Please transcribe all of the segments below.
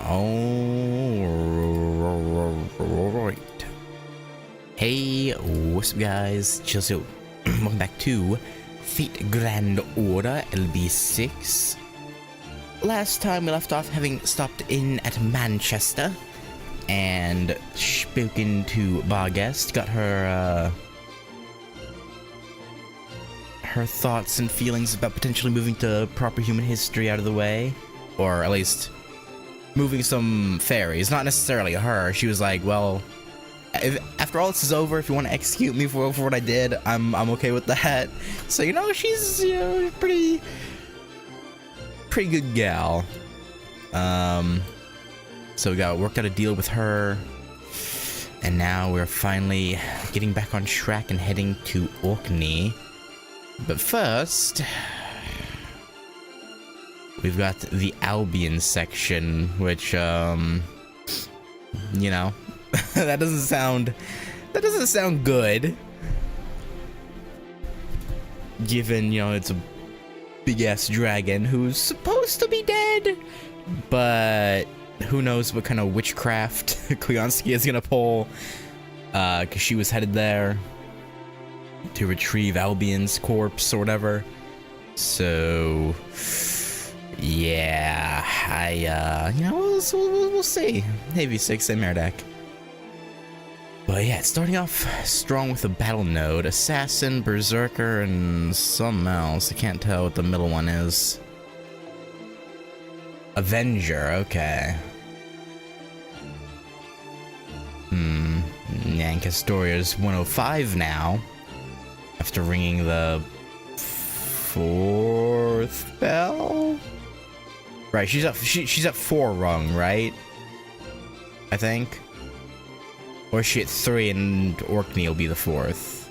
Alright. Hey, what's up guys? Chelsea. Welcome back to Fate Grand Order LB6. Last time we left off having stopped in at Manchester and spoken to Barguest, got her her thoughts and feelings about potentially moving to proper human history out of the way, or at least moving some fairies, not necessarily her. She was like, well, after all this is over, if you want to execute me for what I did, I'm okay with that. So, you know, she's, you know, pretty good gal. So we worked out a deal with her, and now we're finally getting back on track and heading to Orkney. But first, we've got the Albion section, which, you know, that doesn't sound good. Given, you know, it's a big-ass dragon who's supposed to be dead, but who knows what kind of witchcraft Kleonsky is gonna pull, because she was headed there to retrieve Albion's corpse or whatever. So yeah, you know, we'll see. LB6 and Merdek. But yeah, it's starting off strong with a battle node, assassin, berserker, and something else. I can't tell what the middle one is. Avenger, okay. Yeah, and Castoria's 105 now, after ringing the 4th bell? Right, she's at 4 rung, right? I think. Or is she at 3 and Orkney will be the 4th?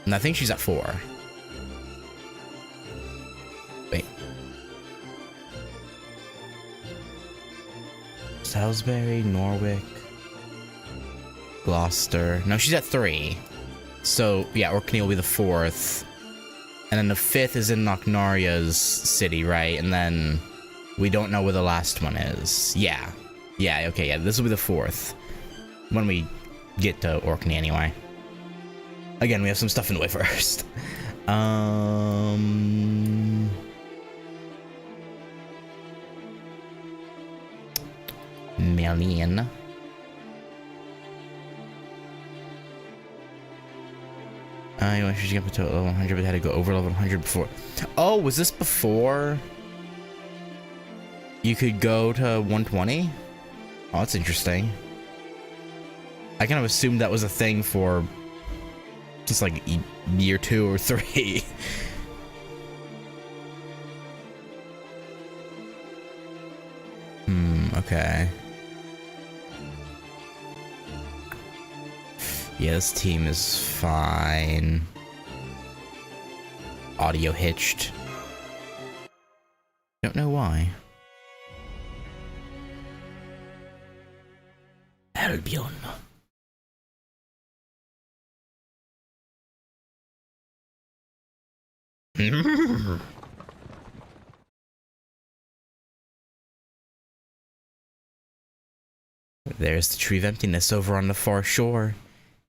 And I think she's at 4. Wait. Salisbury, Norwich, Gloucester. No, she's at 3. So, yeah, Orkney will be the 4th. And then the 5th is in Knocknaria's city, right? And then we don't know where the last one is. Yeah. Yeah, okay, yeah, this will be the 4th. When we get to Orkney, anyway. Again, we have some stuff in the way first. Million. You want to get to level 100, but had to go over level 100 before. Oh, was this before you could go to 120? Oh, that's interesting. I kind of assumed that was a thing for just like year 2 or 3. Okay. Yeah, this team is fine. Audio hitched. Don't know why. Albion. There's the tree of emptiness over on the far shore.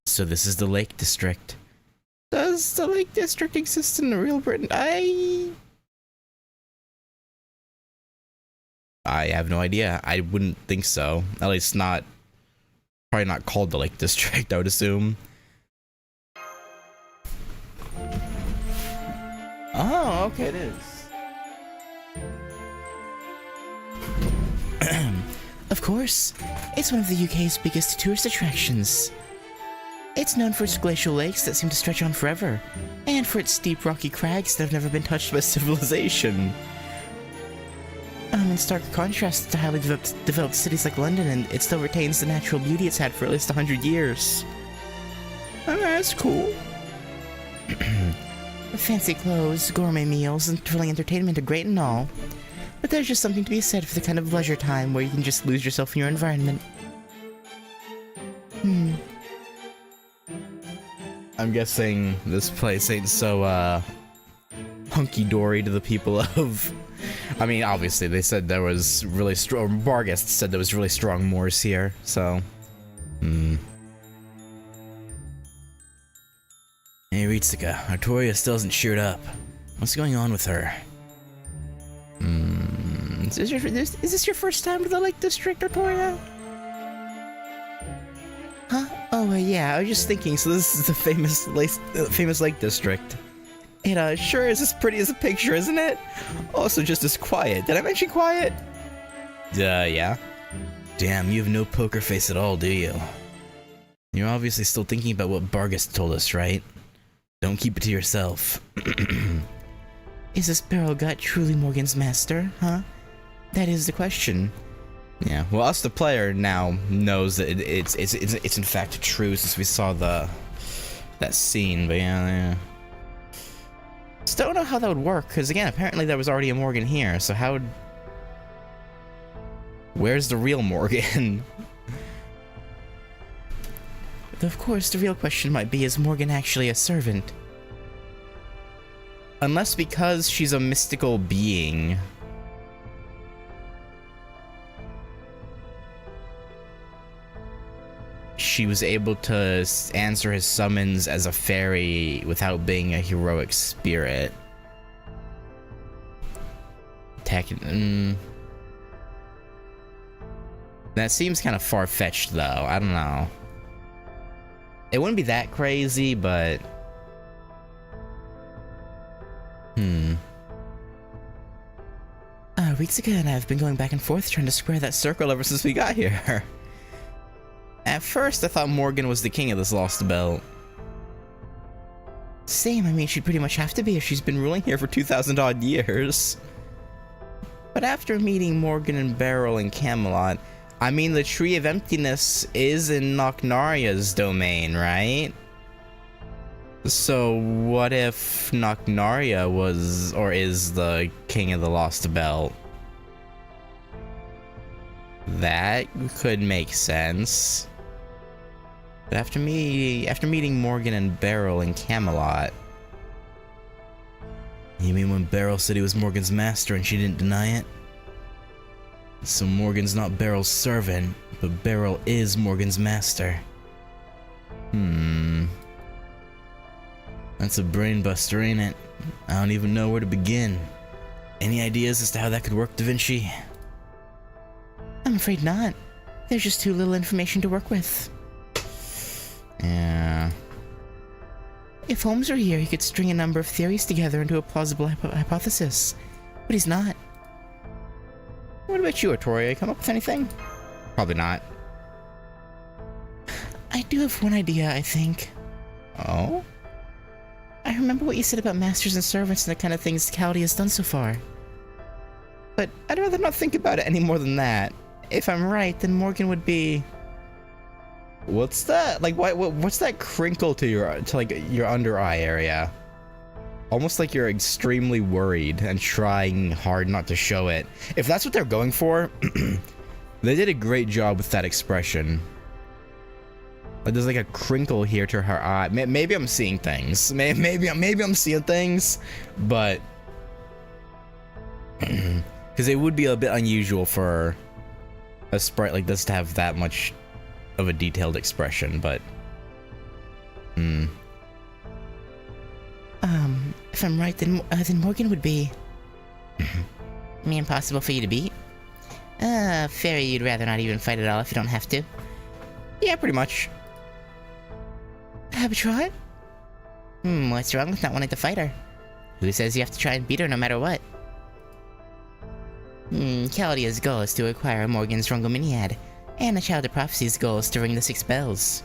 So this is the Lake District. Does the Lake District exist in the real Britain? I have no idea. I wouldn't think so. At least not, probably not called the Lake District, I would assume. Oh, okay, it is. Of course, it's one of the UK's biggest tourist attractions. It's known for its glacial lakes that seem to stretch on forever, and for its steep rocky crags that have never been touched by civilization. In stark contrast to highly developed cities like London, and it still retains the natural beauty it's had for at least 100 years. Oh, that's cool. Fancy clothes, gourmet meals, and thrilling entertainment are great and all, but there's just something to be said for the kind of leisure time where you can just lose yourself in your environment. I'm guessing this place ain't so, hunky-dory to the people of... I mean, obviously, they said there was really strong... Barghest said there was really strong Moors here, so... Hey, Ritsuka, Artoria still hasn't cheered up. What's going on with her? Is this your first time to the Lake District, Artoria? Huh? Oh, yeah, I was just thinking, so this is the famous Lake District. It sure is as pretty as a picture, isn't it? Also just as quiet. Did I mention quiet? Yeah. Damn, you have no poker face at all, do you? You're obviously still thinking about what Barghest told us, right? Don't keep it to yourself. Is this barrel gut truly Morgan's master, huh? That is the question. Yeah, well, us the player now knows that it's in fact true since we saw that scene, but yeah. Still don't know how that would work, because again, apparently there was already a Morgan here, so how would... Where's the real Morgan? Of course, the real question might be, is Morgan actually a servant? Unless because she's a mystical being. She was able to answer his summons as a fairy without being a heroic spirit. That seems kind of far-fetched, though. I don't know. It wouldn't be that crazy, but... Ritsuka and I have been going back and forth trying to square that circle ever since we got here. At first, I thought Morgan was the king of this lost belt. Same, I mean, she'd pretty much have to be if she's been ruling here for 2,000 odd years. But after meeting Morgan and Beryl in Camelot, I mean, the Tree of Emptiness is in Nochnaria's domain, right? So what if Nochnaria was, or is the king of the lost belt? That could make sense. But after meeting Morgan and Beryl in Camelot... You mean when Beryl said he was Morgan's master and she didn't deny it? So Morgan's not Beryl's servant, but Beryl is Morgan's master. That's a brain buster, ain't it? I don't even know where to begin. Any ideas as to how that could work, Da Vinci? I'm afraid not. There's just too little information to work with. Yeah. If Holmes were here, he could string a number of theories together into a plausible hypothesis. But he's not. What about you, Artoria? You come up with anything? Probably not. I do have one idea, I think. Oh? I remember what you said about masters and servants and the kind of things Caldy has done so far. But I'd rather not think about it any more than that. If I'm right, then Morgan would be... What's that? Like, what's that crinkle to your under eye area? Almost like you're extremely worried and trying hard not to show it. If that's what they're going for, they did a great job with that expression. Like, there's like a crinkle here to her eye. Maybe I'm seeing things. Maybe I'm seeing things, but because it would be a bit unusual for a sprite like this to have that much of a detailed expression, but if I'm right, then Morgan would be impossible for you to beat. Fairy, you'd rather not even fight at all if you don't have to. Yeah, pretty much. Have a try? What's wrong with not wanting to fight her? Who says you have to try and beat her no matter what? Caldia's goal is to acquire Morgan's Rungominiad, and the Child of Prophecy's goal is to ring the 6 bells.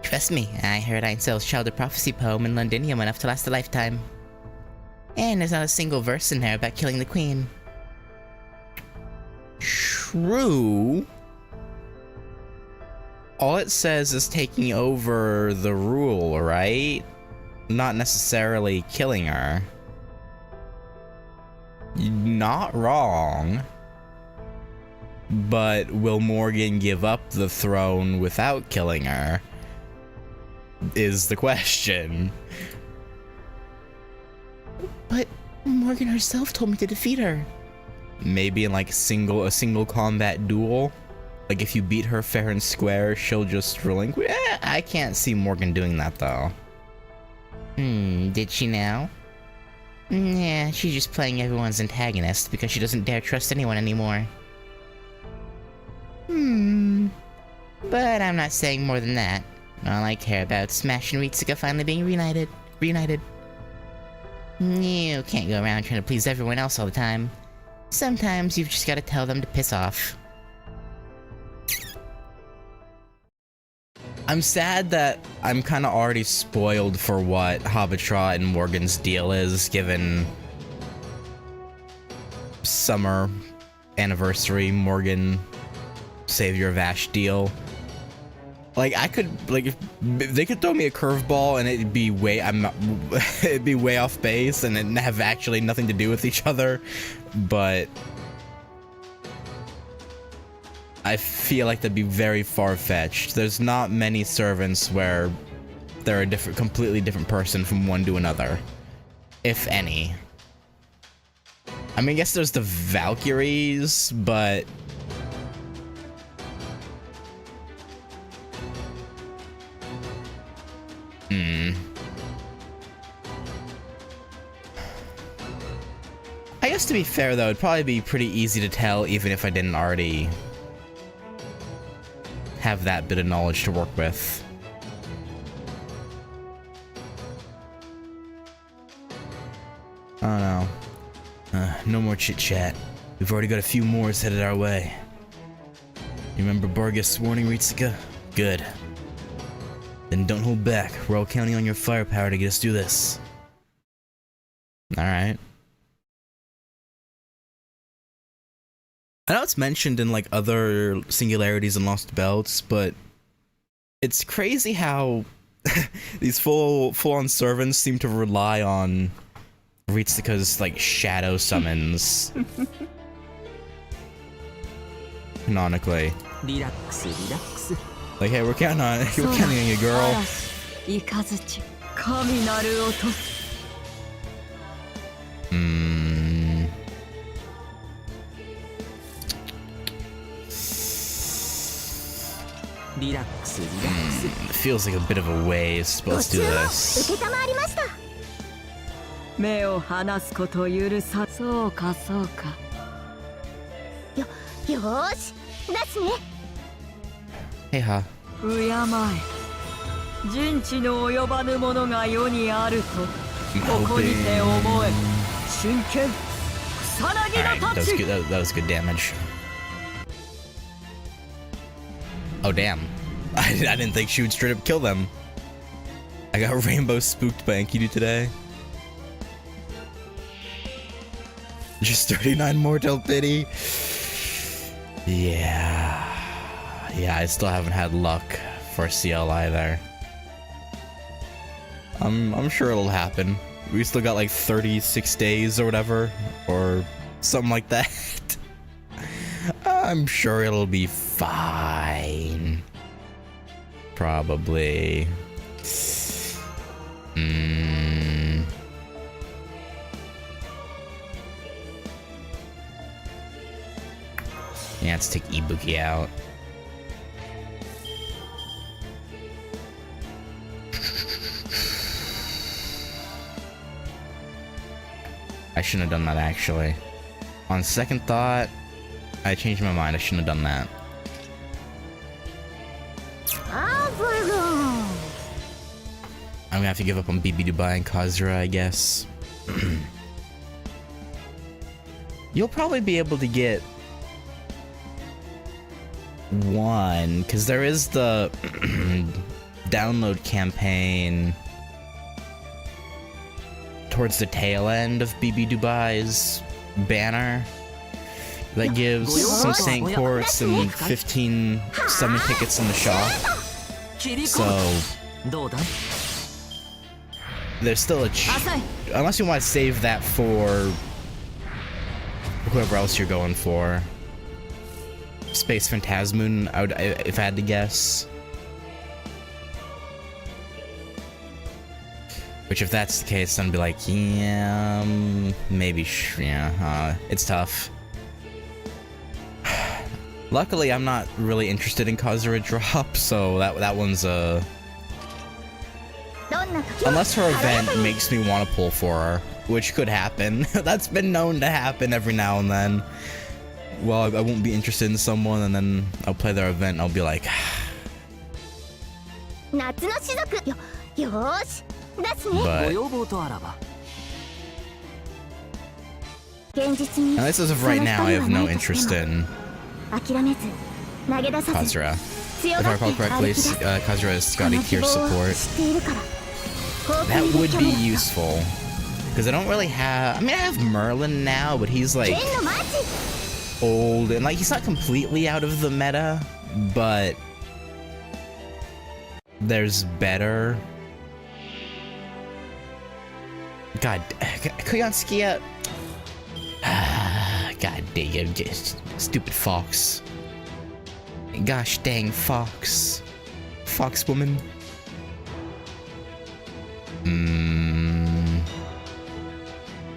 Trust me, I heard Einsel's Child of Prophecy poem in Londinium enough to last a lifetime. And there's not a single verse in there about killing the queen. True. All it says is taking over the rule, right? Not necessarily killing her. Not wrong. But will Morgan give up the throne without killing her? Is the question. Morgan herself told me to defeat her. Maybe in like a single combat duel? Like if you beat her fair and square, she'll just relinquish? I can't see Morgan doing that though. Did she now? Yeah, she's just playing everyone's antagonist because she doesn't dare trust anyone anymore. But I'm not saying more than that. All I care about is Smash and Ritsuka finally being reunited. You can't go around trying to please everyone else all the time. Sometimes you've just gotta tell them to piss off. I'm sad that I'm kinda already spoiled for what Habitra and Morgan's deal is, given summer anniversary Morgan Savior of Ash deal. Like I could, like, if they could throw me a curveball and it'd be way, it'd be way off base and it'd have actually nothing to do with each other, but I feel like that'd be very far-fetched. There's not many servants where they're a completely different person from one to another, if any. I mean, I guess there's the Valkyries, but I guess to be fair though, it'd probably be pretty easy to tell even if I didn't already have that bit of knowledge to work with. Oh no. No more chit chat. We've already got a few more headed our way. You remember Burgess warning Ritsuka? Good. Then don't hold back. We're all counting on your firepower to get us through this. Alright. I know it's mentioned in like other singularities and lost belts, but it's crazy how these full-on servants seem to rely on Ritsuka's like shadow summons. Canonically. Like, hey, we're counting on you, girl. It feels like a bit of a waste, but let's do this. Hey, ha. Alright, that was good. That was good damage. Oh damn. I didn't think she would straight up kill them. I got rainbow spooked by Enkidu today. Just 39 mortal pity. Yeah, I still haven't had luck for CL either. I'm sure it'll happen. We still got like 36 days or whatever, or something like that. I'm sure it'll be fine. Probably. Yeah, let's take Ibuki out. I shouldn't have done that actually. On second thought, I changed my mind. I shouldn't have done that. I'm gonna have to give up on BB Dubai and Kazura, I guess. You'll probably be able to get one, because there is the download campaign towards the tail end of BB Dubai's banner that gives some Saint Quartz and 15 summon tickets in the shop. So there's still a unless you want to save that for whoever else you're going for. Space Phantasmoon, if I had to guess. Which, if that's the case, then I'd be like, yeah, maybe, yeah, it's tough. Luckily, I'm not really interested in Kazura drop, so that one's unless her event makes me want to pull for her, which could happen. That's been known to happen every now and then. Well, I won't be interested in someone, and then I'll play their event, and I'll be like... But... At least as of right now, I have no interest in Kazura. If I recall correctly, Kazura is Scotty tier support. That would be useful. Because I don't really have... I mean, I have Merlin now, but he's like... old, and like, he's not completely out of the meta, but... there's better. God, Koyanskia... God dang it, stupid fox. Gosh dang fox. Fox woman.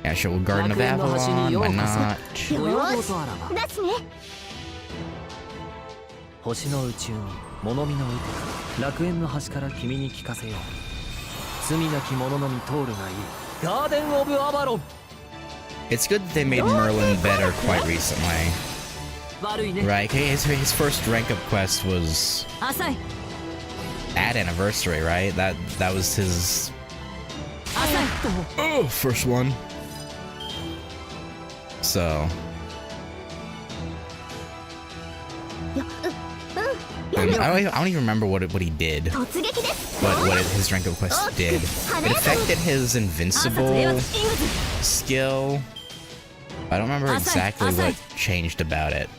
Yeah, sure, Garden of Avalon, why not? It's good that they made Merlin better quite recently. Right, his first rank up quest was at Anniversary, right? That was his first one. So I don't even remember what he did, what his rank up quest did. It affected his invincible skill. I don't remember exactly what changed about it.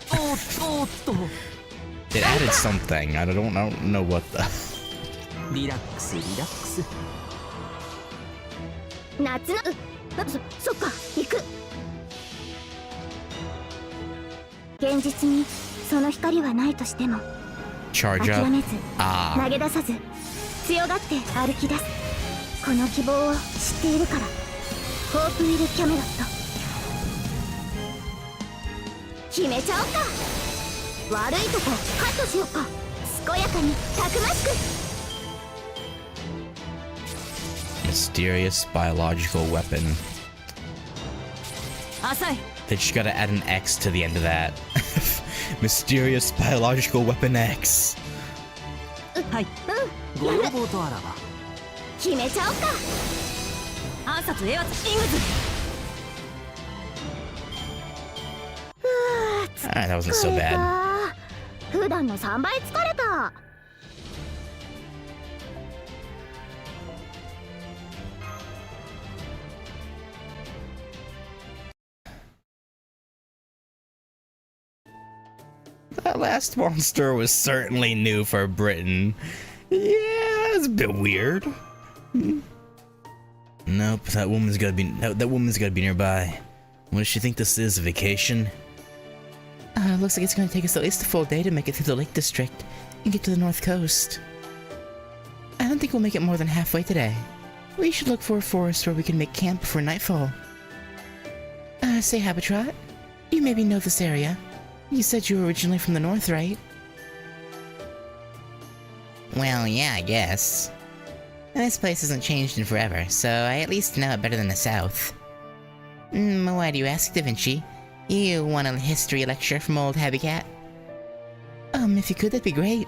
It added something. I don't know what the. Charge up. Ah. Mysterious biological weapon. They just gotta add an X to the end of that. Mysterious biological weapon X. Alright, that wasn't so bad. That last monster was certainly new for Britain. Yeah, it's a bit weird. Nope, that woman's gotta be nearby. What does she think this is, a vacation? Looks like it's gonna take us at least a full day to make it through the Lake District and get to the North Coast. I don't think we'll make it more than halfway today. We should look for a forest where we can make camp before nightfall. Say, Habitrot, you maybe know this area. You said you were originally from the north, right? Well, yeah, I guess. This place hasn't changed in forever, so I at least know it better than the south. Why do you ask, Da Vinci? You want a history lecture from old Habicat? If you could, that'd be great.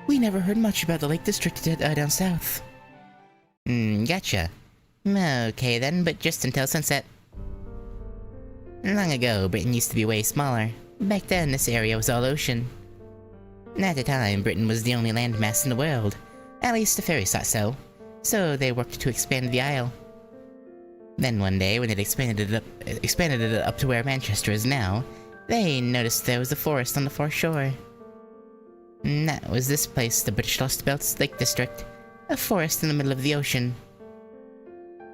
We never heard much about the Lake District down south. Gotcha. Okay then, but just until sunset. Long ago, Britain used to be way smaller. Back then, this area was all ocean. At the time, Britain was the only landmass in the world. At least the fairies thought so. So they worked to expand the isle. Then one day, when it expanded it up to where Manchester is now, they noticed there was a forest on the far shore. And that was this place, the British lost Belt's Lake District. A forest in the middle of the ocean.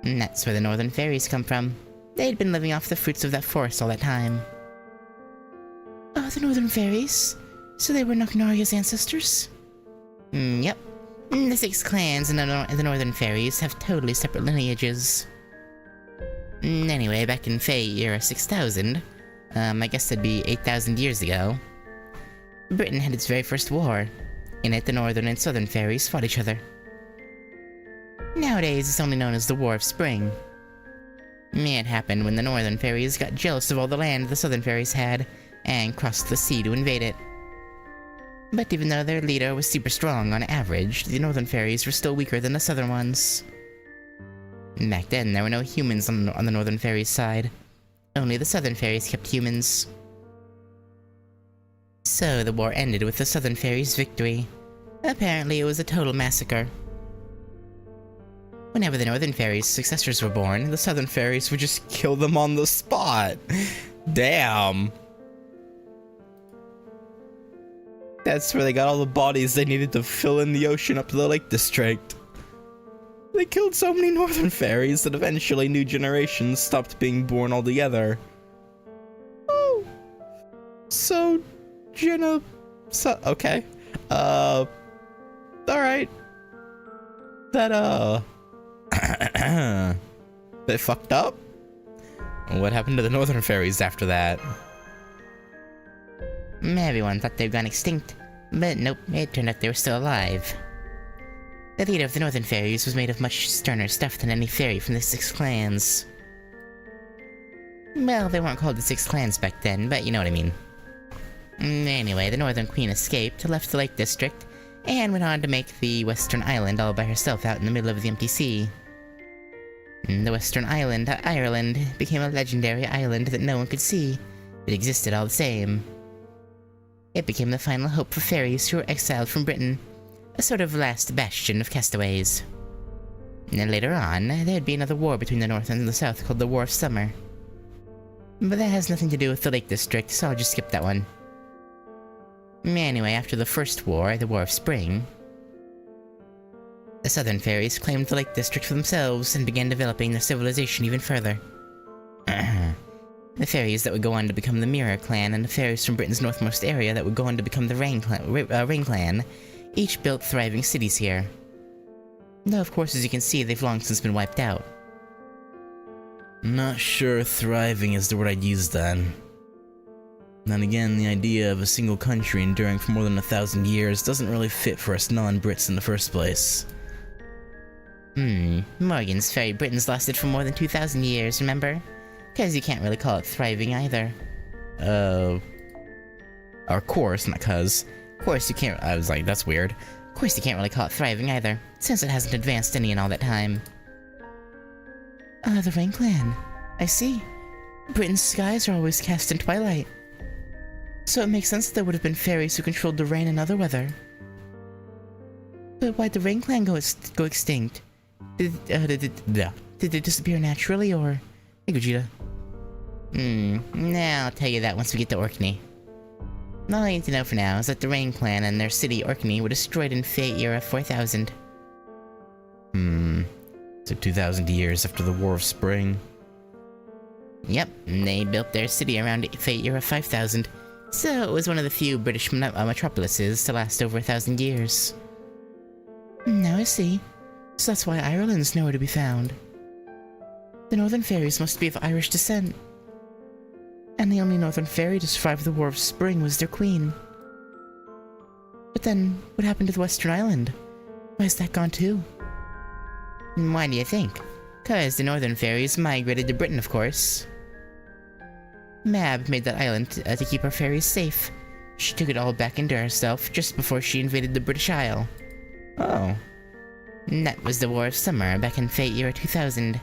And that's where the northern fairies come from. They'd been living off the fruits of that forest all that time. Oh, the northern fairies? So they were Knocknaria's ancestors? Yep. The 6 clans in the Northern Fairies have totally separate lineages. Anyway, back in Fey Era 6000, I guess that'd be 8,000 years ago, Britain had its very first war. In it, the Northern and Southern Fairies fought each other. Nowadays, it's only known as the War of Spring. It happened when the Northern Fairies got jealous of all the land the Southern Fairies had, and crossed the sea to invade it. But even though their leader was super strong on average, the Northern Fairies were still weaker than the Southern ones. Back then, there were no humans on the Northern Fairies' side. Only the Southern Fairies kept humans. So the war ended with the Southern Fairies' victory. Apparently, it was a total massacre. Whenever the Northern Fairies' successors were born, The Southern Fairies would just kill them on the spot. Damn. That's where they got all the bodies they needed to fill in the ocean up to the Lake District. They killed so many Northern Fairies that eventually new generations stopped being born altogether. Oh. So, okay. Alright. That, they fucked up? What happened to the Northern Fairies after that? everyone thought they'd gone extinct, but nope, it turned out they were still alive. The leader of the Northern Fairies was made of much sterner stuff than any fairy from the 6 clans. Well, they weren't called the 6 clans back then, but you know what I mean. Anyway, the Northern Queen escaped, left the Lake District, and went on to make the Western Island all by herself out in the middle of the empty sea. The Western Island, Ireland, became a legendary island that no one could see. It existed all the same. It became the final hope for fairies who were exiled from Britain, a sort of last bastion of castaways. And later on, there'd be another war between the North and the South called the War of Summer. But that has nothing to do with the Lake District, so I'll just skip that one. Anyway, after the first war, the War of Spring, the Southern Fairies claimed the Lake District for themselves and began developing their civilization even further. The fairies that would go on to become the Mirror Clan and the fairies from Britain's northmost area that would go on to become the Rain Clan each built thriving cities here. Though, of course, as you can see, they've long since been wiped out. Not sure thriving is the word I'd use then. Then again, the idea of a single country enduring for more than 1,000 years doesn't really fit for us non-Brits in the first place. Morgan's Fairy Britain's lasted for more than 2,000 years, remember? Because you can't really call it thriving either. Of course, not cuz. Of course you can't— I was like, that's weird. Of course you can't really call it thriving either, since it hasn't advanced any in all that time. The Rain Clan. I see. Britain's skies are always cast in twilight. So it makes sense that there would have been fairies who controlled the rain and other weather. But why'd the Rain Clan go extinct? Did they disappear naturally, or— Hey, Gogeta. Nah, I'll tell you that once we get to Orkney. All I need to know for now is that the Rain Clan and their city Orkney were destroyed in Fey Era 4000. So 2,000 years after the War of Spring. Yep, and they built their city around Fey Era 5000, so it was one of the few British metropolises to last over 1,000 years. Now I see. So that's why Ireland's nowhere to be found. The Northern Fairies must be of Irish descent. And the only Northern Fairy to survive the War of Spring was their queen. But then, what happened to the Western Island? Why is that gone too? Why do you think? 'Cause the Northern Fairies migrated to Britain, of course. Mab made that island to keep her fairies safe. She took it all back into herself just before she invaded the British Isle. Oh. And that was the War of Summer back in Fey Era 2000.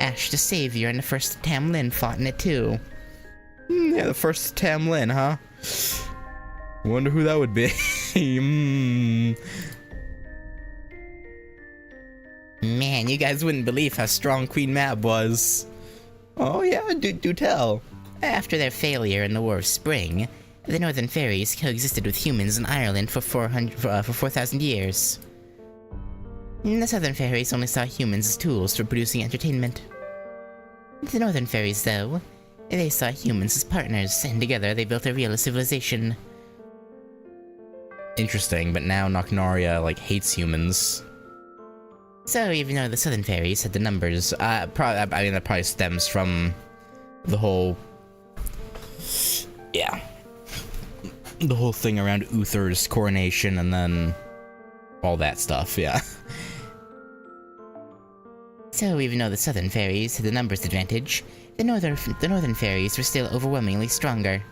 Ash the Savior and the first Tamlin fought in it too. Yeah, the first Tamlin, huh? Wonder who that would be. Man, you guys wouldn't believe how strong Queen Mab was. Oh yeah, do tell. After their failure in the War of Spring, the Northern Fairies coexisted with humans in Ireland for 4,000 years. The Southern Fairies only saw humans as tools for producing entertainment. The Northern Fairies, though, they saw humans as partners, and together they built a real civilization. Interesting, but now Knocknaria, like, hates humans. So even though the southern fairies had the numbers, I mean, that probably stems from the whole... Yeah. The whole thing around Uther's coronation and then all that stuff, yeah. So even though the southern fairies had the numbers advantage, the northern fairies were still overwhelmingly stronger.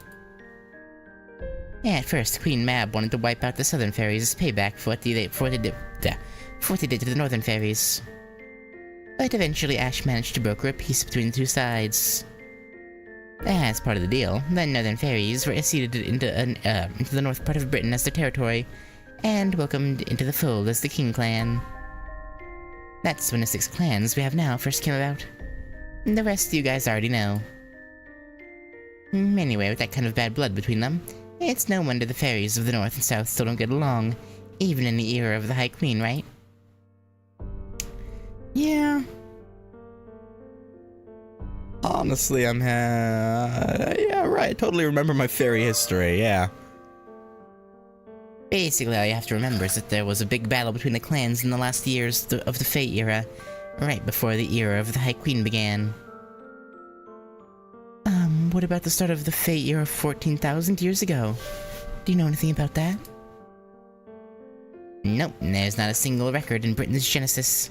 At first, Queen Mab wanted to wipe out the southern fairies as payback for what they did to the northern fairies. But eventually Ash managed to broker a peace between the two sides. As part of the deal, the northern fairies were acceded into the north part of Britain as their territory, and welcomed into the fold as the King Clan. That's when the 6 clans we have now first came about. The rest you guys already know. Anyway, with that kind of bad blood between them, it's no wonder the fairies of the north and south still don't get along, even in the era of the High Queen, right? Yeah. Honestly, yeah, right. Totally remember my fairy history, yeah. Basically, all you have to remember is that there was a big battle between the clans in the last years of the Fate era, right before the era of the High Queen began. What about the start of the Fate era 14,000 years ago? Do you know anything about that? Nope, there's not a single record in Britain's Genesis.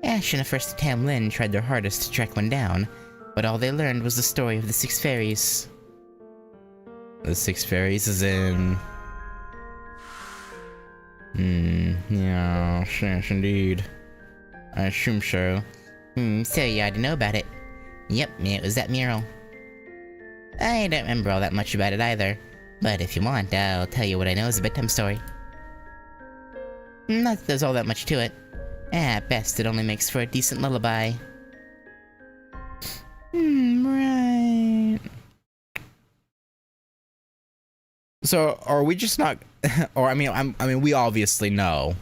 Ash and a first Tamlin tried their hardest to track one down, but all they learned was the story of the 6 fairies. The 6 fairies is in... yeah, yes, indeed. I assume so. So you already know about it. Yep, it was that mural. I don't remember all that much about it either, but if you want, I'll tell you what I know as a bedtime story. Not that there's all that much to it. At best, it only makes for a decent lullaby. Right. So, are we just not... or, I mean, we obviously know.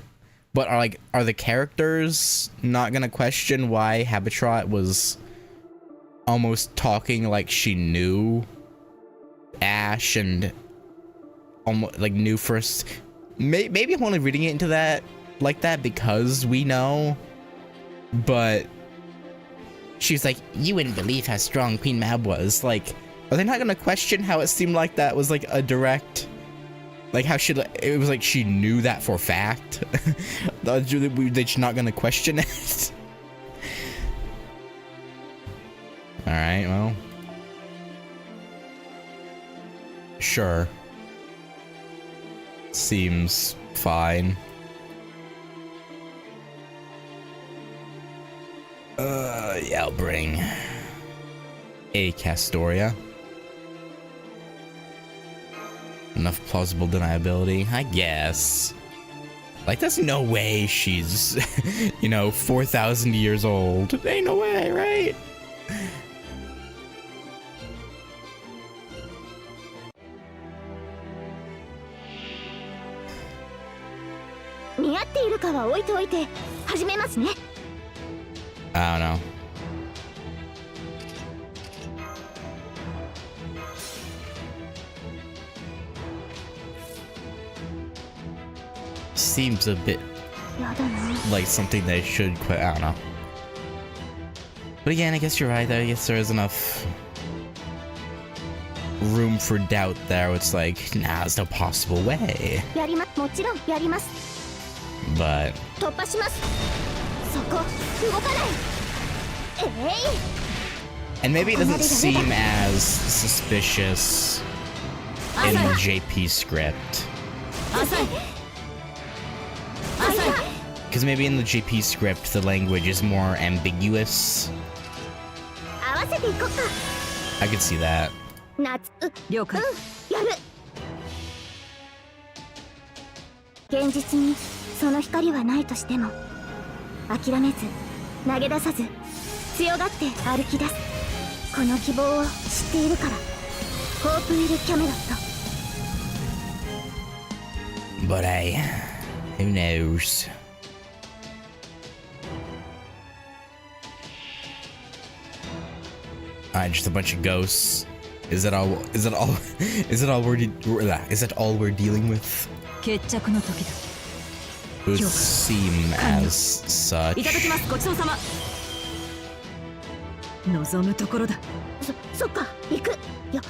But are the characters not gonna question why Habitrot was almost talking like she knew Ash and almost like knew first? Maybe I'm only reading it into that like that because we know, but she's like, you wouldn't believe how strong Queen Mab was. Like, are they not gonna question how it seemed like that was like a direct, like how it was like she knew that for fact? They're just not gonna question it. All right, well, sure. Seems fine. Yeah, I'll bring a Castoria. Enough plausible deniability, I guess. Like, there's no way she's, 4,000 years old. Ain't no way, right? I don't know. Seems a bit like something they should quit. I don't know. But again, I guess you're right though. I guess there is enough room for doubt there. It's like, nah, there's no possible way. But and maybe it doesn't seem as suspicious in the JP script. Because maybe in the JP script the language is more ambiguous. I could see that. 現実にその光はないとしても諦めず投げ出さず強がって歩き出すこの希望を知っているからホープウィル・キャメロット But who knows? Just a bunch of ghosts. Is that all we're dealing with? 決着の時だ。 Would seem as such. いただきます。ごちそうさま。望むところだ。そっか、行く。よ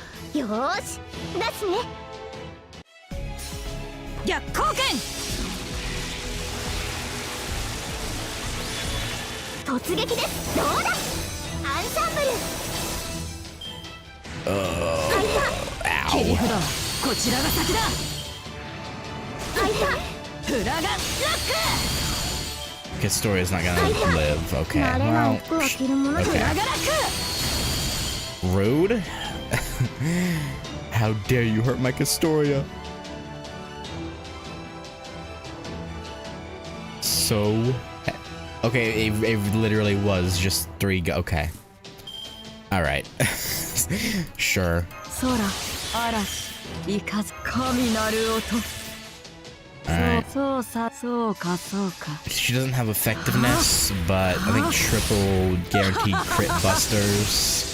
ーし、出すね。逆光剣。突撃です。どうだ。アンサンブル。切り札はこちらが先だ。フラガンロック。 Historia's not gonna live. Okay. Well, okay. Rude? How dare you hurt my Castoria? So... Okay, it literally was just 3 okay. Alright. Sure. Alright. She doesn't have effectiveness, but I think triple guaranteed crit busters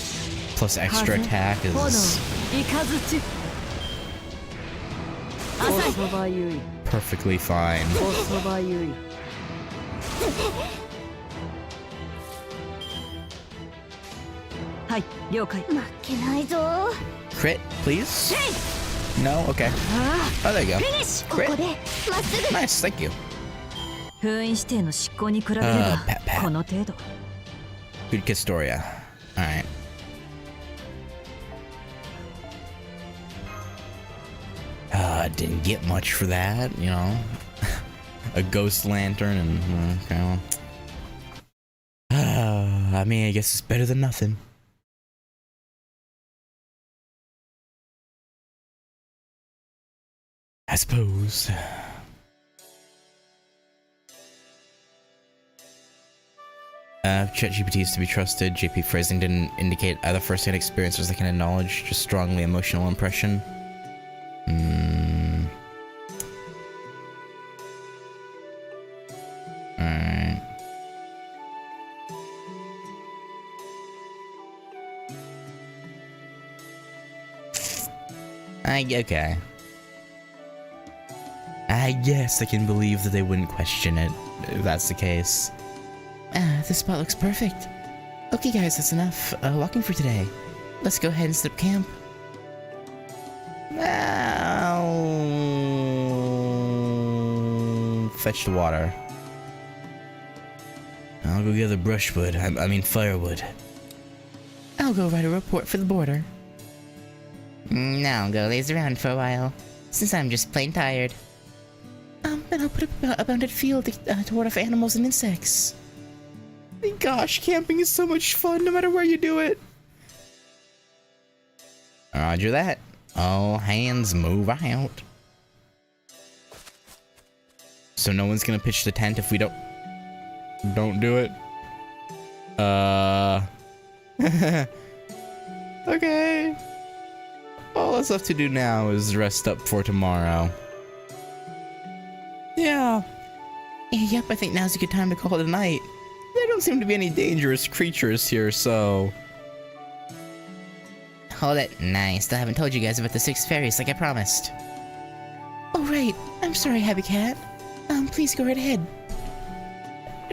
plus extra attack is perfectly fine. Crit, please? No? Okay. Oh, there you go. Crit. Nice, thank you. 封印指定の執行に比べればこの程度。 Good Castoria. Alright. Didn't get much for that, you know. A ghost lantern and okay, well. I mean, I guess it's better than nothing. I suppose. ChatGPT is to be trusted. JP phrasing didn't indicate either first-hand experience or second-hand knowledge, just strongly emotional impression. Alright. Okay. I guess I can believe that they wouldn't question it, if that's the case. This spot looks perfect. Okay guys, that's enough walking for today. Let's go ahead and set up camp. I'll fetch the water. I'll go gather brushwood. I mean firewood. I'll go write a report for the border. Now I'll go laze around for a while, since I'm just plain tired. And I'll put a bounded field to ward off animals and insects. Gosh, camping is so much fun no matter where you do it. Roger that. All hands move out. So no one's gonna pitch the tent if we don't do it? Okay. All that's left to do now is rest up for tomorrow. Yeah. Yep, I think now's a good time to call it a night. There don't seem to be any dangerous creatures here, so... Hold it. Nice. Still haven't told you guys about the 6 fairies like I promised. Oh, right. I'm sorry, Happy Cat. Please go right ahead.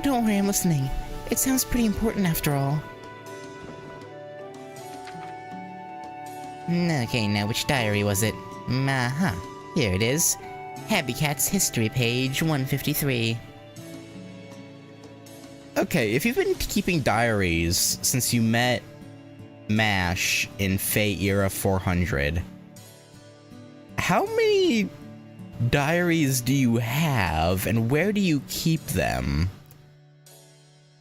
Don't worry, I'm listening. It sounds pretty important after all. Okay, now which diary was it? Here it is. Happy Cat's history page 153. Okay, if you've been keeping diaries since you met MASH in Fate Era 400, how many diaries do you have and where do you keep them?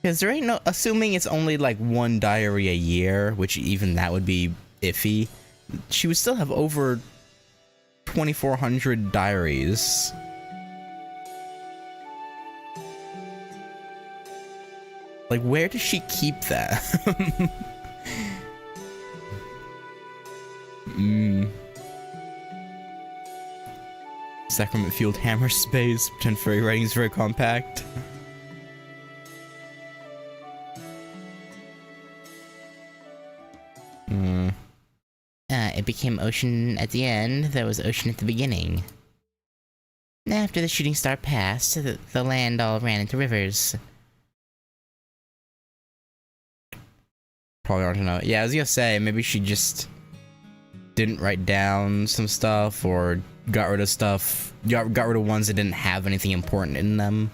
Because there ain't no, assuming it's only like 1 diary a year, which even that would be iffy, she would still have over 2,400 diaries. Like, where does she keep that? Sacrament Field Hammer Space. Pretend fairy writing is very compact. It became ocean at the end. There was ocean at the beginning. After the shooting star passed, the land all ran into rivers. Probably hard to know. Yeah, I was gonna say, maybe she just didn't write down some stuff, or got rid of stuff, got rid of ones that didn't have anything important in them.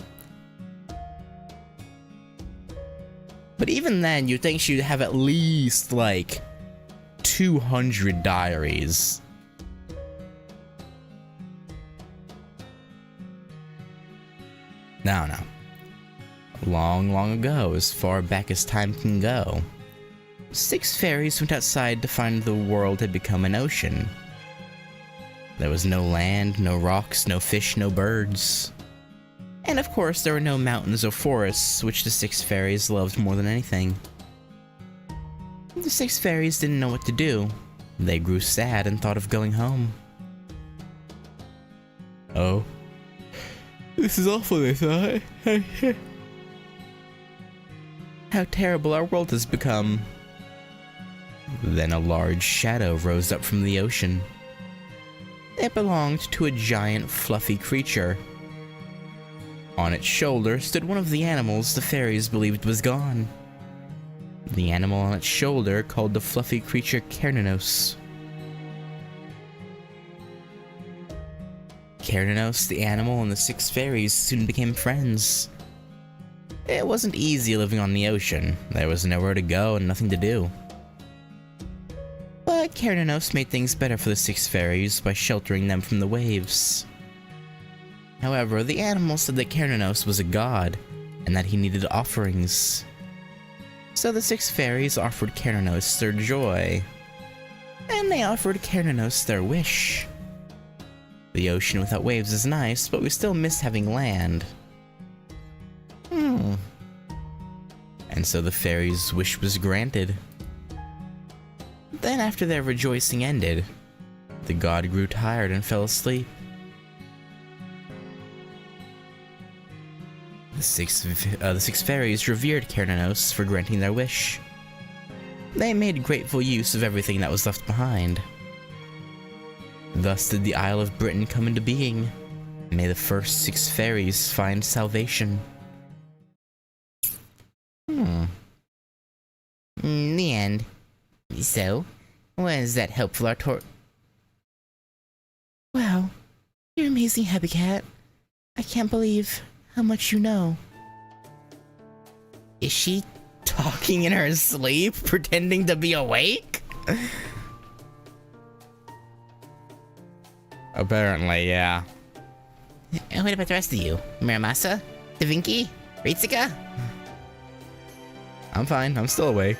But even then, you'd think she'd have at least, like, 200 diaries. No. Long, long ago, as far back as time can go, 6 fairies went outside to find the world had become an ocean. There was no land, no rocks, no fish, no birds. And of course, there were no mountains or forests, which the 6 fairies loved more than anything. The 6 fairies didn't know what to do. They grew sad and thought of going home. Oh. This is awful, they thought. How terrible our world has become. Then a large shadow rose up from the ocean. It belonged to a giant, fluffy creature. On its shoulder stood one of the animals the fairies believed was gone. The animal on its shoulder called the fluffy creature Kernanos. Kernanos, the animal, and the 6 fairies soon became friends. It wasn't easy living on the ocean. There was nowhere to go and nothing to do. But Kernanos made things better for the 6 fairies by sheltering them from the waves. However, the animal said that Kernanos was a god, and that he needed offerings. So the 6 fairies offered Kernanos their joy. And they offered Kernanos their wish. The ocean without waves is nice, but we still miss having land. And so the fairies' wish was granted. Then after their rejoicing ended, the god grew tired and fell asleep. The six fairies revered Kernanos for granting their wish. They made grateful use of everything that was left behind. Thus did the Isle of Britain come into being. May the first 6 fairies find salvation. The end. So, was that helpful, Artor? Wow, you're amazing, Happycat. I can't believe how much you know. Is she talking in her sleep, pretending to be awake? Apparently, yeah. And what about the rest of you? Miramasa? Davinki? Ritsuka? I'm fine, I'm still awake.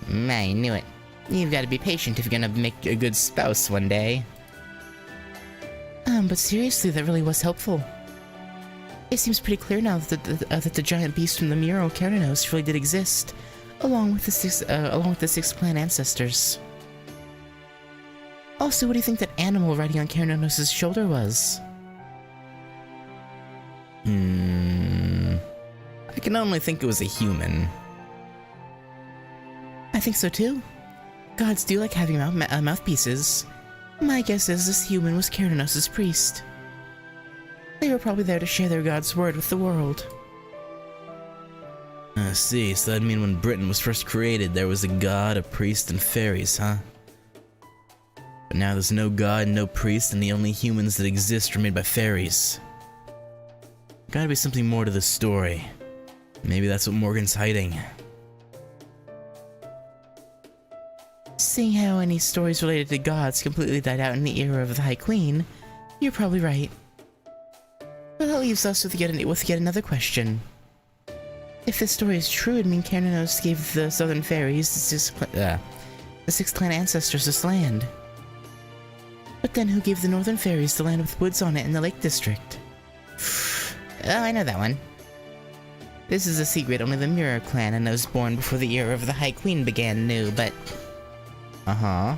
I knew it. You've got to be patient if you're gonna make a good spouse one day. But seriously, that really was helpful. It seems pretty clear now that the giant beast from the mural, Kernanos, really did exist, along with the six clan ancestors. Also, what do you think that animal riding on Kernanos' shoulder was? I can only think it was a human. I think so too. Gods do like having mouthpieces. My guess is this human was Kernanos' priest. They were probably there to share their god's word with the world. I see, so that'd mean when Britain was first created, there was a god, a priest, and fairies, huh? But now there's no god, no priest, and the only humans that exist are made by fairies. Gotta be something more to this story. Maybe that's what Morgan's hiding. Seeing how any stories related to gods completely died out in the era of the High Queen, you're probably right. But that leaves us with yet another question. If this story is true, it'd mean Kernanos gave the Southern Fairies, the 6 clan ancestors, this land. But then who gave the Northern Fairies the land with woods on it in the Lake District? Oh, I know that one. This is a secret only the Mirror Clan and those born before the era of the High Queen began knew, but... A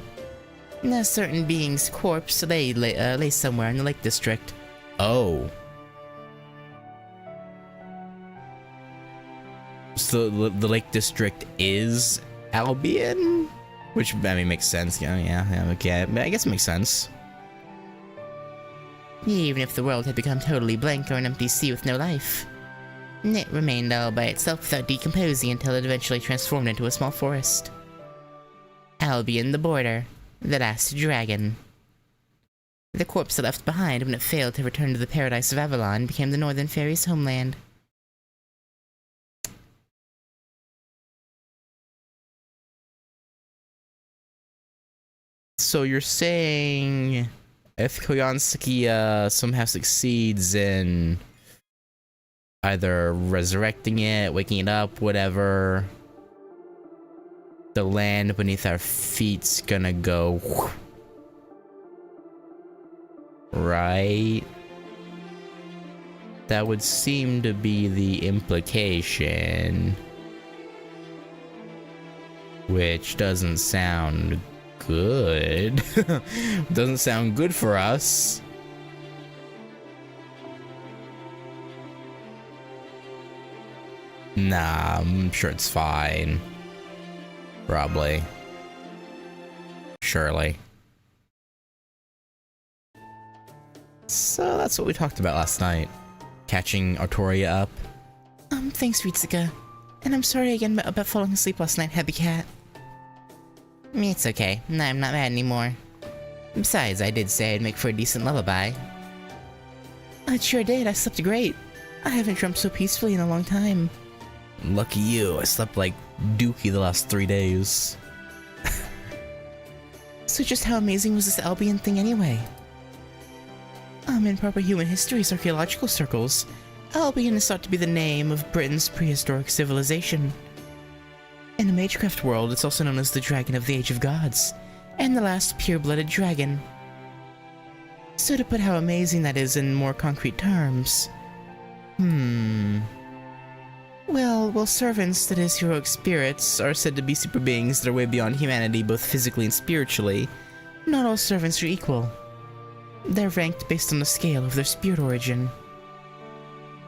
certain being's corpse lay somewhere in the Lake District. Oh. So the Lake District is Albion? Which, I mean, makes sense. Yeah, okay. I guess it makes sense. even if the world had become totally blank or an empty sea with no life. It remained all by itself without decomposing until it eventually transformed into a small forest. Albion the border, the last dragon. The corpse it left behind when it failed to return to the paradise of Avalon became the Northern Fairy's homeland. So you're saying if Koyansaki somehow succeeds in either resurrecting it, waking it up, whatever, the land beneath our feet's gonna go, right? That would seem to be the implication, which doesn't sound good. Doesn't sound good for us. Nah, I'm sure it's fine. Probably. Surely. So that's what we talked about last night. Catching Artoria up. Thanks, Ritsuka. And I'm sorry again about falling asleep last night, Happy Cat. It's okay. I'm not mad anymore. Besides, I did say I'd make for a decent lullaby. I sure did. I slept great. I haven't dreamt so peacefully in a long time. Lucky you. I slept like Dookie the last 3 days. So just how amazing was this Albion thing anyway? In proper human history's archaeological circles, Albion is thought to be the name of Britain's prehistoric civilization. In the Magecraft world, it's also known as the Dragon of the Age of Gods, and the last pure-blooded dragon. So to put how amazing that is in more concrete terms... Well, servants, that is, heroic spirits, are said to be super beings that are way beyond humanity both physically and spiritually. Not all servants are equal. They're ranked based on the scale of their spirit origin.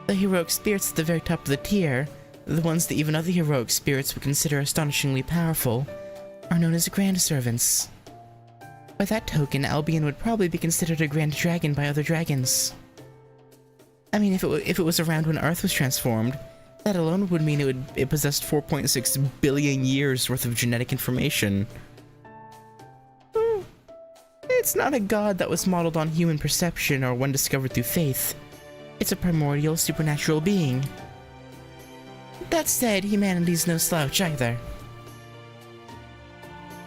The heroic spirits at the very top of the tier, the ones that even other heroic spirits would consider astonishingly powerful, are known as grand servants. By that token, Albion would probably be considered a grand dragon by other dragons. I mean, if it was around when Earth was transformed, that alone would mean it possessed 4.6 billion years worth of genetic information. It's not a god that was modeled on human perception or one discovered through faith. It's a primordial supernatural being. That said, humanity's no slouch either.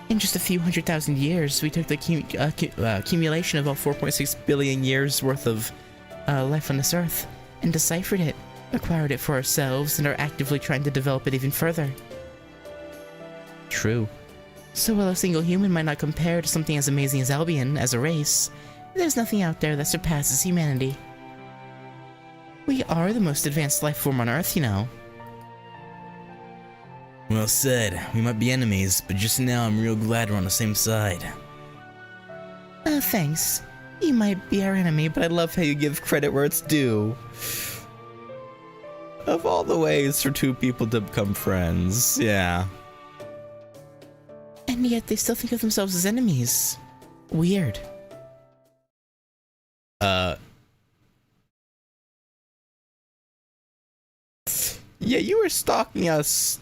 In just a few 100,000 years, we took the accumulation of all 4.6 billion years worth of life on this Earth and deciphered it, acquired it for ourselves, and are actively trying to develop it even further. True. So while a single human might not compare to something as amazing as Albion as a race, there's nothing out there that surpasses humanity. We are the most advanced life form on Earth, you know. Well said. We might be enemies, but just now I'm real glad we're on the same side. Thanks. You might be our enemy, but I love how you give credit where it's due. Of all the ways for two people to become friends, yeah. And yet they still think of themselves as enemies. Weird. Yeah, you were stalking us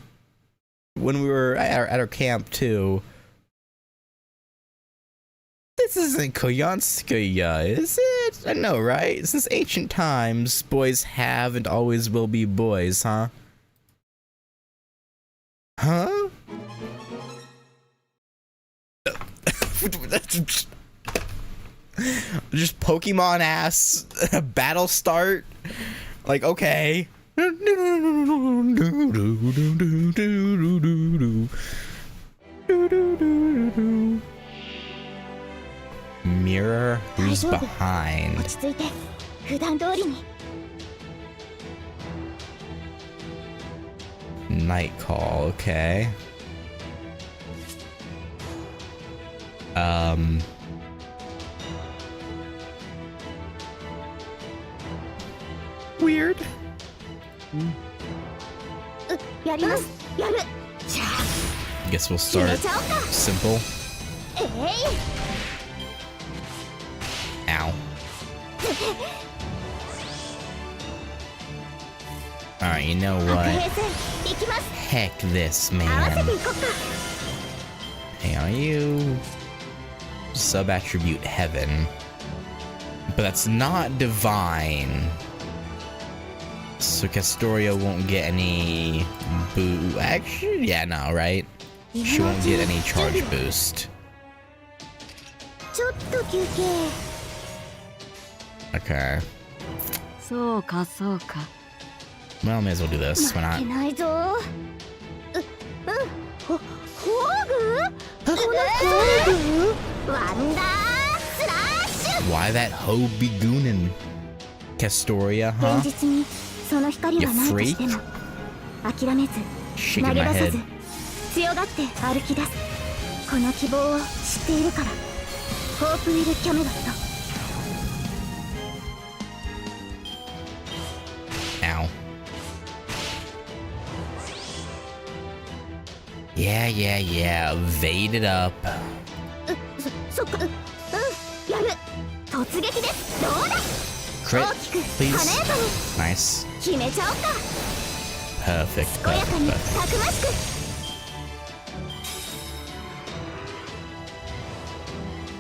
when we were at our camp, too. This isn't Koyanskaya, is it? I know, right? Since ancient times, boys have and always will be boys, huh? Huh? Just Pokemon ass battle start? Like, okay. Mirror, who's behind? 落ち着いて普段通りに Night call, okay. Weird. やりますやる Guess we'll start simple. Hey. Ow. Alright, you know what? 平線行きます Heck this, 合わせ man. ていこっか Hey, are you sub-attribute heaven? But that's not divine. So Castoria won't get any boo. Actually, yeah, no, right? She won't get any charge boost. ちょっと休憩 Okay. そうかそうか。 Well, may as well do this. Why 負け not? ないぞフォーグこのフォーグワンダースラッシュ Why that Hobigunin? Castoria, 現 huh? 実にその光はないとしても諦めず Shaking 投げ my 出さ head. ず強がって歩き出すこの希望を知っているからホープウィル・キャメロット Ow. Yeah, yeah, yeah. Evade it up. そっかやる突撃ですどうだ Crit, 大きく please. 華やかに Nice. 決めちゃおうか Perfect, 健やか perfect, に perfect. たくましく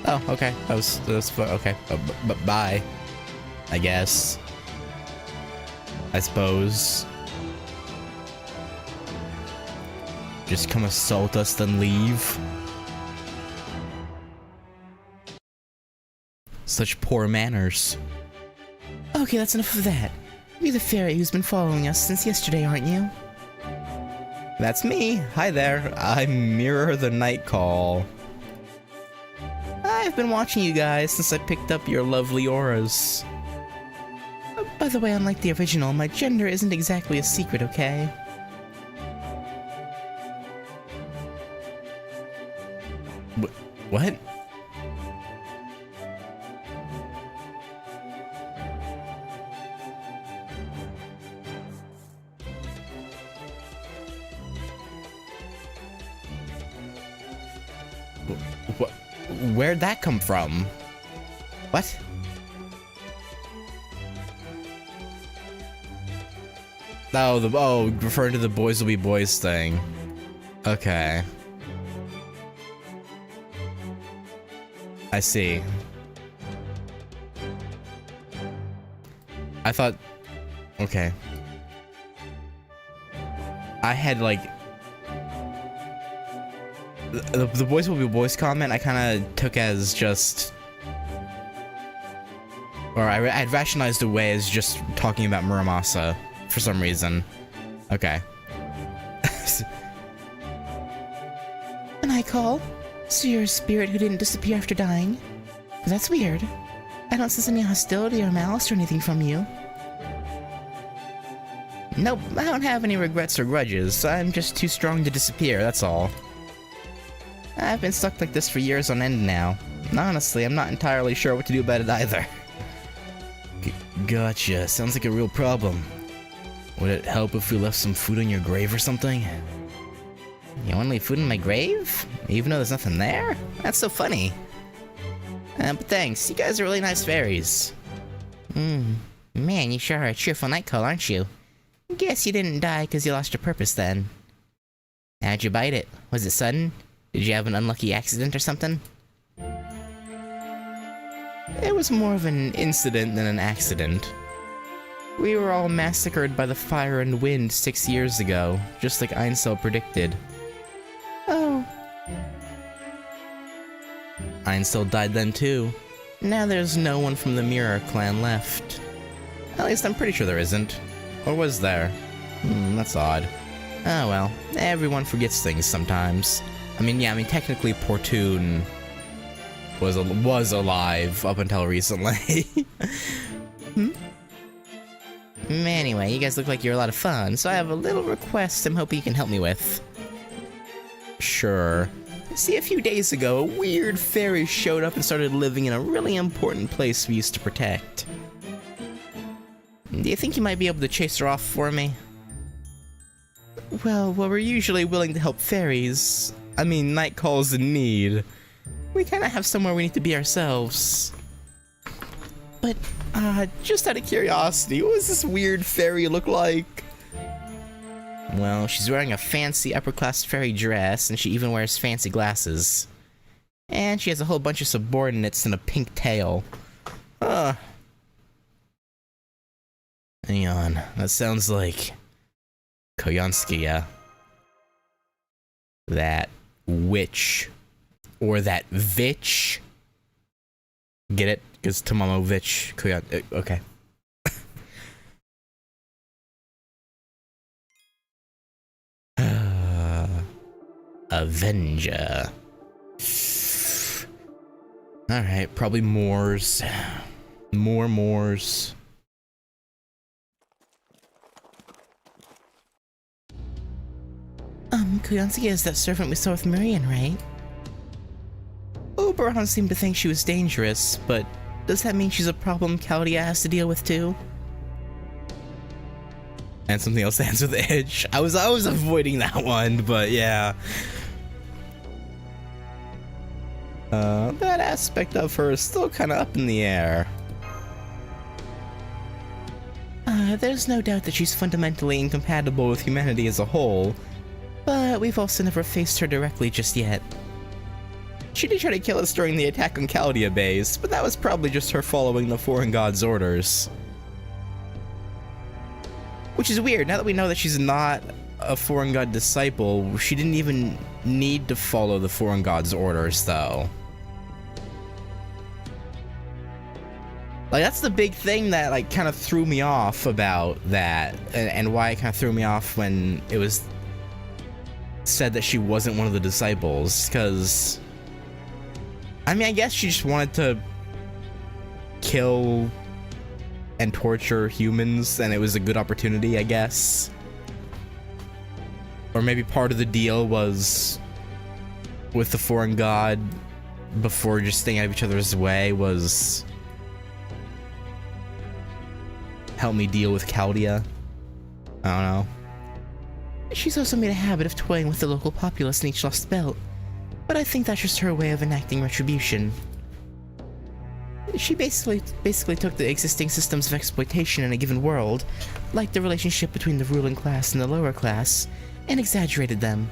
Oh, okay. That was fun. Okay. Bye. I guess. I suppose. Just come assault us, then leave. Such poor manners. Okay, that's enough of that. You're the fairy who's been following us since yesterday, aren't you? That's me. Hi there. I'm Mirror the Night Call. I've been watching you guys since I picked up your lovely auras. By the way, unlike the original, my gender isn't exactly a secret, okay? What? What? Where'd that come from? What? Oh, referring to the boys will be boys thing. Okay. I see. I thought... Okay. I had, like... The boys will be boys comment I kind of took as just... Or I had rationalized away as just talking about Muramasa for some reason. Okay. An I call? So you're a spirit who didn't disappear after dying? That's weird. I don't sense any hostility or malice or anything from you. Nope, I don't have any regrets or grudges. I'm just too strong to disappear, that's all. I've been stuck like this for years on end now. Honestly, I'm not entirely sure what to do about it either. Gotcha. Sounds like a real problem. Would it help if we left some food on your grave or something? You want to leave food in my grave? Even though there's nothing there? That's so funny. But thanks, you guys are really nice fairies. Man, you sure are a cheerful night call, aren't you? Guess you didn't die because you lost your purpose then. How'd you bite it? Was it sudden? Did you have an unlucky accident or something? It was more of an incident than an accident. We were all massacred by the fire and wind 6 years ago, just like Ainsel predicted. Oh. Ainsel died then too. Now there's no one from the Mirror clan left. At least I'm pretty sure there isn't. Or was there? That's odd. Oh well, everyone forgets things sometimes. I mean, technically Portune was alive up until recently. Anyway, you guys look like you're a lot of fun, so I have a little request I'm hoping you can help me with. Sure. See, a few days ago, a weird fairy showed up and started living in a really important place we used to protect. Do you think you might be able to chase her off for me? Well, we're usually willing to help fairies. I mean, night calls in need. We kind of have somewhere we need to be ourselves. But Just out of curiosity, what does this weird fairy look like? Well, she's wearing a fancy upper-class fairy dress, and she even wears fancy glasses. And she has a whole bunch of subordinates and a pink tail. Hang on, that sounds like Koyanskia. That witch. Or that vitch. Get it? Because Tomomovich, Koyan... okay. Avenger. Alright, probably Moors. More Moors. Koyanskia is that servant we saw with Marion, right? Oberon seemed to think she was dangerous, but does that mean she's a problem Caldia has to deal with too? And something else to answer the edge. I was avoiding that one, but yeah. That aspect of her is still kind of up in the air. There's no doubt that she's fundamentally incompatible with humanity as a whole, but we've also never faced her directly just yet. She did try to kill us during the attack on Caldia base, but that was probably just her following the foreign god's orders. Which is weird, now that we know that she's not a foreign god disciple, she didn't even need to follow the foreign god's orders, though. Like, that's the big thing that, like, kind of threw me off about that, and why it kind of threw me off when it was said that she wasn't one of the disciples, because... I mean, I guess she just wanted to kill and torture humans, and it was a good opportunity, I guess. Or maybe part of the deal was with the foreign god, before just staying out of each other's way, was help me deal with Caldia. I don't know. She's also made a habit of toying with the local populace in each lost belt, but I think that's just her way of enacting retribution. She basically took the existing systems of exploitation in a given world, like the relationship between the ruling class and the lower class, and exaggerated them.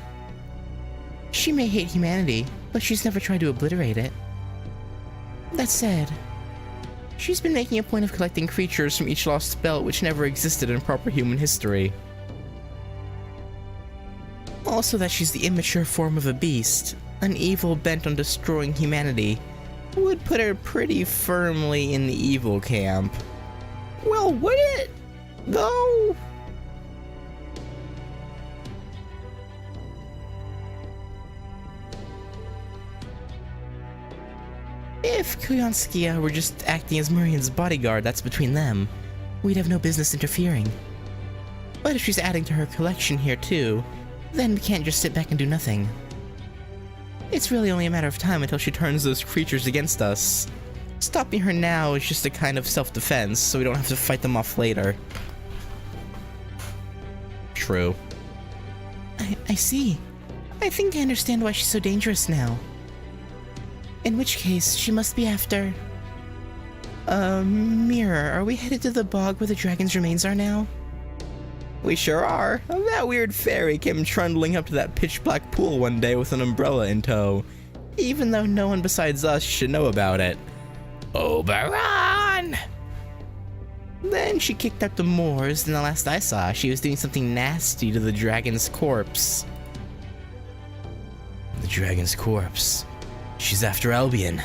She may hate humanity, but she's never tried to obliterate it. That said, she's been making a point of collecting creatures from each lost belt which never existed in proper human history. Also that she's the immature form of a beast, an evil bent on destroying humanity, would put her pretty firmly in the evil camp. Well, would it, though? If Koyanskia were just acting as Marion's bodyguard, that's between them. We'd have no business interfering. But if she's adding to her collection here too, then we can't just sit back and do nothing. It's really only a matter of time until she turns those creatures against us. Stopping her now is just a kind of self-defense, so we don't have to fight them off later. True. I see. I think I understand why she's so dangerous now. In which case, she must be after... Mirror, are we headed to the bog where the dragon's remains are now? We sure are. That weird fairy came trundling up to that pitch-black pool one day with an umbrella in tow, even though no one besides us should know about it. Oberon! Then she kicked up the moors, and the last I saw, she was doing something nasty to the dragon's corpse. The dragon's corpse. She's after Albion.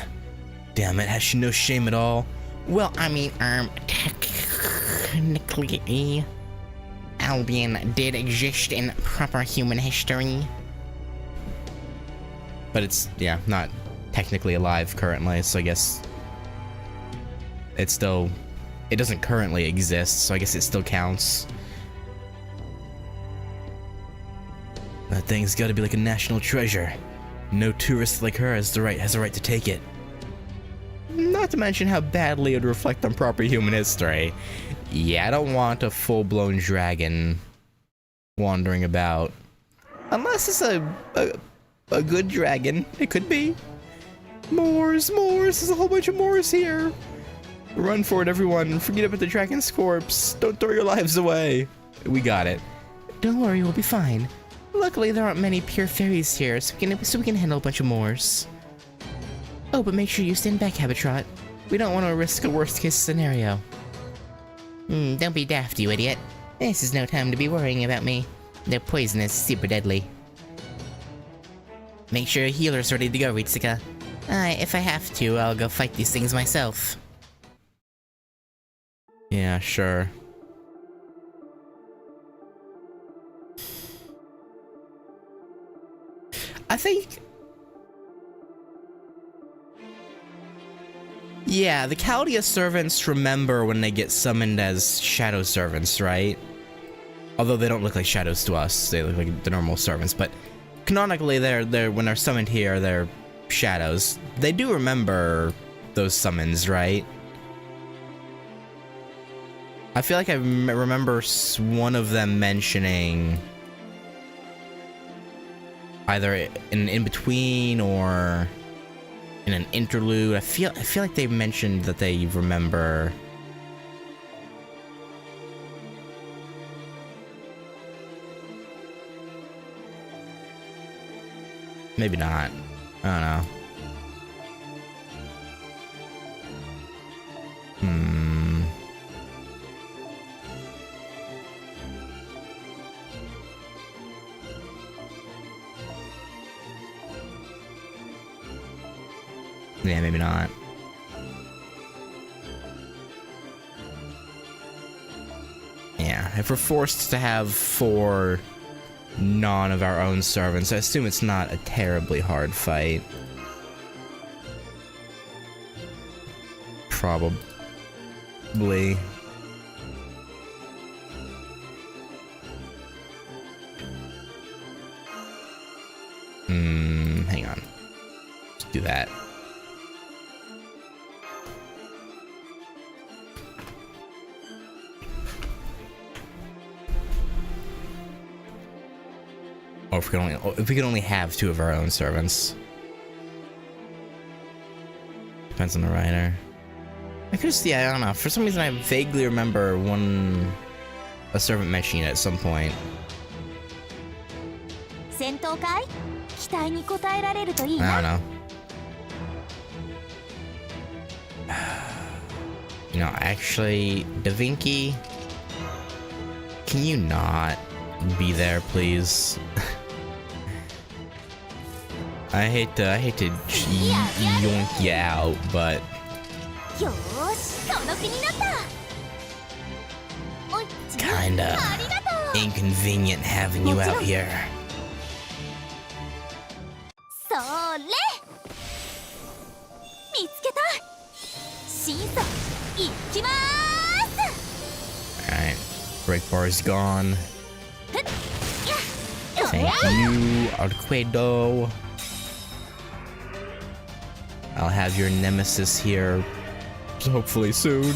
Damn it, has she no shame at all? Well, I mean, technically, Albion did exist in proper human history. But it's, yeah, not technically alive currently, so I guess it's still, it doesn't currently exist, so I guess it still counts. That thing's gotta be like a national treasure. No tourist like her has a right to take it. Not to mention how badly it would reflect on proper human history. Yeah, I don't want a full-blown dragon wandering about. Unless it's a good dragon. It could be. Moors, there's a whole bunch of Moors here. Run for it, everyone. Forget about the dragon's corpse. Don't throw your lives away. We got it. Don't worry, we'll be fine. Luckily, there aren't many pure fairies here, so we can handle a bunch of Moors. Oh, but make sure you stand back, Habitrot. We don't want to risk a worst-case scenario. Don't be daft, you idiot. This is no time to be worrying about me. They're poisonous, super deadly. Make sure your healer's ready to go, Ritsuka. If I have to, I'll go fight these things myself. Yeah, sure. I think... Yeah, the Chaldea servants remember when they get summoned as shadow servants, right? Although they don't look like shadows to us, they look like the normal servants, but canonically they're when they're summoned here, they're shadows. They do remember those summons, right? I feel like I remember one of them mentioning either an in-between or in an interlude. I feel like they mentioned that they remember. Maybe not. I don't know. Yeah, maybe not. Yeah, if we're forced to have 4 none of our own servants, I assume it's not a terribly hard fight. Probably. Hang on. Let's do that. Or if we could only have 2 of our own servants. Depends on the writer. I could just, yeah, I don't know. For some reason, I vaguely remember a servant mentioning it at some point. I don't know. You know, actually, Da Vinci, can you not be there, please? I hate to yoink you out, but kinda inconvenient having you out here. Alright, break bar's gone. Thank you, Alquedo. I'll have your nemesis here hopefully soon.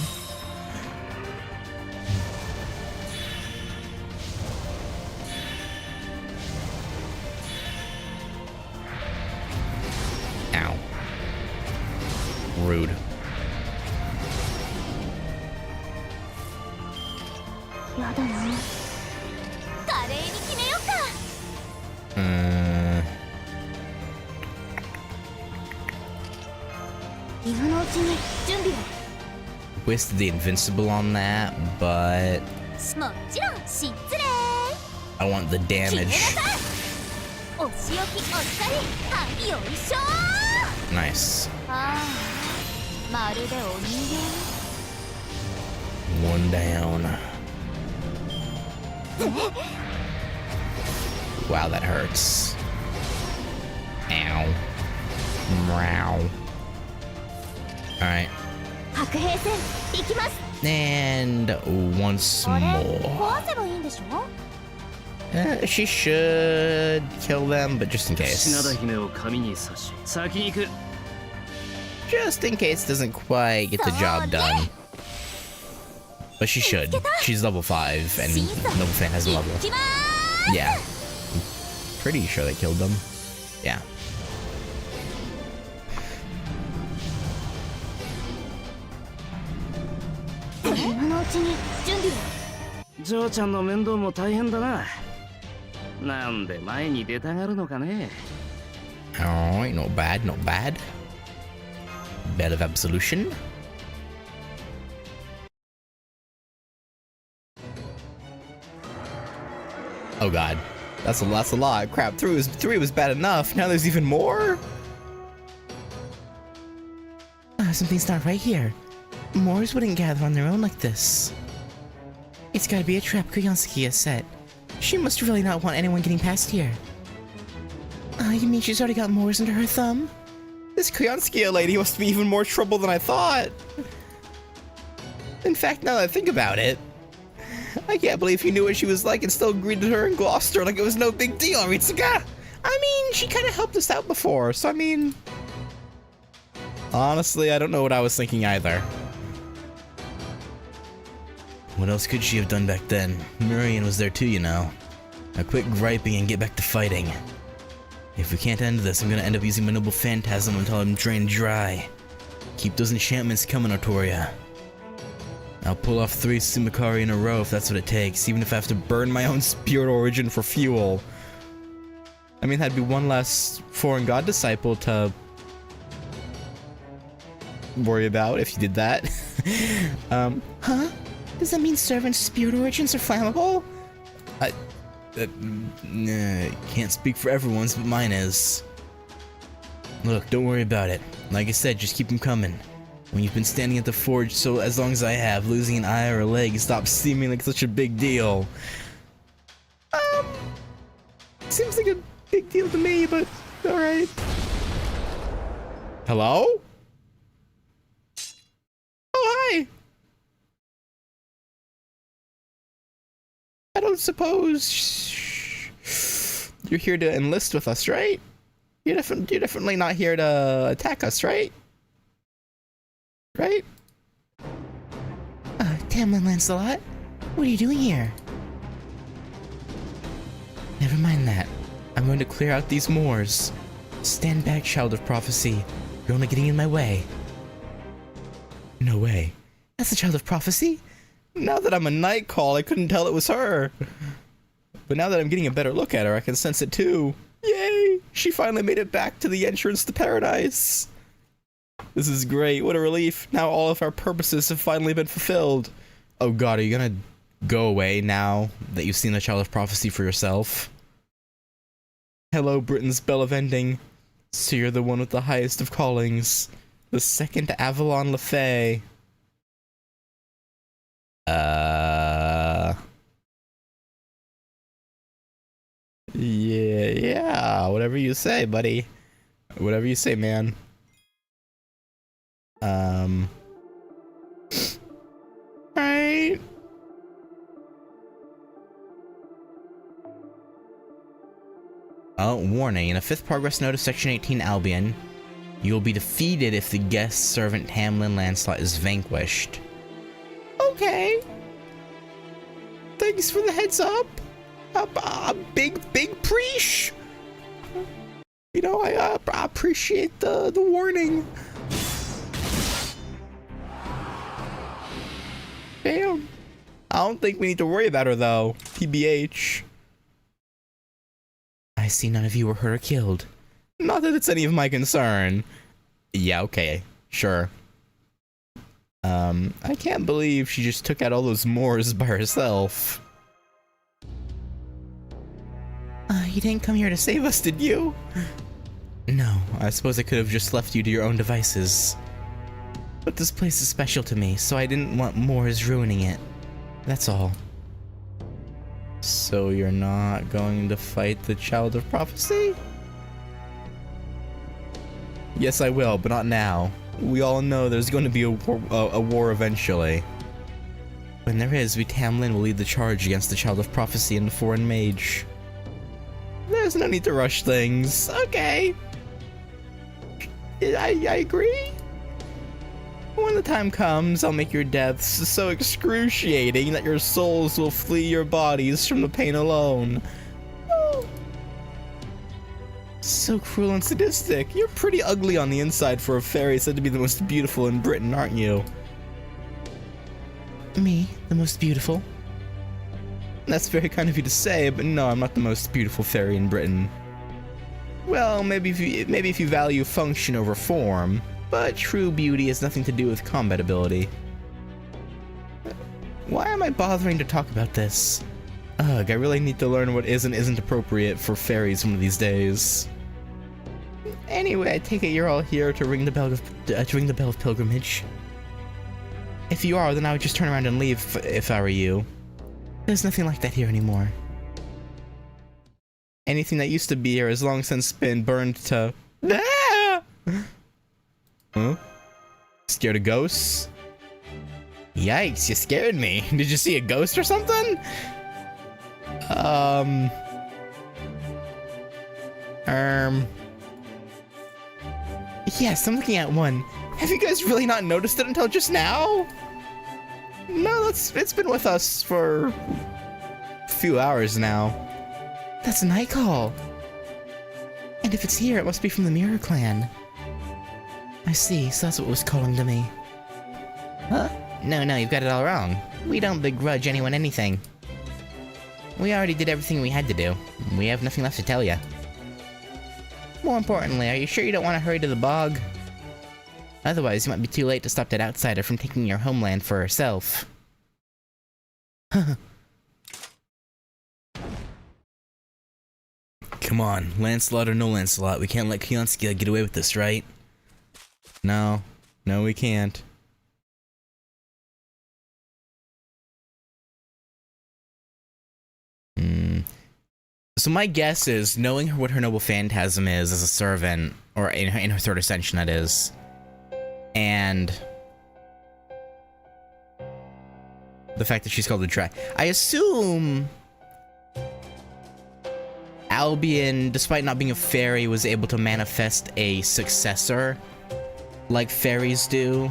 Ow. Rude. Wasted the invincible on that, but I want the damage. Nice. One down. Wow, that hurts. Ow. Meow. Alright. And once more. She should kill them, but just in case. Just in case doesn't quite get the job done. But she should. She's level 5, and Noble Fan has a level. Yeah. I'm pretty sure they killed them. Yeah. ちに準備を。ジョーちゃんの面倒も大変だな。なんで前に出たがるのかね。Alright, not bad, not bad. Bell of Absolution. Oh god. That's a lot. Crap, 3 was bad enough. Now there's even more? Something's not right here. Moors wouldn't gather on their own like this. It's gotta be a trap Kuyansaki has set. She must really not want anyone getting past here. You mean she's already got Moors under her thumb? This Kuyanskia lady must be even more trouble than I thought. In fact, now that I think about it, I can't believe he knew what she was like and still greeted her in Gloucester like it was no big deal, Ritsuka! I mean, she kind of helped us out before, so I mean... Honestly, I don't know what I was thinking either. What else could she have done back then? Murian was there too, you know. Now quit griping and get back to fighting. If we can't end this, I'm gonna end up using my noble phantasm until I'm drained dry. Keep those enchantments coming, Artoria. I'll pull off 3 Sumakari in a row if that's what it takes, even if I have to burn my own spirit origin for fuel. I mean, that'd be one less foreign god disciple to worry about if you did that. Huh? Does that mean servant spirit origins are flammable? Can't speak for everyone's, but mine is. Look, don't worry about it. Like I said, just keep them coming. When you've been standing at the forge so as long as I have, losing an eye or a leg stops seeming like such a big deal. Seems like a big deal to me, but alright. Hello? Oh, hi! I don't suppose you're here to enlist with us, right? You're definitely not here to attack us, right? Right? Tamlin Lancelot? What are you doing here? Never mind that. I'm going to clear out these moors. Stand back, Child of Prophecy. You're only getting in my way. No way. That's the Child of Prophecy? Now that I'm a night call, I couldn't tell it was her. But now that I'm getting a better look at her, I can sense it too. Yay! She finally made it back to the entrance to paradise. This is great. What a relief. Now all of our purposes have finally been fulfilled. Oh god, are you gonna go away now that you've seen the Child of Prophecy for yourself? Hello, Britain's Bell of Ending. So you're the one with the highest of callings. The second Avalon Lefay. Yeah, whatever you say, buddy. Whatever you say, man. Right. Oh, warning. In a 5th progress note of Section 18 Albion, you will be defeated if the guest servant Tamlin Lancelot is vanquished. Okay. Thanks for the heads up. Big preach. You know, I appreciate the warning. Damn. I don't think we need to worry about her though. TBH. I see none of you were hurt or killed. Not that it's any of my concern. Yeah, okay. Sure. I can't believe she just took out all those Moors by herself. You didn't come here to save us, did you? No, I suppose I could have just left you to your own devices. But this place is special to me, so I didn't want Moors ruining it. That's all. So you're not going to fight the Child of Prophecy? Yes, I will, but not now. We all know there's going to be a war eventually. When there is, we Tamlin will lead the charge against the Child of Prophecy and the Foreign Mage. There's no need to rush things. Okay. I agree. When the time comes, I'll make your deaths so excruciating that your souls will flee your bodies from the pain alone. Oh. So cruel and sadistic. You're pretty ugly on the inside for a fairy said to be the most beautiful in Britain, aren't you? Me, the most beautiful? That's very kind of you to say, but no, I'm not the most beautiful fairy in Britain. Well, maybe if you value function over form, but true beauty has nothing to do with combat ability. Why am I bothering to talk about this? Ugh, I really need to learn what is and isn't appropriate for fairies one of these days. Anyway, I take it you're all here to ring the bell of pilgrimage. If you are, then I would just turn around and leave if I were you. There's nothing like that here anymore. Anything that used to be here has long since been burned to... Ah! Huh? Scared of ghosts? Yikes, you scared me. Did you see a ghost or something? Yes, I'm looking at one. Have you guys really not noticed it until just now? No, it's been with us for a few hours now. That's a night call. And if it's here, it must be from the Mirror Clan. I see, so that's what was calling to me. Huh? No, you've got it all wrong. We don't begrudge anyone anything. We already did everything we had to do. We have nothing left to tell you. More importantly, are you sure you don't want to hurry to the bog? Otherwise, you might be too late to stop that outsider from taking your homeland for herself. Come on, Lancelot or no Lancelot, we can't let Kionskia get away with this, right? No, we can't. So my guess is, knowing what her noble phantasm is as a servant, or in her third ascension that is, and the fact that she's called a dragon, I assume Albion, despite not being a fairy, was able to manifest a successor, like fairies do,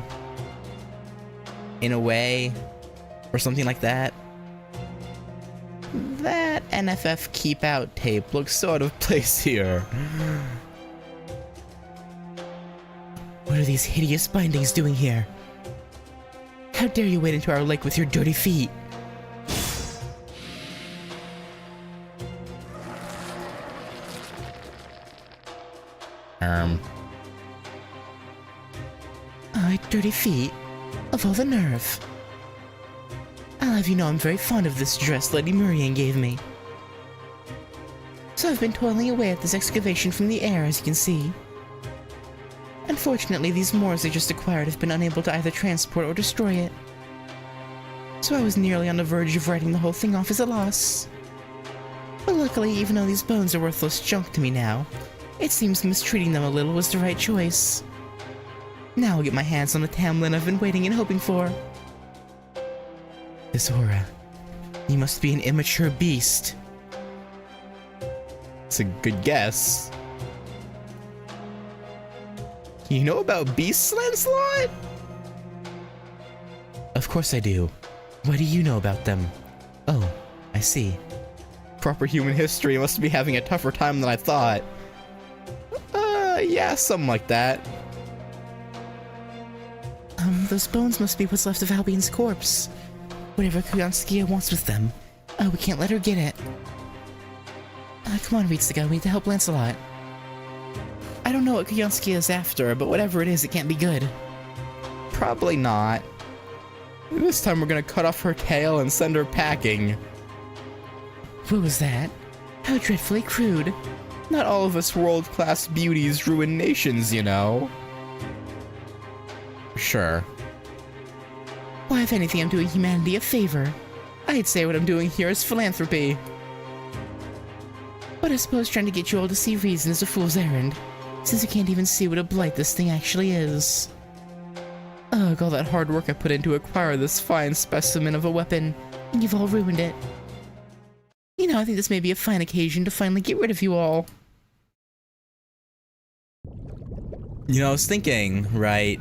in a way, or something like that. That NFF keep out tape looks so out of place here. What are these hideous bindings doing here? How dare you wade into our lake with your dirty feet? Dirty feet? Of all the nerve. I'll have you know I'm very fond of this dress Lady Murian gave me. So I've been toiling away at this excavation from the air, as you can see. Unfortunately, these moors I just acquired have been unable to either transport or destroy it. So I was nearly on the verge of writing the whole thing off as a loss. But luckily, even though these bones are worthless junk to me now, it seems mistreating them a little was the right choice. Now I'll get my hands on the Tamlin I've been waiting and hoping for. Zora, you must be an immature beast. It's a good guess. You know about beasts, Lancelot? Of course I do. What do you know about them? Oh, I see. Proper human history must be having a tougher time than I thought. Yeah, something like that. Those bones must be what's left of Albion's corpse. Whatever Kionskia wants with them. Oh, we can't let her get it. Come on, Ritsuga, we need to help Lancelot. I don't know what Kionskia is after, but whatever it is, it can't be good. Probably not. This time we're gonna cut off her tail and send her packing. What was that? How dreadfully crude. Not all of us world-class beauties ruin nations, you know. Sure. Why, if anything, I'm doing humanity a favor. I'd say what I'm doing here is philanthropy. But I suppose trying to get you all to see reason is a fool's errand, since you can't even see what a blight this thing actually is. Ugh, all that hard work I put in to acquire this fine specimen of a weapon, and you've all ruined it. You know, I think this may be a fine occasion to finally get rid of you all. You know, I was thinking, right?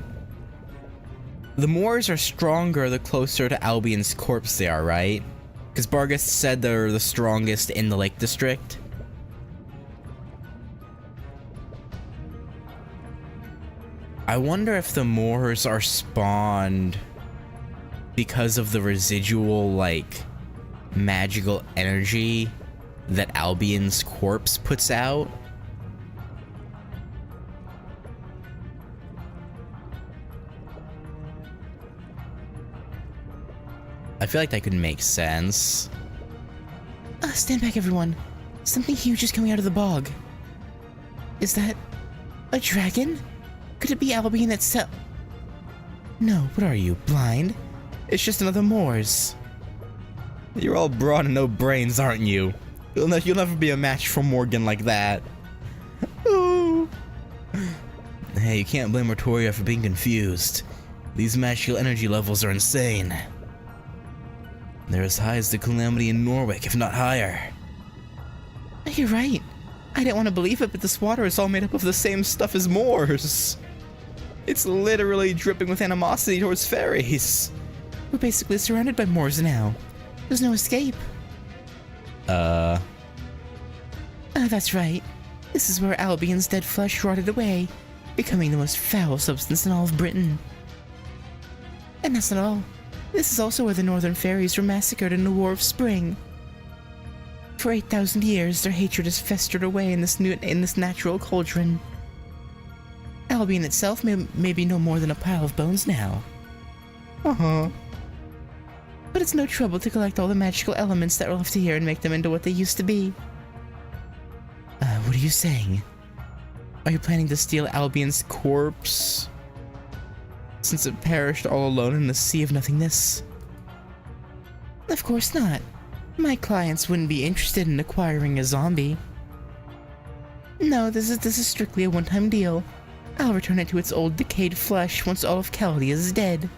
The Moors are stronger the closer to Albion's corpse they are, right? Because Bargus said they're the strongest in the Lake District. I wonder if the Moors are spawned because of the residual, like, magical energy that Albion's corpse puts out. I feel like that could make sense. Stand back, everyone. Something huge is coming out of the bog. Is that a dragon? Could it be Albion itself? No, what are you, blind? It's just another Moors. You're all broad and no brains, aren't you? You'll never be a match for Morgan like that. Oh. Hey, you can't blame Artoria for being confused. These magical energy levels are insane. They're as high as the Calamity in Norwick, if not higher. You're right. I didn't want to believe it, but this water is all made up of the same stuff as Moors. It's literally dripping with animosity towards fairies. We're basically surrounded by Moors now. There's no escape. That's right. This is where Albion's dead flesh rotted away, becoming the most foul substance in all of Britain. And that's not all. This is also where the northern fairies were massacred in the War of Spring. For 8,000 years, their hatred has festered away in this natural cauldron. Albion itself may be no more than a pile of bones now. Uh-huh. But it's no trouble to collect all the magical elements that are left here and make them into what they used to be. What are you saying? Are you planning to steal Albion's corpse? Since it perished all alone in the sea of nothingness? Of course not. My clients wouldn't be interested in acquiring a zombie. No, this is strictly a one-time deal. I'll return it to its old decayed flesh once all of Chaldea is dead.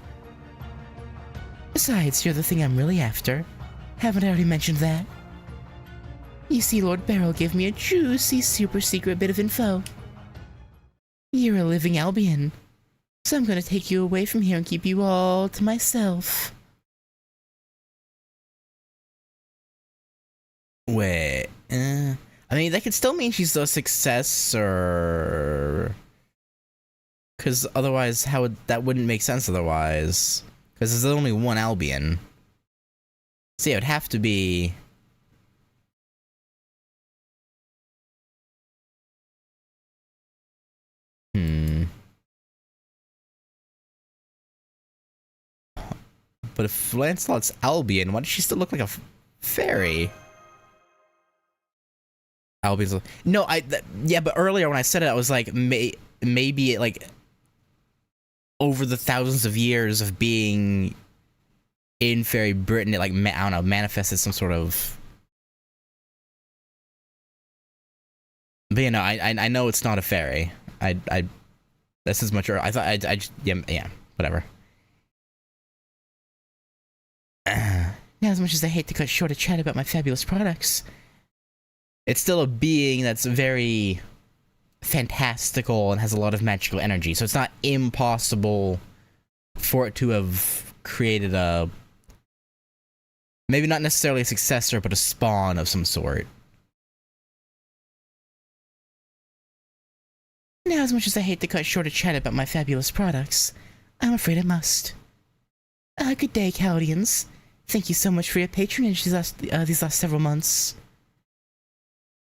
Besides, you're the thing I'm really after. Haven't I already mentioned that? You see, Lord Beryl gave me a juicy, super secret bit of info. You're a living Albion. So I'm gonna take you away from here and keep you all to myself. Wait, I mean, that could still mean she's a successor. Because otherwise, that wouldn't make sense otherwise. Because there's only one Albion. So yeah, it would have to be... But if Lancelot's Albion, why does she still look like a fairy? Albion's... No, yeah, but earlier when I said it, I was like, maybe it, like... over the thousands of years of being in Fairy Britain, it, like, I don't know, manifested some sort of... But, you know, I know it's not a fairy. That's as much... I thought, I just... Yeah, whatever. Now, as much as I hate to cut short a chat about my fabulous products... It's still a being that's very fantastical and has a lot of magical energy, so it's not impossible for it to have created a... maybe not necessarily a successor, but a spawn of some sort. Now, as much as I hate to cut short a chat about my fabulous products, I'm afraid I must. Good day, Chaldeans. Thank you so much for your patronage these last several months.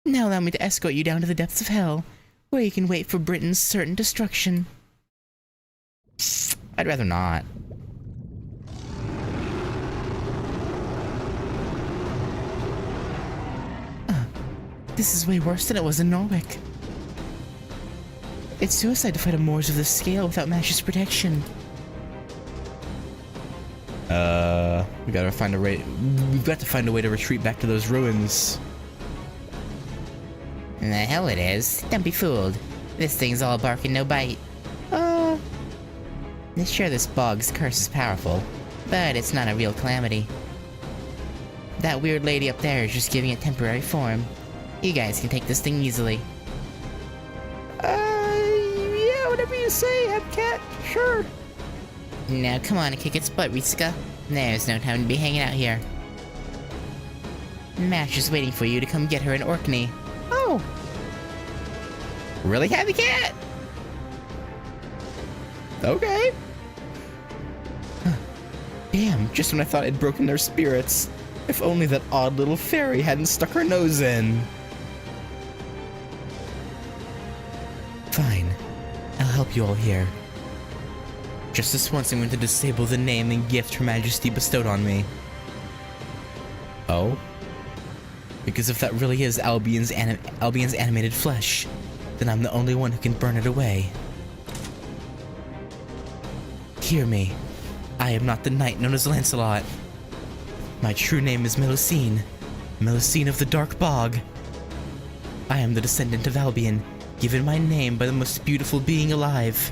Now allow me to escort you down to the depths of hell, where you can wait for Britain's certain destruction. I'd rather not. This is way worse than it was in Norwick. It's suicide to fight a Moors of this scale without Mash's protection. We've got to find a way to retreat back to those ruins. The hell it is. Don't be fooled. This thing's all bark and no bite. Sure, this bog's curse is powerful, but it's not a real calamity. That weird lady up there is just giving it temporary form. You guys can take this thing easily. Yeah, whatever you say, Hepcat. Sure. Now come on and kick its butt, Ritsuka. There's no time to be hanging out here. Mash is waiting for you to come get her in Orkney. Oh. Really, Happy Cat? Okay. Damn, just when I thought I'd broken their spirits. If only that odd little fairy hadn't stuck her nose in. Fine. I'll help you all here. Just this once I'm going to disable the name and gift Her Majesty bestowed on me. Oh? Because if that really is Albion's animated flesh, then I'm the only one who can burn it away. Hear me. I am not the knight known as Lancelot. My true name is Melusine. Melusine of the Dark Bog. I am the descendant of Albion, given my name by the most beautiful being alive.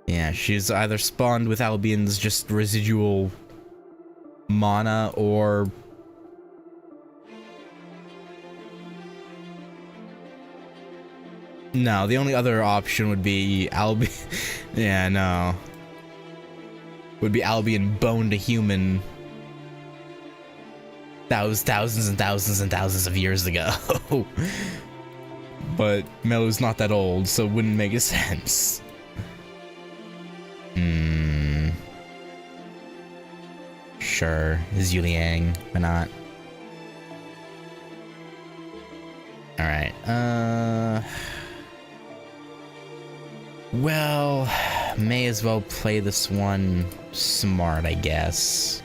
Yeah, she's either spawned with Albion's just residual mana, or no, the only other option would be Albion. Yeah, no. Would be Albion boned a human thousands and thousands and thousands of years ago. But Melu's not that old, so it wouldn't make sense. Sure, is Yuliang, why not? Alright, well, may as well play this one smart, I guess.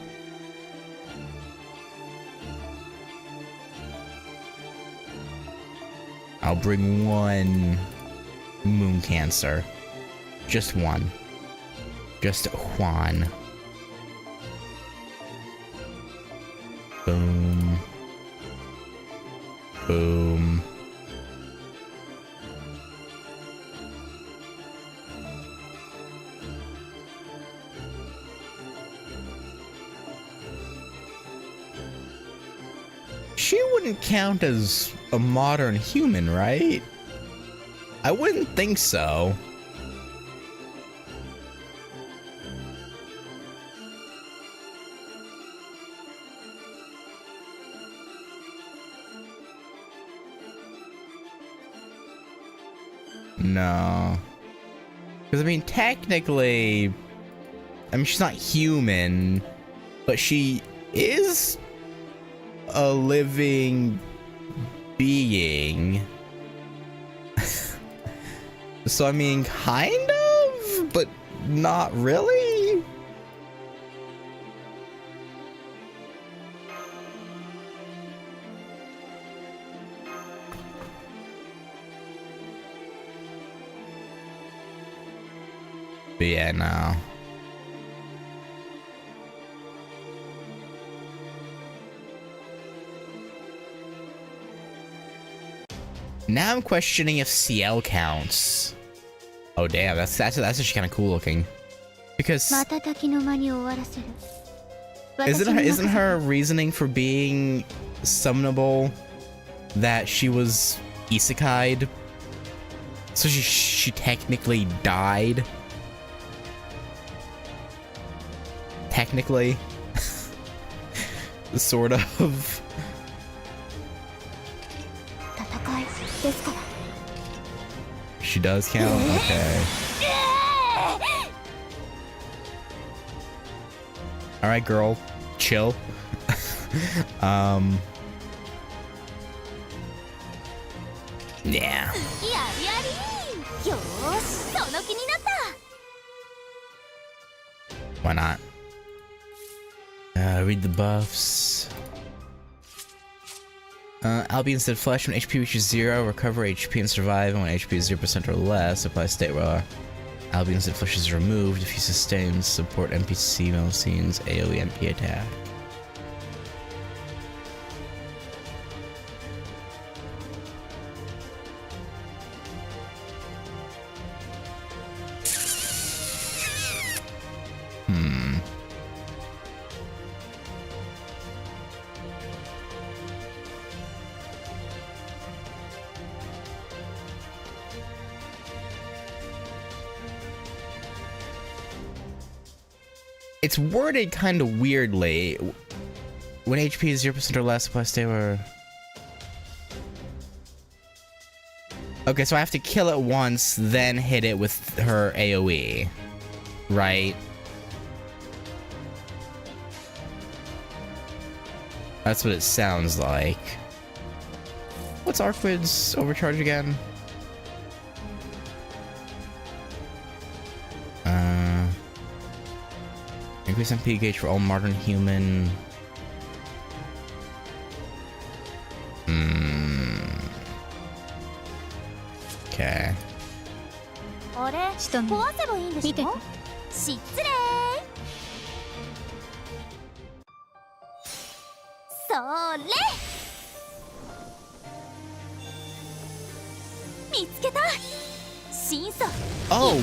I'll bring one Moon Cancer. Just one. Just Juan. Boom. Boom. She wouldn't count as a modern human, right? I wouldn't think so. No. Because, I mean, technically, I mean, she's not human, but she is a living being. So, I mean, kind of, but not really. But yeah, no. Now I'm questioning if CL counts. Oh damn, that's actually kind of cool looking. Because isn't her reasoning for being summonable that she was isekai'd? So she technically died. Technically. Sort of. She does count? Okay. Alright, girl. Chill. Yeah. Why not? Read the buffs. Albion said flesh when HP reaches 0, recover HP and survive, and when HP is 0% or less, apply state where Albion said flesh is removed if he sustains support NPC Melusine's AoE MP attack. It's worded kind of weirdly. When HP is 0% or less, apply stay where... Okay, so I have to kill it once, then hit it with her AoE. Right? That's what it sounds like. What's Arquid's overcharge again? Increase MP gauge for all modern human. Okay. あれ壊せばいいんでしょ失礼それ見つけた審査 Oh,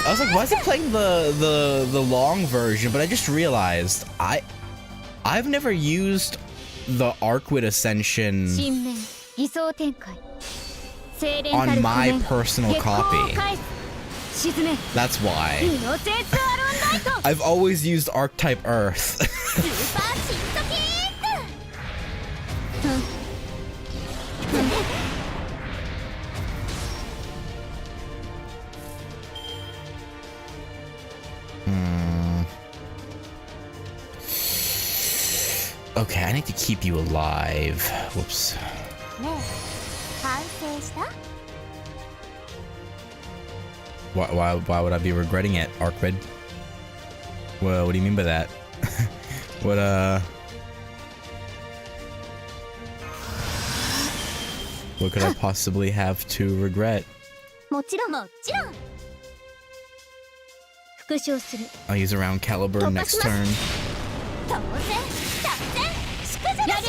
I was like, why is it playing the long version? But I just realized I've never used the Arquid Ascension 新面偽装展開 on my personal copy. That's why. I've always used Archetype Earth. Okay, I need to keep you alive. Whoops. Why would I be regretting it, Arquid? Well, what do you mean by that? What could I possibly have to regret? もちろん復唱する I'll use around Caliber next turn. 当然作戦祝女だし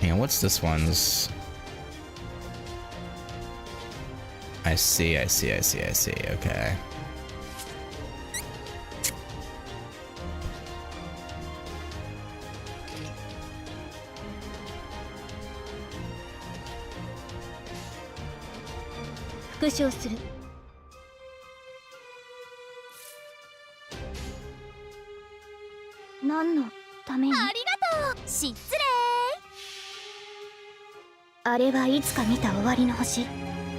Hang on, what's this one's? I see, okay.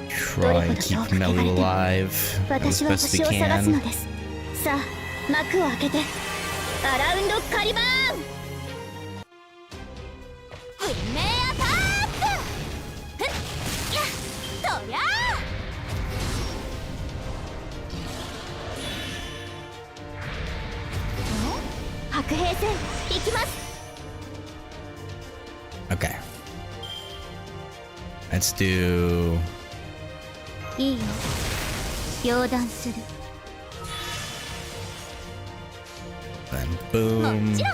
Try and keep Melly alive as best we can. さあ幕を開けてアラウンドカリバーン運命アタックふっやっとりゃー白兵戦行きます Okay. Let's do... いいよ容断する Then boom, もちろん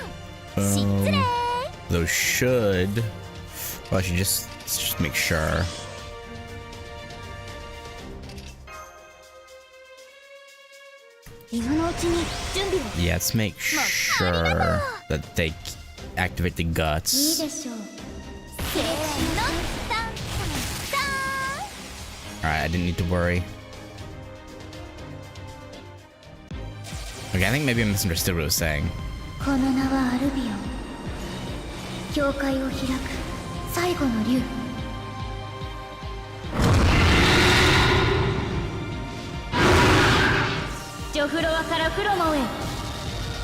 失礼 boom. Those should... Well, I should just make sure. 今のうちに準備を Yeah, let's make sure that they activate the いい guts. でしょうせーのタンタン Alright, I didn't need to worry. Okay, I think maybe I misunderstood what it was saying. この名はアルビオン教会を開く最後の竜ジョフロワからフロモンへ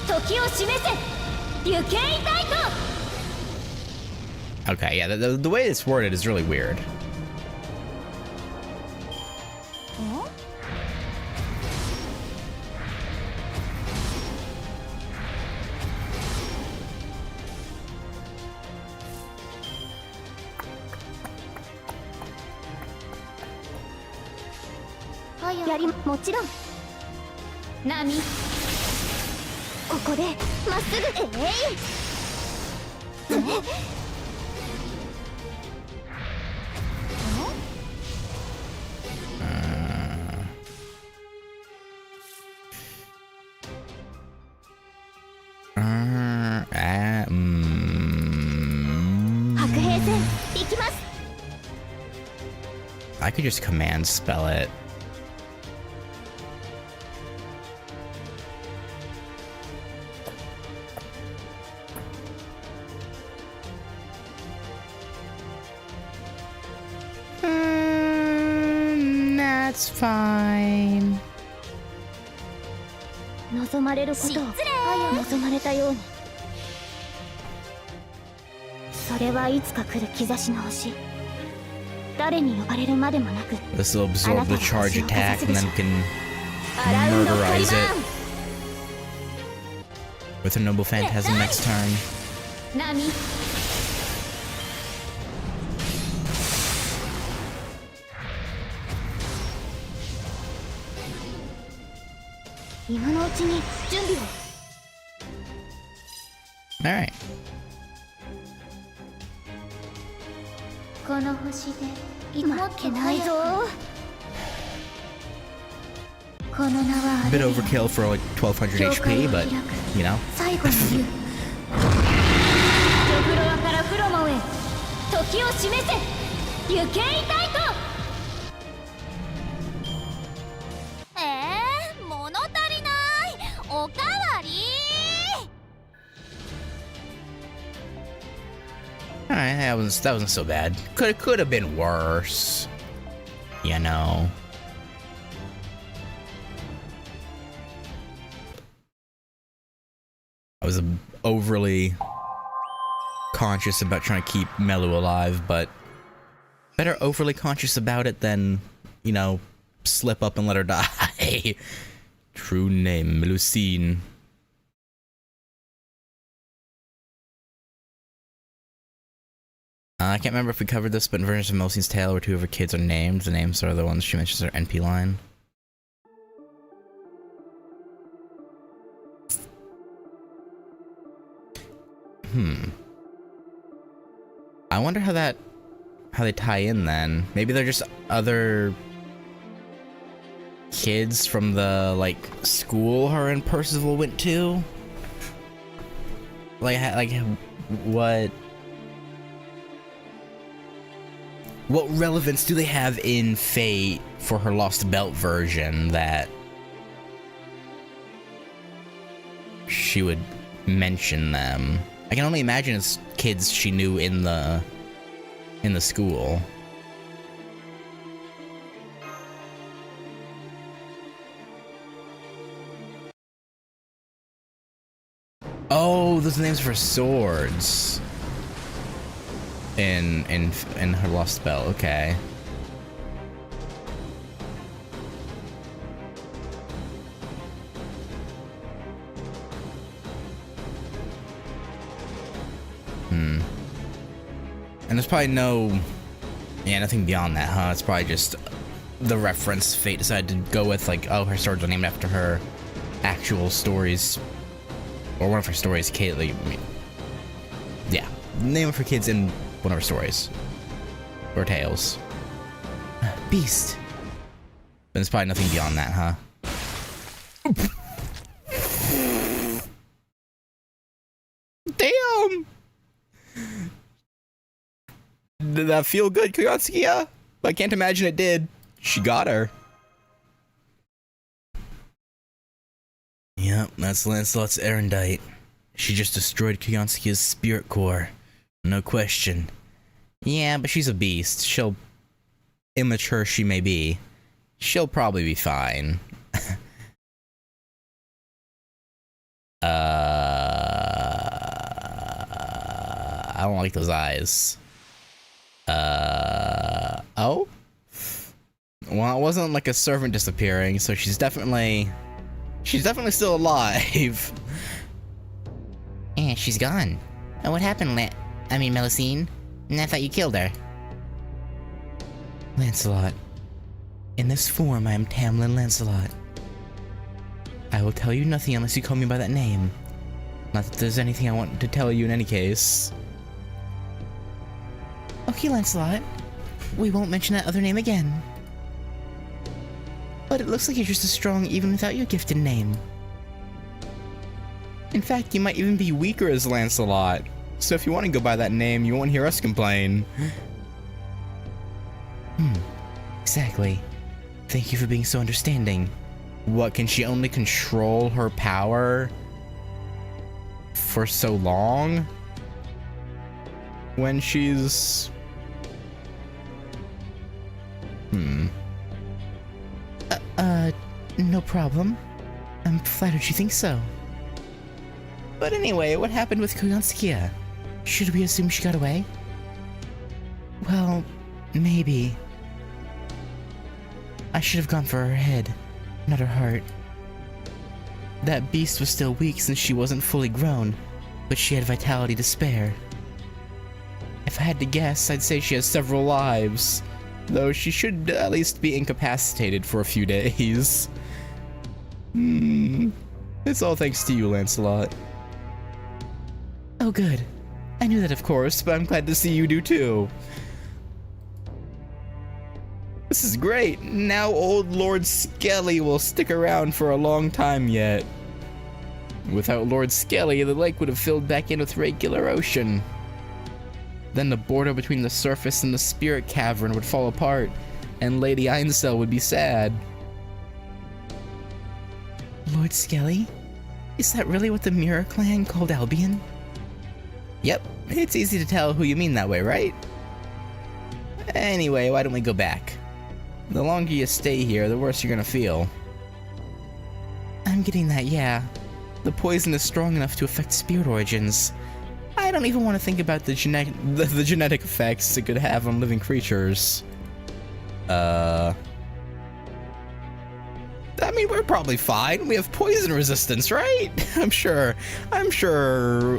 時を示せリュケイタイト Okay, yeah, the way it's worded is really weird. Oh, やりもちろんナミここでまっすぐ白兵戦行きます I could just command spell it. That's fine. 望まれることを望まれたように。それはいつか来る兆しの星。誰に呼ばれるまでもなく。 This will absorb the charge attack and then can アラウンドカリ murderize バ it with a noble phantasm next turn. ーン。波。今のうちに準備を。 Alright. この星で今っけないぞ。この名は A bit overkill for like 1200 HP, but you know. 最後の竜。ジョフロアからフロモンへ時を示せ。行けいたいと。物足りない。おかわり。 Alright, that wasn't so bad. Could have been worse. You know. I was overly conscious about trying to keep Melu alive, but better overly conscious about it than, you know, slip up and let her die. True name, Melusine. I can't remember if we covered this, but in versions of Melusine's Tale where two of her kids are named, the names are the ones she mentions in her NP line. I wonder how they tie in then. Maybe they're just other kids from the, like, school her and Percival went to? Like what relevance do they have in Fate for her Lost Belt version that she would mention them? I can only imagine it's kids she knew in the school. Oh, those names for swords in her Lost Spell. Okay. And there's probably nothing beyond that, huh? It's probably just the reference Fate decided to go with, like, oh, her swords are named after her actual stories. Or one of her stories, Caitlyn. Yeah, name of her kids in one of her stories. Or tales. Beast. But there's probably nothing beyond that, huh? Damn! Did that feel good, Kuyatsukiya? I can't imagine it did. She got her. Yep, that's Lancelot's erendite. She just destroyed Kuyatsukiya's spirit core. No question. Yeah, but she's a beast. Immature she may be, she'll probably be fine. I don't like those eyes. Oh? Well, it wasn't like a servant disappearing, so she's definitely still alive. Yeah, she's gone. Oh, what happened, Melusine? I thought you killed her. Lancelot. In this form, I am Tamlin Lancelot. I will tell you nothing unless you call me by that name. Not that there's anything I want to tell you in any case. Okay, Lancelot. We won't mention that other name again. But it looks like you're just as strong even without your gifted name. In fact, you might even be weaker as Lancelot. So if you want to go by that name, you won't hear us complain. Exactly. Thank you for being so understanding. What, can she only control her power for so long? When she's... No problem. I'm flattered you think so. But anyway, what happened with Koyanskia? Should we assume she got away? Well, maybe. I should have gone for her head, not her heart. That beast was still weak since she wasn't fully grown, but she had vitality to spare. If I had to guess, I'd say she has several lives, though she should at least be incapacitated for a few days. It's all thanks to you, Lancelot. Oh good. I knew that, of course, but I'm glad to see you do too. This is great. Now old Lord Skelly will stick around for a long time yet. Without Lord Skelly, the lake would have filled back in with regular ocean. Then the border between the surface and the spirit cavern would fall apart, and Lady Ainsel would be sad. Lord Skelly? Is that really what the Mirror Clan called Albion? Yep, it's easy to tell who you mean that way, right? Anyway, why don't we go back? The longer you stay here, the worse you're gonna feel. I'm getting that, yeah. The poison is strong enough to affect spirit origins. I don't even want to think about the genetic effects it could have on living creatures. I mean, we're probably fine. We have poison resistance, right? I'm sure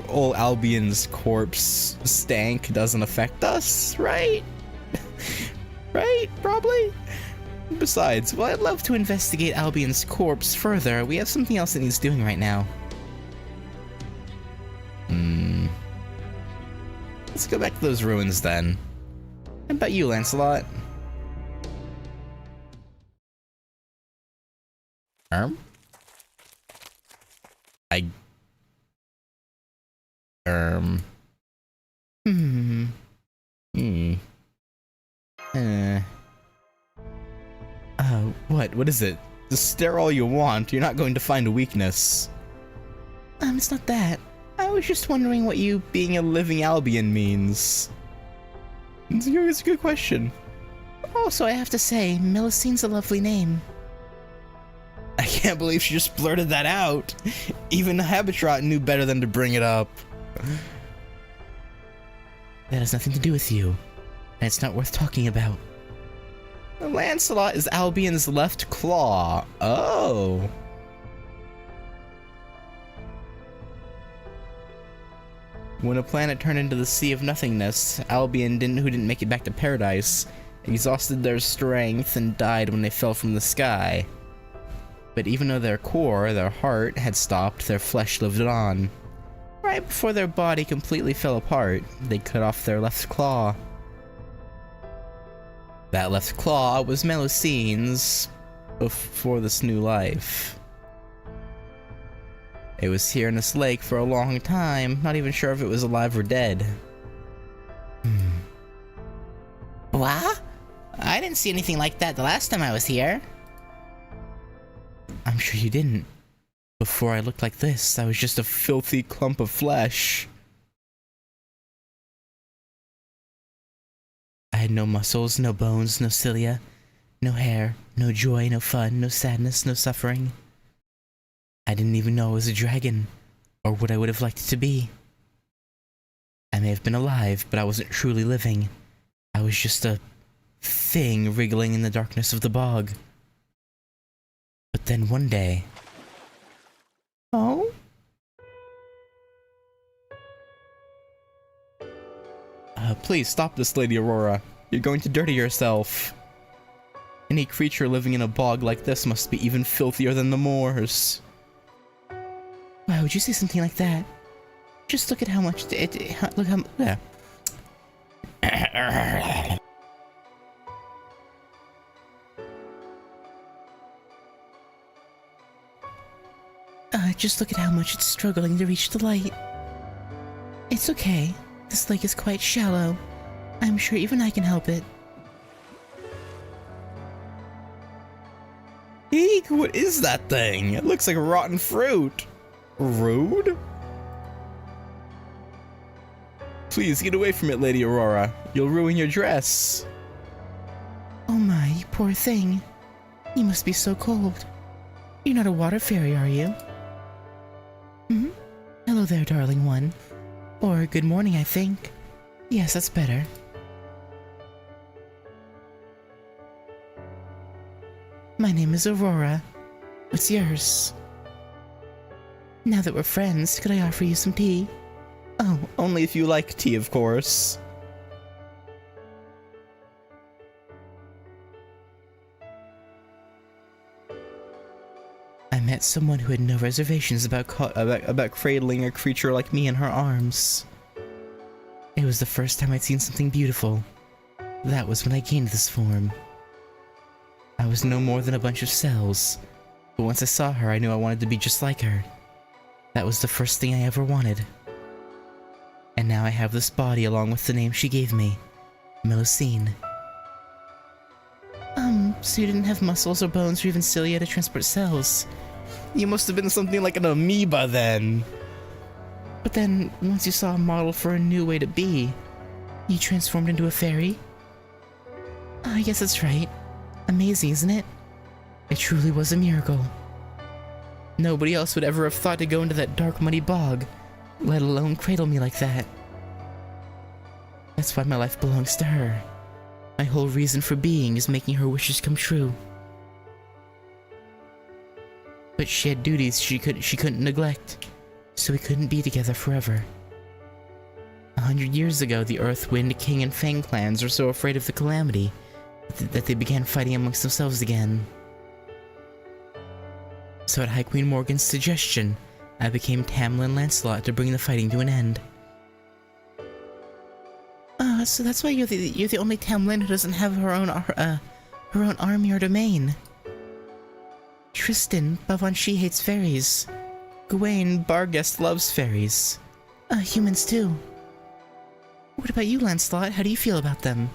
old Albion's corpse stank doesn't affect us, right? Right? Probably? Besides, well, I'd love to investigate Albion's corpse further. We have something else that needs doing right now. Let's go back to those ruins then. How about you, Lancelot? What is it? Just stare all you want, you're not going to find a weakness. It's not that. I was just wondering what you being a living Albion means. It's a good question. Also, I have to say, Melusine's a lovely name. I can't believe she just blurted that out. Even Habitrot knew better than to bring it up. That has nothing to do with you, and it's not worth talking about. Lancelot is Albion's left claw. Oh. When a planet turned into the Sea of Nothingness, Albion who didn't make it back to paradise, exhausted their strength and died when they fell from the sky. But even though their core, their heart, had stopped, their flesh lived on. Right before their body completely fell apart, they cut off their left claw. That left claw was Melusine's before this new life. It was here in this lake for a long time, not even sure if it was alive or dead. What? I didn't see anything like that the last time I was here. I'm sure you didn't. Before I looked like this, I was just a filthy clump of flesh. I had no muscles, no bones, no cilia, no hair, no joy, no fun, no sadness, no suffering. I didn't even know I was a dragon, or what I would have liked it to be. I may have been alive, but I wasn't truly living. I was just a thing wriggling in the darkness of the bog. But then one day... Oh? Please stop this, Lady Aurora. You're going to dirty yourself. Any creature living in a bog like this must be even filthier than the moors. Why would you say something like that? Just look at how much look how... Just look at how much it's struggling to reach the light. It's okay. This lake is quite shallow. I'm sure even I can help it. What is that thing? It looks like rotten fruit. Rude? Please get away from it, Lady Aurora. You'll ruin your dress. Oh my, you poor thing. You must be so cold. You're not a water fairy, are you? Hmm? Hello there, darling one. Or good morning, I think. Yes, that's better. My name is Aurora. What's yours? Now that we're friends, could I offer you some tea? Oh, only if you like tea, of course. I met someone who had no reservations about cradling a creature like me in her arms. It was the first time I'd seen something beautiful. That was when I gained this form. I was no more than a bunch of cells, but once I saw her, I knew I wanted to be just like her. That was the first thing I ever wanted. And now I have this body along with the name she gave me, Melusine. So you didn't have muscles or bones or even cilia to transport cells? You must have been something like an amoeba then. But then, once you saw a model for a new way to be, you transformed into a fairy? I guess that's right. Amazing, isn't it? It truly was a miracle. Nobody else would ever have thought to go into that dark, muddy bog, let alone cradle me like that. That's why my life belongs to her. My whole reason for being is making her wishes come true. But she had duties she couldn't neglect, so we couldn't be together forever. 100 years ago, the Earth, Wind, King, and Fang clans were so afraid of the calamity that they began fighting amongst themselves again. So at High Queen Morgan's suggestion, I became Tamlin Lancelot to bring the fighting to an end. So that's why you're the only Tamlin who doesn't have her own army or domain. Tristan, Bavanshi hates fairies. Gawain, Barghest loves fairies. Humans too. What about you, Lancelot? How do you feel about them?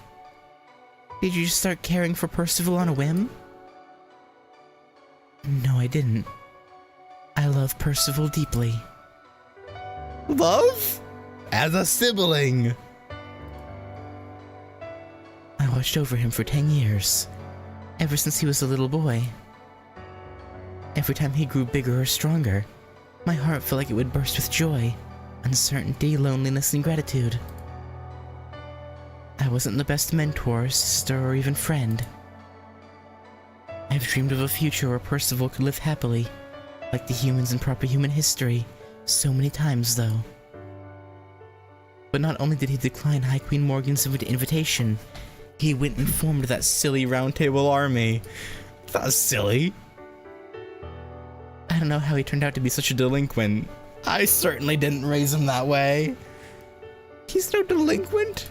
Did you just start caring for Percival on a whim? No, I didn't. I love Percival deeply. Love? As a sibling. I watched over him for 10 years, ever since he was a little boy. Every time he grew bigger or stronger, my heart felt like it would burst with joy, uncertainty, loneliness, and gratitude. I wasn't the best mentor, sister, or even friend. I've dreamed of a future where Percival could live happily, like the humans in proper human history, so many times though. But not only did he decline High Queen Morgan's invitation, he went and formed that silly Round Table army. That was silly. I don't know how he turned out to be such a delinquent. I certainly didn't raise him that way. He's no delinquent.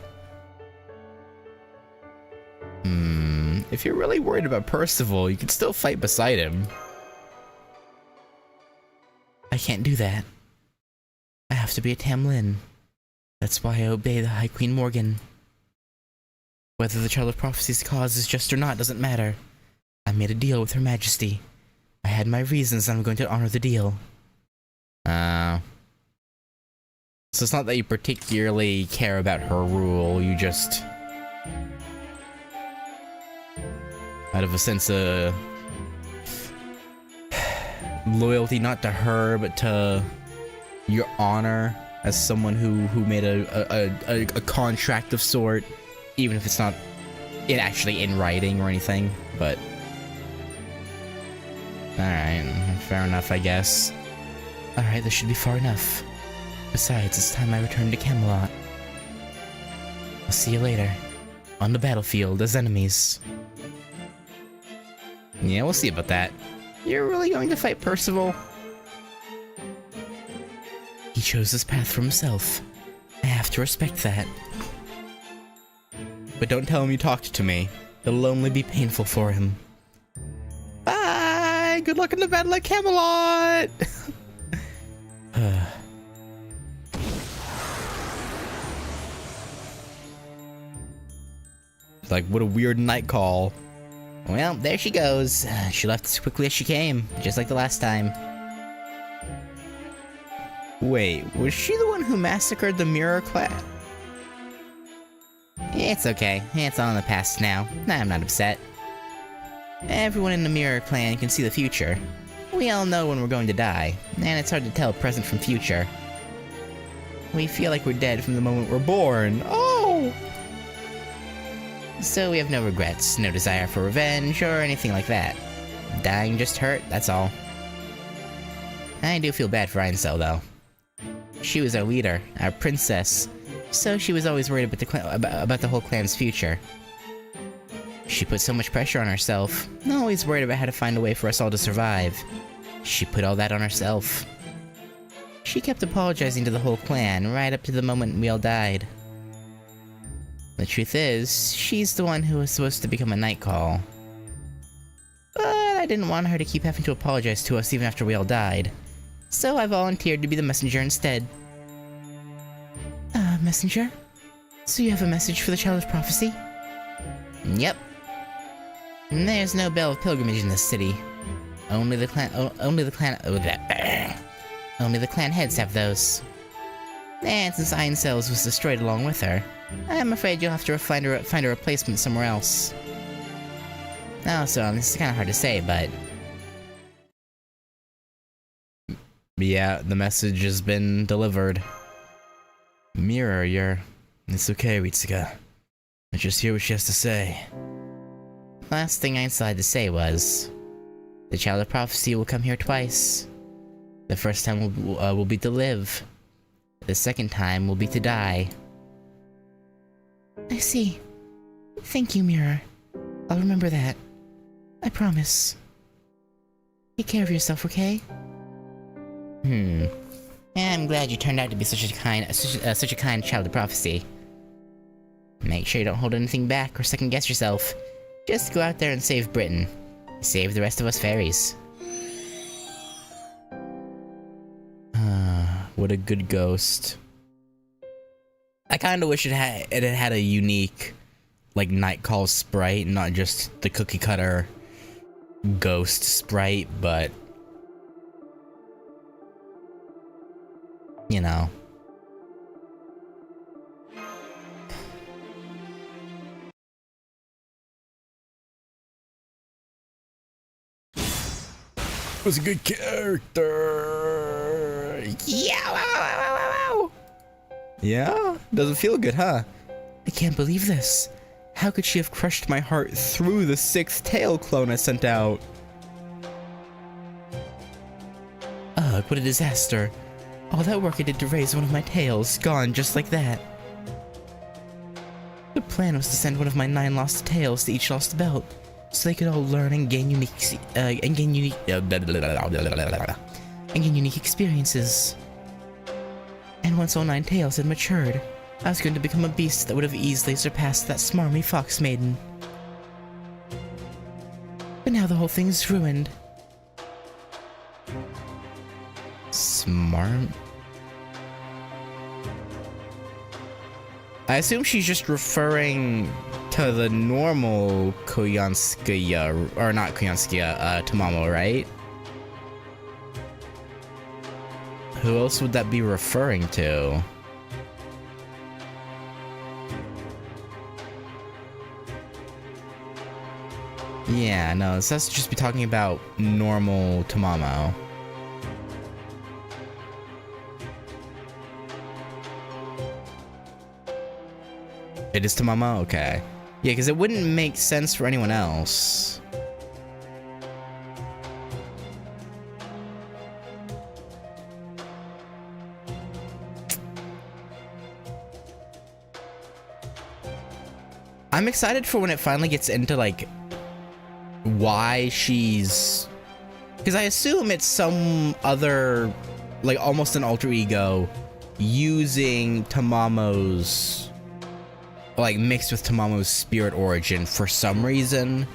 If you're really worried about Percival, you can still fight beside him. I can't do that. I have to be a Tamlin. That's why I obey the High Queen Morgan. Whether the Child of Prophecy's cause is just or not doesn't matter. I made a deal with Her Majesty. I had my reasons and I'm going to honor the deal. So it's not that you particularly care about her rule, you just... out of a sense of... loyalty not to her, but to your honor as someone who made a contract of sort, even if it's not actually in writing or anything, but... Alright, fair enough, I guess. Alright, this should be far enough. Besides, it's time I return to Camelot. I'll see you later. On the battlefield as enemies. Yeah, we'll see about that. You're really going to fight Percival? He chose this path for himself. I have to respect that. But don't tell him you talked to me. It'll only be painful for him. Bye! Good luck in the battle at Camelot! Like, what a weird night call. Well, there she goes. She left as quickly as she came, just like the last time. Wait, was she the one who massacred the Mirror Clan? It's okay. It's all in the past now. I'm not upset. Everyone in the Mirror Clan can see the future. We all know when we're going to die, and it's hard to tell present from future. We feel like we're dead from the moment we're born. Oh! So we have no regrets, no desire for revenge, or anything like that. Dying just hurt, that's all. I do feel bad for Ainsel, though. She was our leader, our princess, so she was always worried about the whole clan's future. She put so much pressure on herself, always worried about how to find a way for us all to survive. She put all that on herself. She kept apologizing to the whole clan, right up to the moment we all died. The truth is, she's the one who was supposed to become a Night Call. But I didn't want her to keep having to apologize to us even after we all died. So I volunteered to be the messenger instead. Messenger? So you have a message for the Child of Prophecy? Yep. There's no Bell of Pilgrimage in this city. Only the clan heads have those. And since Ainsel's was destroyed along with her, I'm afraid you'll have to find a replacement somewhere else. Also, this is kind of hard to say, but... Yeah, the message has been delivered. Mirror, It's okay, Ritsuka. Let's just hear what she has to say. Last thing Ainsel had to say was... The Child of Prophecy will come here twice. The first time will be to live. The second time will be to die. I see. Thank you, Mirror. I'll remember that. I promise. Take care of yourself, okay? I'm glad you turned out to be such a kind Child of Prophecy. Make sure you don't hold anything back or second guess yourself. Just go out there and save Britain. Save the rest of us fairies. What a good ghost. I kind of wish it had a unique, like, Night Call sprite, not just the cookie cutter ghost sprite, but you know. Was a good character. Yeah! Yeah? Doesn't feel good, huh? I can't believe this. How could she have crushed my heart through the 6th tail clone I sent out? Ugh, what a disaster. All that work I did to raise one of my tails, gone just like that. The plan was to send one of my 9 lost tails to each lost belt, so they could all learn and gain unique experiences. And once all 9 tails had matured, I was going to become a beast that would have easily surpassed that smarmy fox maiden. But now the whole thing's ruined. Smart. I assume she's just referring to the normal Koyanskaya, or not Koyanskaya, Tamamo, right? Who else would that be referring to? Yeah, no, so that's just be talking about normal Tamamo. It is Tamamo? Okay. Yeah, because it wouldn't make sense for anyone else. I'm excited for when it finally gets into, like, why she's... Because I assume it's some other, like, almost an alter ego using Tamamo's... like, mixed with Tamamo's spirit origin for some reason.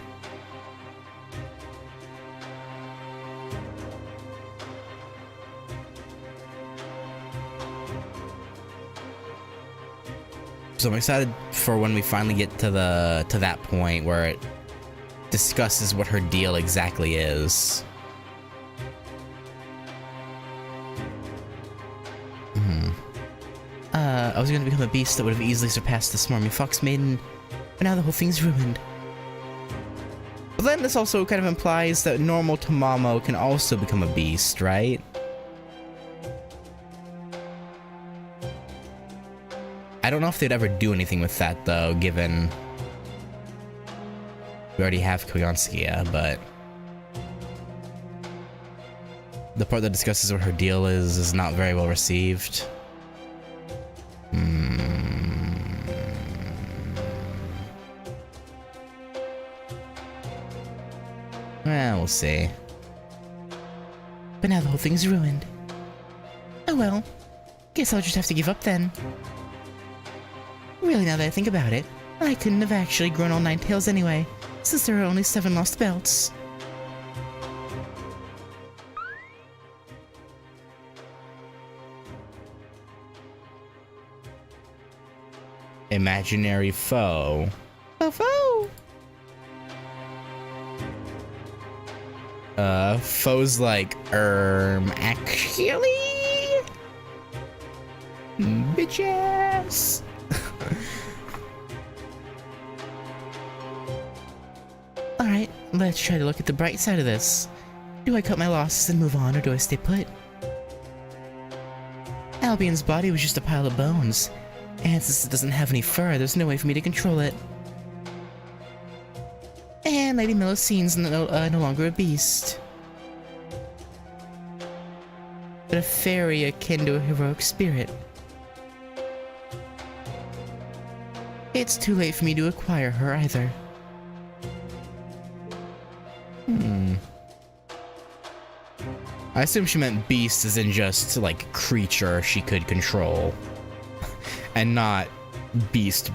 So I'm excited for when we finally get to that point where discusses what her deal exactly is. I was going to become a beast that would have easily surpassed the smarmy fox maiden, but now the whole thing's ruined. But then this also kind of implies that normal Tamamo can also become a beast, right? I don't know if they'd ever do anything with that, though, given we already have Koyanskia, but the part that discusses what her deal is not very well received. Well, we'll see. But now the whole thing's ruined. Oh well. Guess I'll just have to give up then. Really, now that I think about it, I couldn't have actually grown all 9 tails anyway, since there are only 7 lost belts. Imaginary foe. Oh, foe! Foe's like, actually? Bitches! Alright, let's try to look at the bright side of this. Do I cut my losses and move on, or do I stay put? Albion's body was just a pile of bones, and since it doesn't have any fur, there's no way for me to control it. And Lady Melusine's no longer a beast, but a fairy akin to a heroic spirit. It's too late for me to acquire her either. I assume she meant beast as in just, like, creature she could control. And not beast.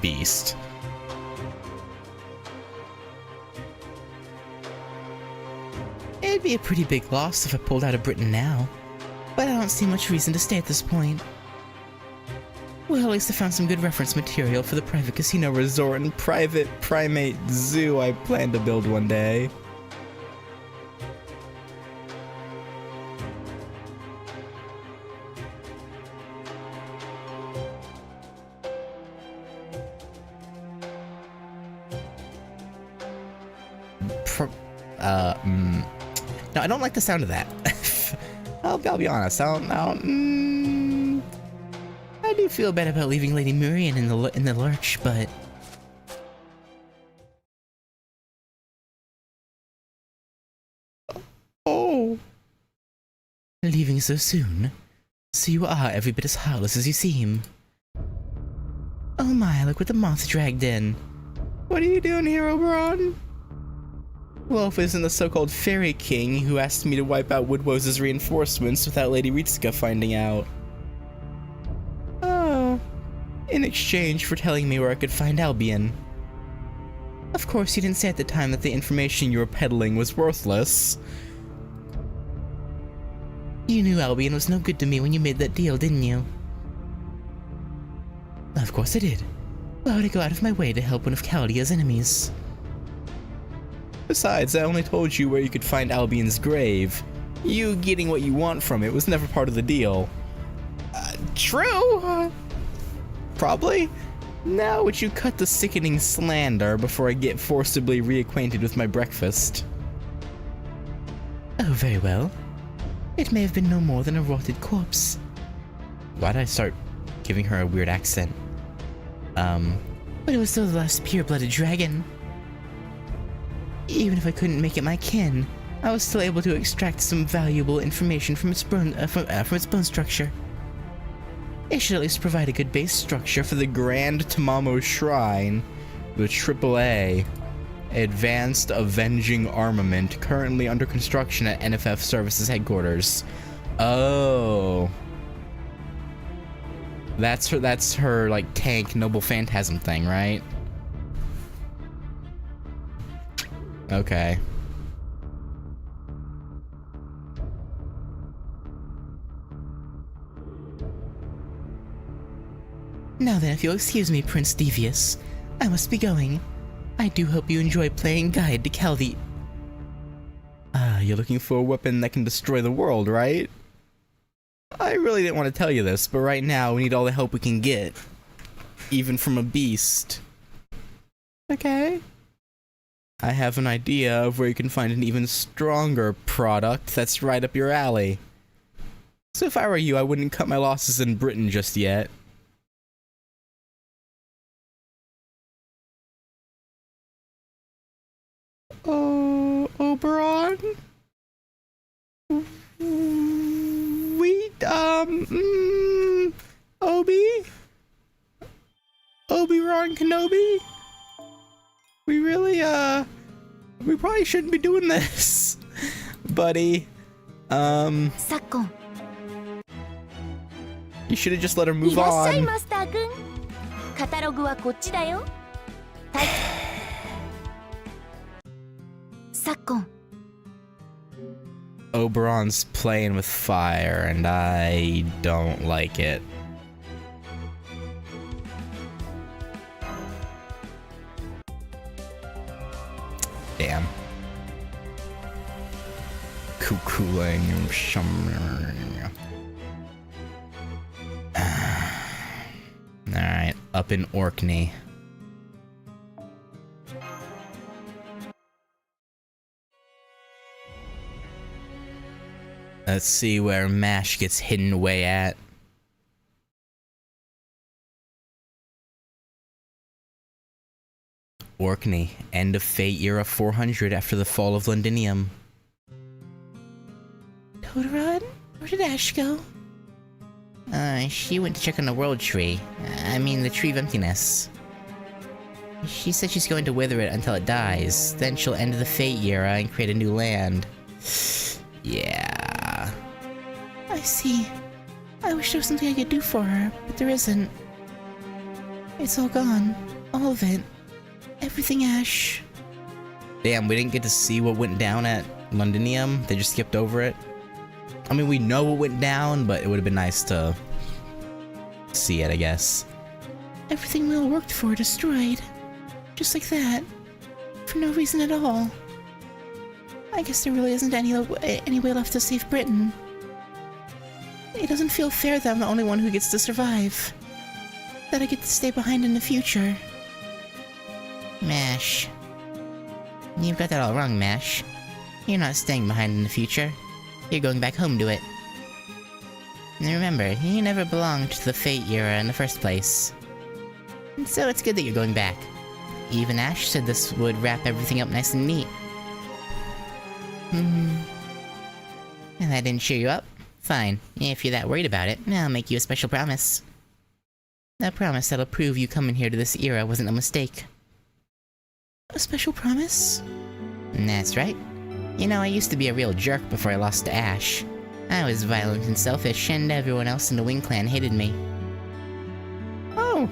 It'd be a pretty big loss if I pulled out of Britain now, but I don't see much reason to stay at this point. Well, at least I found some good reference material for the private casino resort and private primate zoo I plan to build one day. No, I don't like the sound of that. I'll be honest. I do feel bad about leaving Lady Murian in the lurch, but oh, leaving so soon. So you are every bit as heartless as you seem. Oh my, look what the moth dragged in. What are you doing here, Oberon? Well, if it isn't the so-called Fairy King who asked me to wipe out Woodwose's reinforcements without Lady Ritsuka finding out. Oh, in exchange for telling me where I could find Albion. Of course, you didn't say at the time that the information you were peddling was worthless. You knew Albion was no good to me when you made that deal, didn't you? Of course I did. Why would I go out of my way to help one of Chaldea's enemies? Besides, I only told you where you could find Albion's grave. You getting what you want from it was never part of the deal. True! Probably. Now would you cut the sickening slander before I get forcibly reacquainted with my breakfast? Oh, very well. It may have been no more than a rotted corpse. Why'd I start giving her a weird accent? But it was still the last pure-blooded dragon. Even if I couldn't make it my kin, I was still able to extract some valuable information from its bone structure. It should at least provide a good base structure For the Grand Tamamo Shrine, the AAA, Advanced Avenging Armament, currently under construction at NFF Services headquarters. Oh. That's her like tank Noble Phantasm thing, right? Okay. Now then, if you'll excuse me, Prince Devious, I must be going. I do hope you enjoy playing Guide to Calvi. Ah, you're looking for a weapon that can destroy the world, right? I really didn't want to tell you this, but right now we need all the help we can get. Even from a beast. Okay. I have an idea of where you can find an even stronger product that's right up your alley. So if I were you, I wouldn't cut my losses in Britain just yet. Oh, Oberon? Obi-Wan Kenobi? We really, we probably shouldn't be doing this, buddy. Sakon. You should have just let her い move らっしゃい on. マスター君。カタログはこっちだよ。はい。Sakon. Oberon's playing with fire, and I don't like it. Damn. Cuckooing. Alright, up in Orkney. Let's see where MASH gets hidden away at. Orkney, end of Fate Era 400 after the fall of Londinium. Totodile, where did Ash go? She went to check on the World Tree. I mean, the Tree of Emptiness. She said she's going to wither it until it dies. Then she'll end the Fate Era and create a new land. Yeah. I see. I wish there was something I could do for her, but there isn't. It's all gone. All of it. Everything, Ash. Damn, we didn't get to see what went down at Londinium. They just skipped over it. I mean, we know what went down, but it would have been nice to see it, I guess. Everything we all worked for destroyed. Just like that. For no reason at all. I guess there really isn't any way left to save Britain. It doesn't feel fair that I'm the only one who gets to survive. That I get to stay behind in the future. Mash. You've got that all wrong, Mash. You're not staying behind in the future. You're going back home to it. And remember, you never belonged to the Fate Era in the first place. And so it's good that you're going back. Even Ash said this would wrap everything up nice and neat. And that didn't cheer you up? Fine. If you're that worried about it, I'll make you a special promise. A promise that'll prove you coming here to this era wasn't a mistake. A special promise? That's right. You know, I used to be a real jerk before I lost to Ash. I was violent and selfish, and everyone else in the Wing Clan hated me. Oh.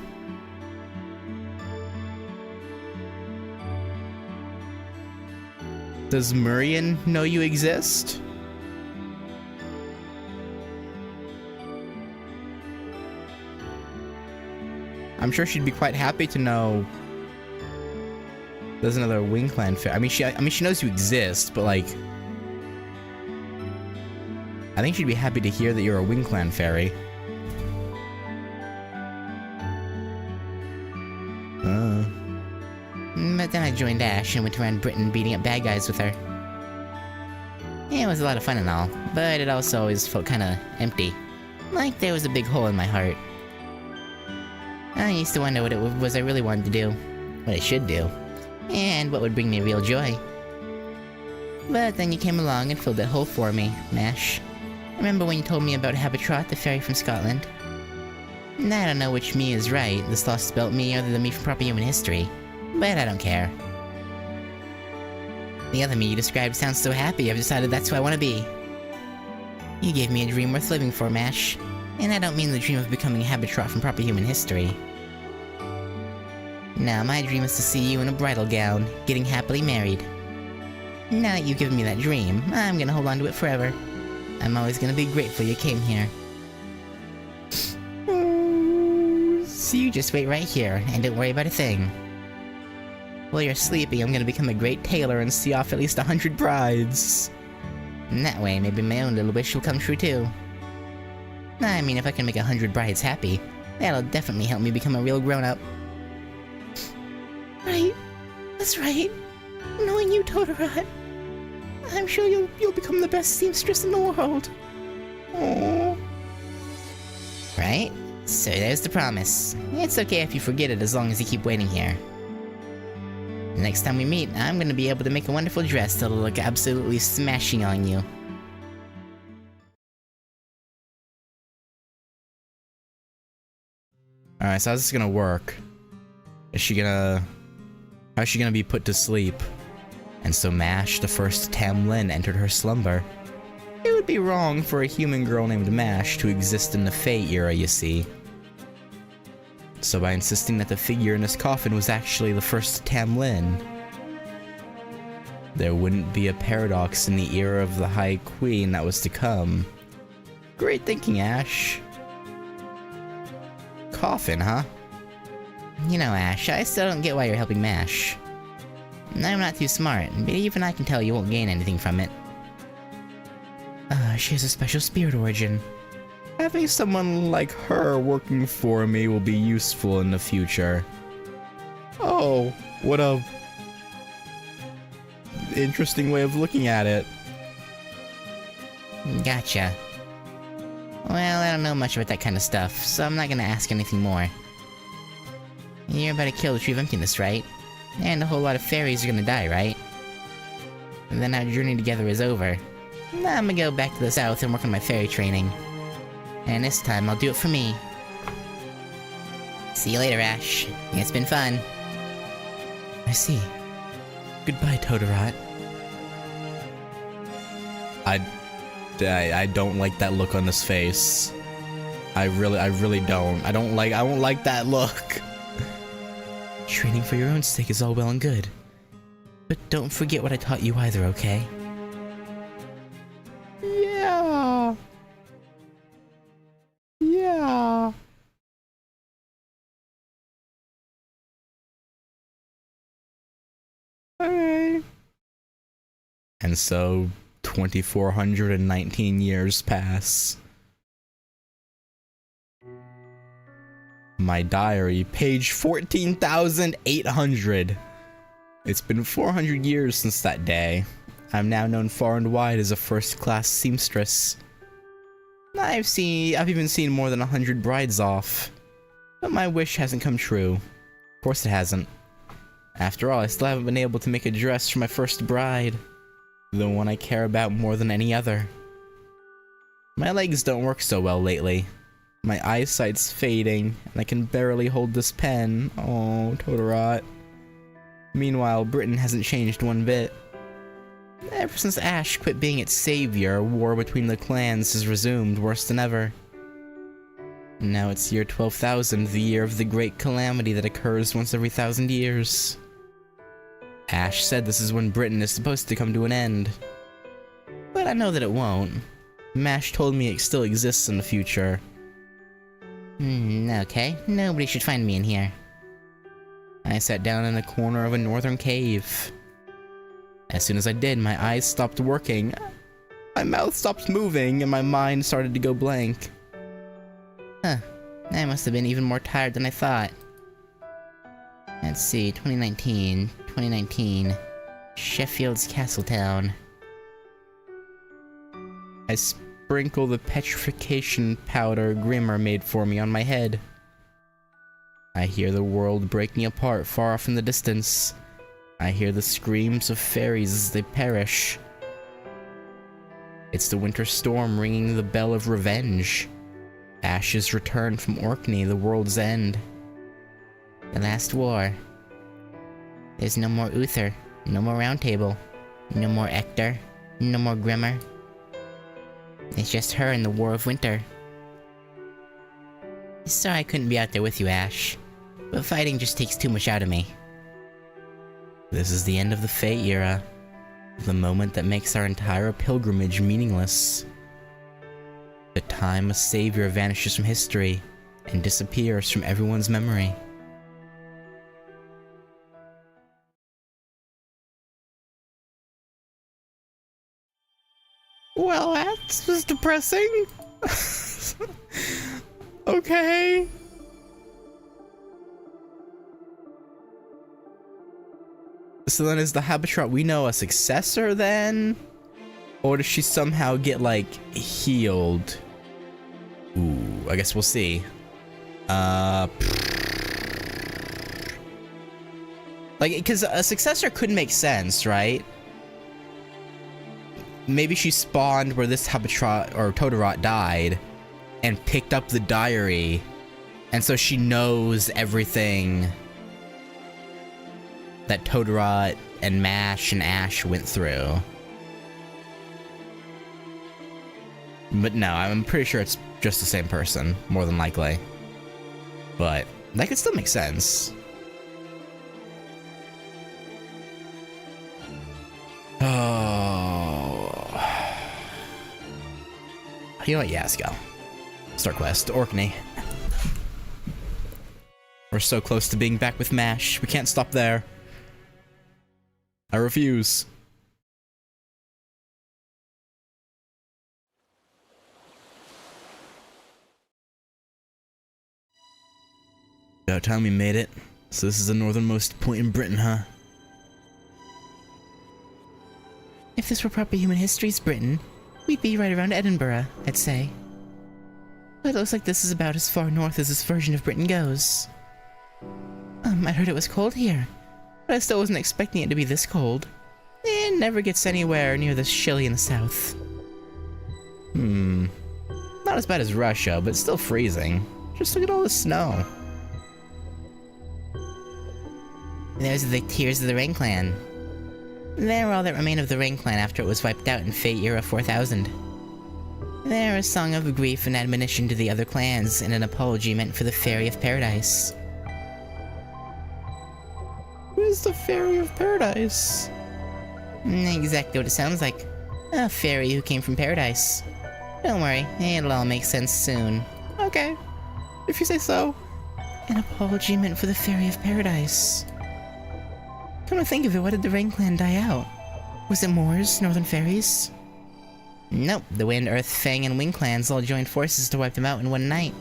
Does Murian know you exist? I'm sure she'd be quite happy to know there's another Wing Clan I mean, she knows you exist, but like, I think she'd be happy to hear that you're a Wing Clan fairy. But then I joined Ash and went around Britain beating up bad guys with her. It was a lot of fun and all, but it also always felt kinda empty. Like there was a big hole in my heart. I used to wonder what it was I really wanted to do. What I should do. And what would bring me real joy. But then you came along and filled that hole for me, Mash. Remember when you told me about Habitrot, the fairy from Scotland? I don't know which me is right, this lost spelt me or the me from proper human history. But I don't care. The other me you described sounds so happy, I've decided that's who I want to be. You gave me a dream worth living for, Mash. And I don't mean the dream of becoming Habitrot from proper human history. Now, my dream is to see you in a bridal gown, getting happily married. Now that you've given me that dream, I'm gonna hold on to it forever. I'm always gonna be grateful you came here. So you just wait right here, and don't worry about a thing. While you're sleeping, I'm gonna become a great tailor and see off at least 100 brides. And that way, maybe my own little wish will come true too. I mean, if I can make 100 brides happy, that'll definitely help me become a real grown-up. Right. That's right. Knowing you, Totoro, I'm sure you'll become the best seamstress in the world. Aww. Right? So there's the promise. It's okay if you forget it as long as you keep waiting here. The next time we meet, I'm gonna be able to make a wonderful dress that'll look absolutely smashing on you. Alright, so how's this gonna work? How's she gonna be put to sleep? And so Mash, the first Tamlin, entered her slumber. It would be wrong for a human girl named Mash to exist in the Fate era, you see. So by insisting that the figure in his coffin was actually the first Tamlin, there wouldn't be a paradox in the era of the High Queen that was to come. Great thinking, Ash. Coffin, huh? You know, Ash, I still don't get why you're helping Mash. I'm not too smart, but even I can tell you won't gain anything from it. She has a special spirit origin. Having someone like her working for me will be useful in the future. Oh, what a interesting way of looking at it. Gotcha. Well, I don't know much about that kind of stuff, so I'm not gonna ask anything more. You're about to kill the Tree of Emptiness, right? And a whole lot of fairies are gonna die, right? And then our journey together is over. Now I'm gonna go back to the south and work on my fairy training. And this time I'll do it for me. See you later, Ash. It's been fun. I see. Goodbye, Totoro. I don't like that look on his face. I really don't. I don't like that look. Training for your own sake is all well and good. But don't forget what I taught you either, okay? Yeah. Yeah. Alright. And so 2,419 years pass. My diary, page 14,800. It's been 400 years since that day. I'm now known far and wide as a first-class seamstress. I've even seen more than 100 brides off. But my wish hasn't come true. Of course it hasn't. After all, I still haven't been able to make a dress for my first bride. The one I care about more than any other. My legs don't work so well lately. My eyesight's fading, and I can barely hold this pen. Oh, Totoro. Meanwhile, Britain hasn't changed one bit. Ever since Ash quit being its savior, war between the clans has resumed, worse than ever. Now it's year 12,000, the year of the great calamity that occurs once every 1,000 years. Ash said this is when Britain is supposed to come to an end. But I know that it won't. Mash told me it still exists in the future. Okay. Nobody should find me in here. I sat down in a corner of a northern cave. As soon as I did, my eyes stopped working, my mouth stopped moving, and my mind started to go blank. Huh. I must have been even more tired than I thought. Let's see, 2019. Sheffield's Castletown. I sprinkle the petrification powder Grimmer made for me on my head. I hear the world breaking apart far off in the distance. I hear the screams of fairies as they perish. It's the winter storm ringing the bell of revenge. Ashes return from Orkney, the world's end. The last war. There's no more Uther, no more Round Table, no more Ector, no more Grimmer. It's just her in the War of Winter. Sorry I couldn't be out there with you, Ash, but fighting just takes too much out of me. This is the end of the Fate era, the moment that makes our entire pilgrimage meaningless. The time a savior vanishes from history and disappears from everyone's memory. Well, that was depressing. Okay. So then is the Habitat we know a successor then? Or does she somehow get, like, healed? Ooh, I guess we'll see. Like, because a successor could make sense, right? Maybe she spawned where this Habitat or Totodile died and picked up the diary, and so she knows everything that Totodile and Mash and Ash went through. But no, I'm pretty sure it's just the same person, more than likely. But that could still make sense. Oh. You know what? Yeah, let's go. Start quest. Orkney. We're so close to being back with Mash. We can't stop there. I refuse. About time we made it. So this is the northernmost point in Britain, huh? If this were proper human history's Britain, we'd be right around Edinburgh, I'd say. But it looks like this is about as far north as this version of Britain goes. I heard it was cold here, but I still wasn't expecting it to be this cold. It never gets anywhere near this chilly in the south. Not as bad as Russia, but still freezing. Just look at all the snow. Those are the Tears of the Rain Clan. They're all that remain of the Rain Clan after it was wiped out in Fate Era 4000. They're a song of grief and admonition to the other clans, and an apology meant for the Fairy of Paradise. Who's the Fairy of Paradise? Exactly what it sounds like. A fairy who came from paradise. Don't worry, it'll all make sense soon. Okay, if you say so. An apology meant for the Fairy of Paradise. Come to think of it, why did the Rain Clan die out? Was it Moors, Northern Fairies? Nope, the Wind, Earth, Fang, and Wing clans all joined forces to wipe them out in one night.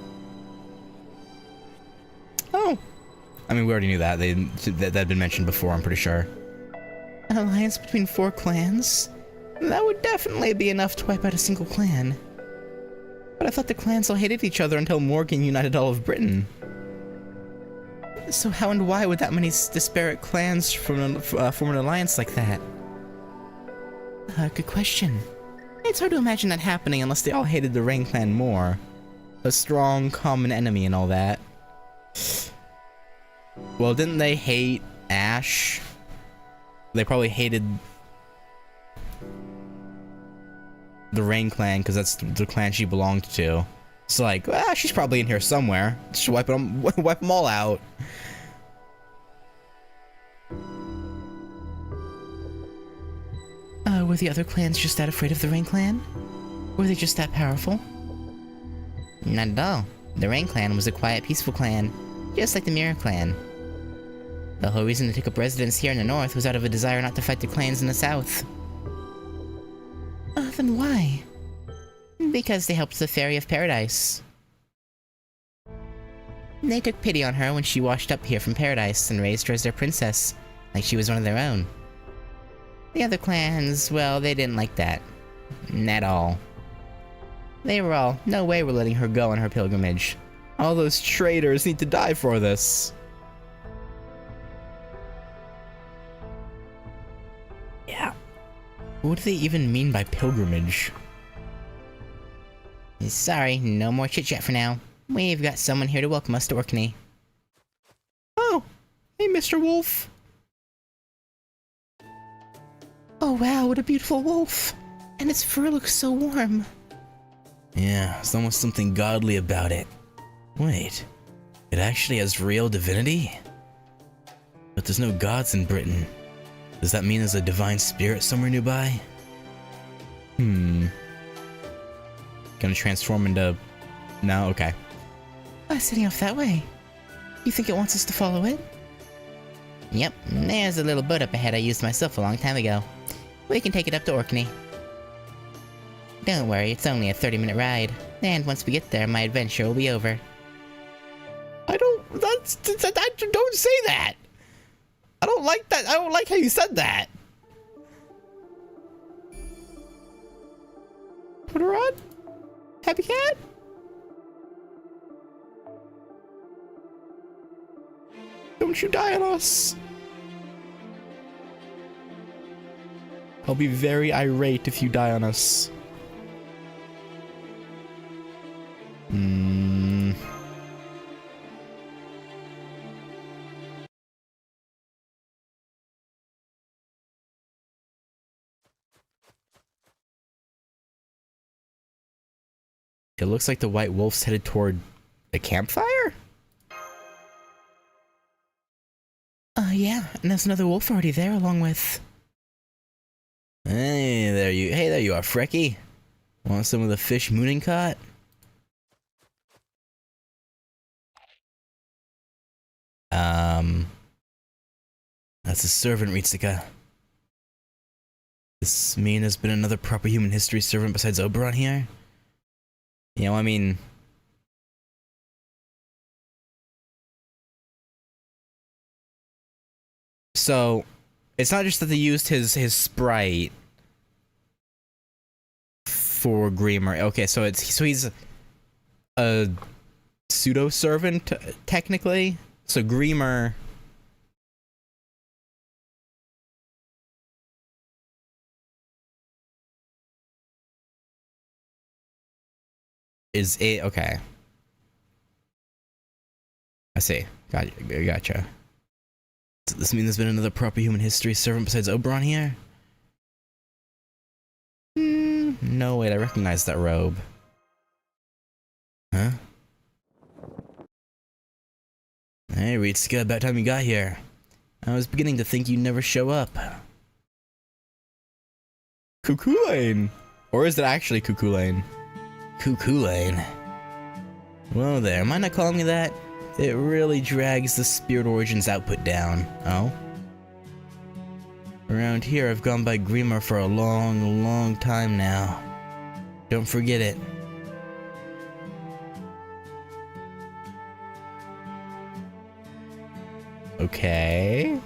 Oh. I mean, we already knew that. That had been mentioned before, I'm pretty sure. An alliance between 4 clans? That would definitely be enough to wipe out a single clan. But I thought the clans all hated each other until Morgan united all of Britain. So how and why would that many disparate clans form an alliance like that? Good question. It's hard to imagine that happening unless they all hated the Rain Clan more. A strong common enemy and all that. Well, didn't they hate Ash? They probably hated the Rain Clan because that's the clan she belonged to. It's like, she's probably in here somewhere. Just wipe them all out. Were the other clans just that afraid of the Rain Clan? Were they just that powerful? Not at all. The Rain Clan was a quiet, peaceful clan, just like the Mirror Clan. The whole reason they took up residence here in the north was out of a desire not to fight the clans in the south. Then why? Because they helped the Fairy of Paradise. They took pity on her when she washed up here from Paradise and raised her as their princess, like she was one of their own. The other clans, well, they didn't like that. At all. They were all, no way we're letting her go on her pilgrimage. All those traitors need to die for this. Yeah. What do they even mean by pilgrimage? Sorry, no more chit-chat for now. We've got someone here to welcome us to Orkney. Oh, hey Mr. Wolf. Oh wow, what a beautiful wolf! And its fur looks so warm. Yeah, there's almost something godly about it. Wait, it actually has real divinity? But there's no gods in Britain. Does that mean there's a divine spirit somewhere nearby? Gonna transform into... No, okay. It's heading off that way. You think it wants us to follow it? Yep, there's a little boat up ahead I used myself a long time ago. We can take it up to Orkney. Don't worry, it's only a 30-minute ride. And once we get there, my adventure will be over. Don't say that! I don't like that. I don't like how you said that. Put her on? Happy cat? Don't you die on us. I'll be very irate if you die on us. It looks like the White Wolf's headed toward a campfire? Yeah, and there's another wolf already there along with... Hey there you are, Frecky. Want some of the fish Moonin caught? That's a servant, Ritsuka. This mean there's been another proper human history servant besides Oberon here? You know, I mean... So, it's not just that they used his sprite for Greamer. Okay, so he's a pseudo servant technically. So Greamer is it okay. I see. Gotcha. Does this mean there's been another proper human history servant besides Oberon here? No, wait, I recognize that robe. Huh? Hey, Ritsuka, about time you got here. I was beginning to think you'd never show up. Cuckoo Lane! Or is it actually Cuckoo Lane? Cuckoo Lane. Whoa there, am I not calling you that? It really drags the Spirit Origins output down. Oh? Around here, I've gone by Greamer for a long time now. Don't forget it. Okay.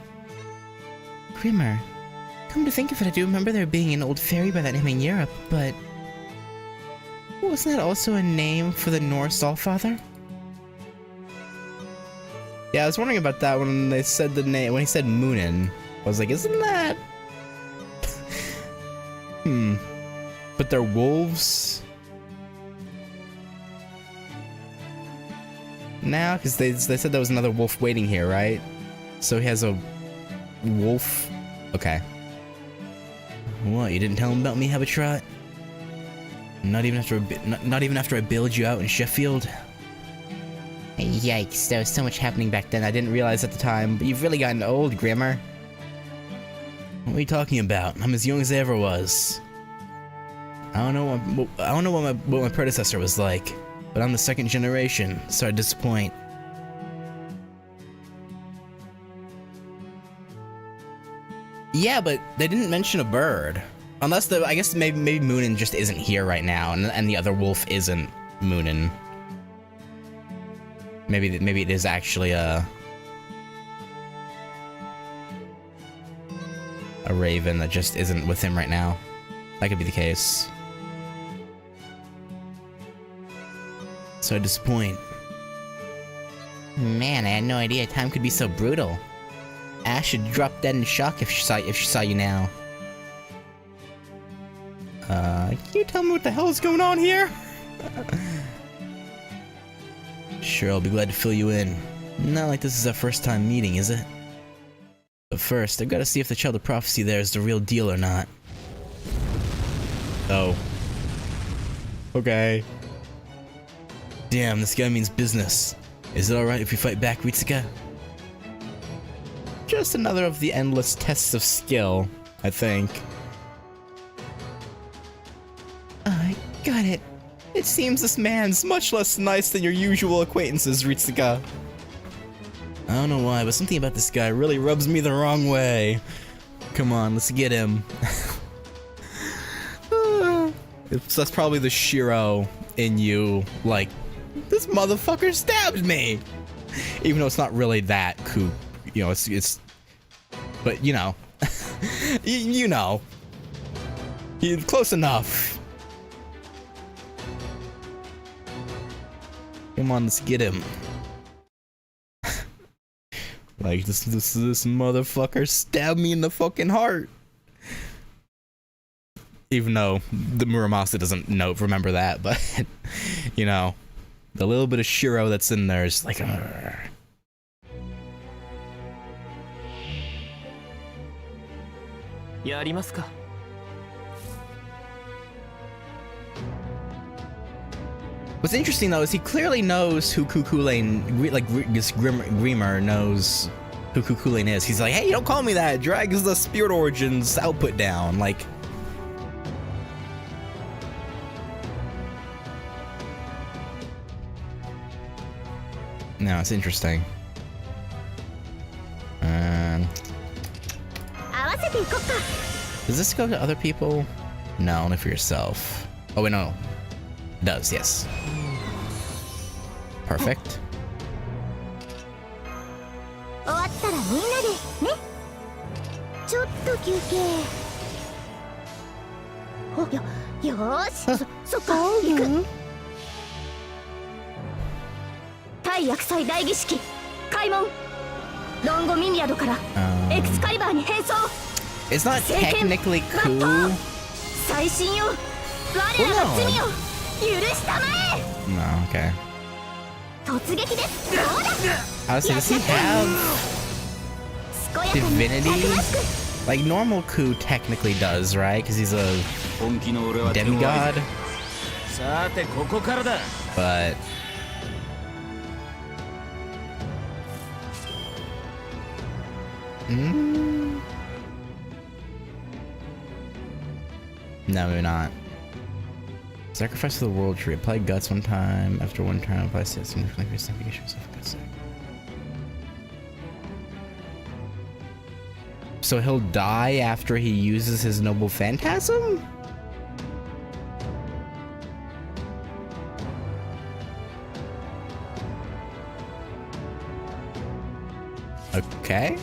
Grimmer, come to think of it, I do remember there being an old fairy by that name in Europe, but... wasn't that also a name for the Norse Allfather? Yeah, I was wondering about that when they said the name, when he said Moonin. I was like, isn't that... But they're wolves? Now, because they said there was another wolf waiting here, right? So he has a wolf. Okay. What? You didn't tell him about me, Habitrot? Not even after I bailed you out in Sheffield. Yikes! There was so much happening back then I didn't realize at the time. But you've really gotten old, Grimmer. What are you talking about? I'm as young as I ever was. I don't know what my predecessor was like, but I'm the second generation, so I disappoint. Yeah, but they didn't mention a bird. Unless I guess maybe Moonin just isn't here right now, and the other wolf isn't Moonin. Maybe it is actually a raven that just isn't with him right now. That could be the case. So I disappoint. Man, I had no idea time could be so brutal. Ash should drop dead in shock if she saw you now. Can you tell me what the hell is going on here? Sure, I'll be glad to fill you in. Not like this is our first time meeting, is it? But first, I've got to see if the Child of Prophecy there is the real deal or not. Oh. Okay. Damn, this guy means business. Is it alright if we fight back, Ritsuka? Just another of the endless tests of skill, I think. I got it. It seems this man's much less nice than your usual acquaintances, Ritsuka. I don't know why, but something about this guy really rubs me the wrong way. Come on, let's get him. That's probably the Shiro in you, like, this motherfucker stabbed me! Even though it's not really that cool, you know, it's but you know, you know, he's close enough. Come on, let's get him. Like, this motherfucker stabbed me in the fucking heart. Even though the Muramasa doesn't remember that, but you know, the little bit of Shiro that's in there is like, What's interesting though is he clearly knows who Kukulain, like this Grimer knows who Kukulain is. He's like, hey, don't call me that. Drag the Spirit Origins output down. Like, no, it's interesting. Does this go to other people? No, only for yourself. Oh wait, no. It does, yes. Perfect. It's not technically cool. Well, no. No, okay. Honestly, does he have divinity? Like normal Ku technically does, right? Because he's a demigod. But no, maybe not. Sacrifice to the world tree. Apply guts one time. After one turn, apply significantly increased navigation of guts. So he'll die after he uses his noble phantasm? Okay.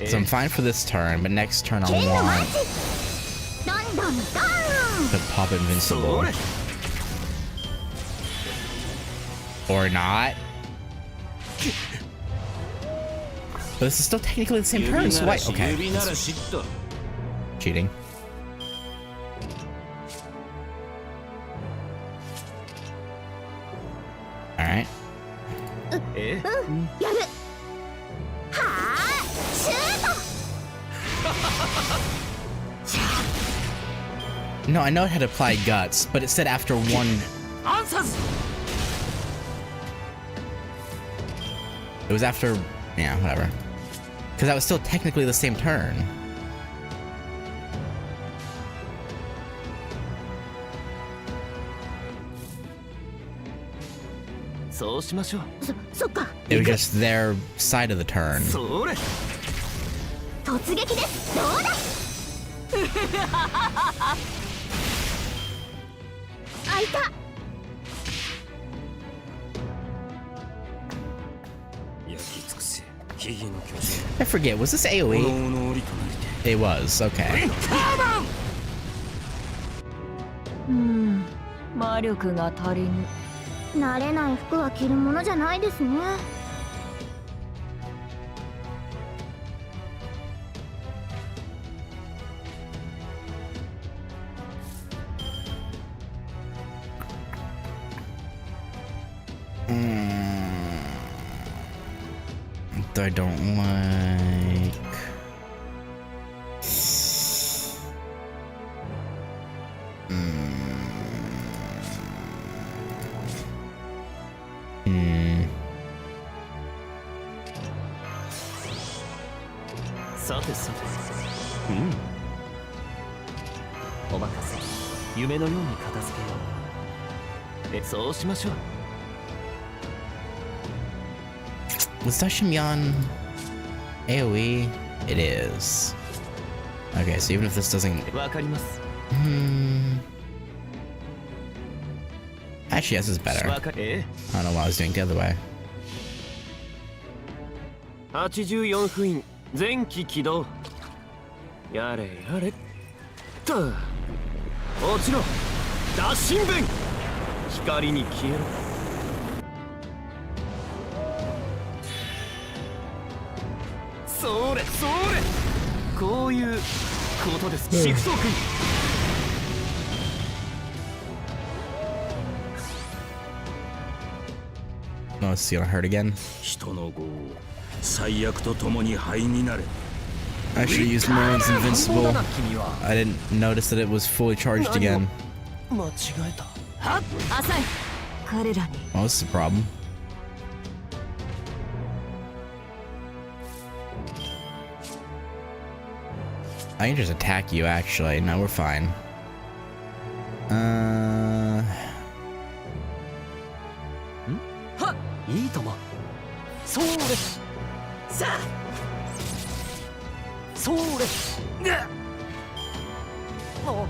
So I'm fine for this turn, but next turn I'll want to pop invincible. Or not. But this is still technically the same turn, so why? Okay. Cheating. Alright. No, I know it had applied guts, but it said after one. It was after, yeah, whatever. Because that was still technically the same turn. It was just their side of the turn. I forget, was this AoE? It was, okay. 魔力が足りぬ。慣れない服は着るものじゃないですね。I don't like. Was Dashimyan AoE, it is. Okay, so even if this doesn't... Actually, yes, is better. I don't know why I was doing it the other way. 84封印前期起動やれやれっと落ちろ脱神弁光に消えろそれそれこういうことですシクソー君 Oh, it's gonna hurt again. 人の業を最悪と共に灰になれ I should use Merlin's Invincible. I didn't notice that it was fully charged again. 間違えたはっ浅い彼らに Oh, this is a problem. I can just attack you, actually. No, we're fine. いいともそうれさあそうれねもう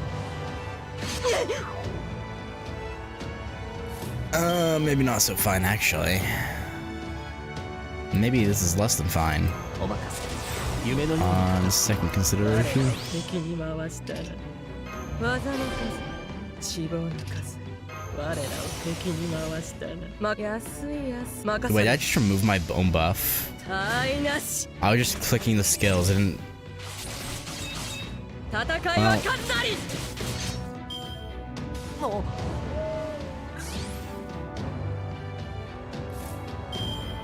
Maybe not so fine, actually. Maybe this is less than fine. お任せ夢のよう On second consideration. 敵に回したら技の数脂肪の数我らを敵に回したら安い安任 Wait, せ I just removed my own buff. 台無し I was just clicking the skills. I didn't. 戦いは勝つなりもう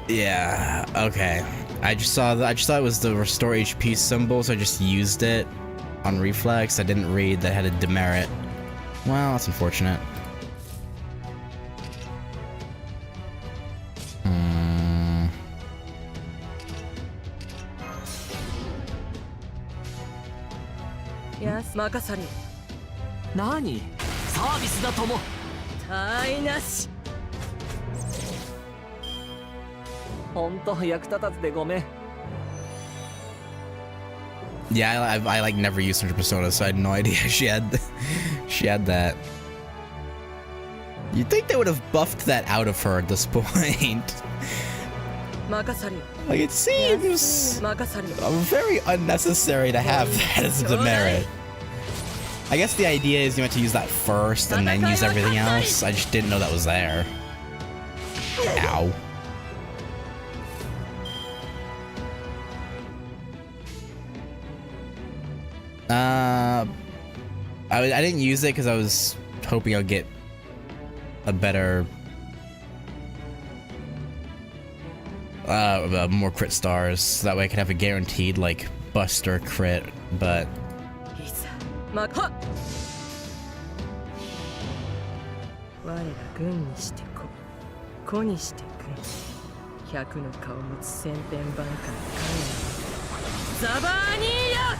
Yeah. Okay. I just saw it was the restore HP symbol, so I just used it on reflex. I didn't read that it had a demerit. Well, that's unfortunate. Yes, 任され何サービスだとも台無しほんと役立たずでごめん Yeah, I like never used Hunter Persona, so I had no idea she had that. You'd think they would have buffed that out of her at this point. 任され Like, it seems 任され very unnecessary to have that as a demerit. I guess the idea is you have to use that first and then use everything else. I just didn't know that was there. Ow. I didn't use it because I was hoping I'll get a better, more crit stars. So that way I could have a guaranteed like buster crit, but. まは我ら軍にして子にして軍100の顔持つ千変万化のザバーニーヤ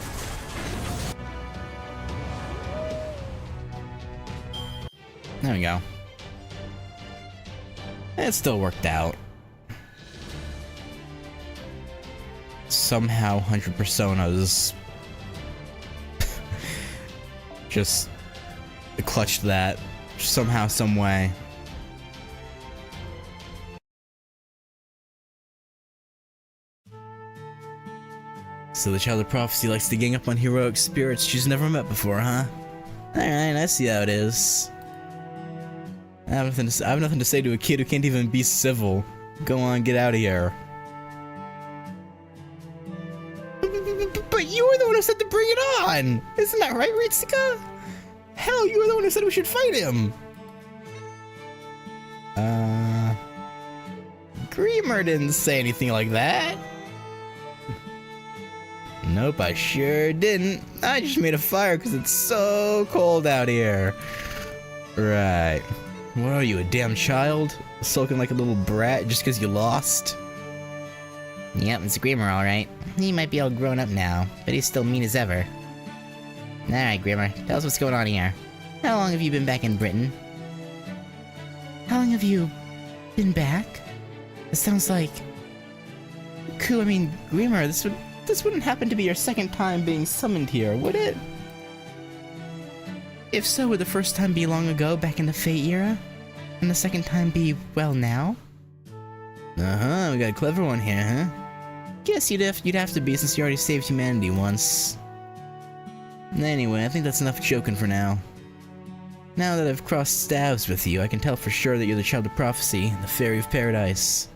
There we go. It still worked out. Somehow 100 personas just clutched that somehow, some way. So the Child of Prophecy likes to gang up on heroic spirits she's never met before, huh? Alright, I see how it is. I have nothing to say to a kid who can't even be civil. Go on, get out of here. But you were the one who said to bring it on! Isn't that right, Ritsuka? Hell, you were the one who said we should fight him! Greemer didn't say anything like that. Nope, I sure didn't. I just made a fire because it's so cold out here. Right. What are you, a damn child? Sulking like a little brat just because you lost? Yep, it's Grimmer, alright. He might be all grown up now, but he's still mean as ever. Alright, Grimmer, tell us what's going on here. How long have you been back in Britain? How long have you been back? It sounds like... I mean, Grimmer, this wouldn't happen to be your second time being summoned here, would it? If so, would the first time be long ago, back in the Fate era? And the second time be, well, now? Uh-huh, we got a clever one here, huh? Guess you'd have to be, since you already saved humanity once. Anyway, I think that's enough joking for now. Now that I've crossed staves with you, I can tell for sure that you're the Child of Prophecy, the Fairy of Paradise.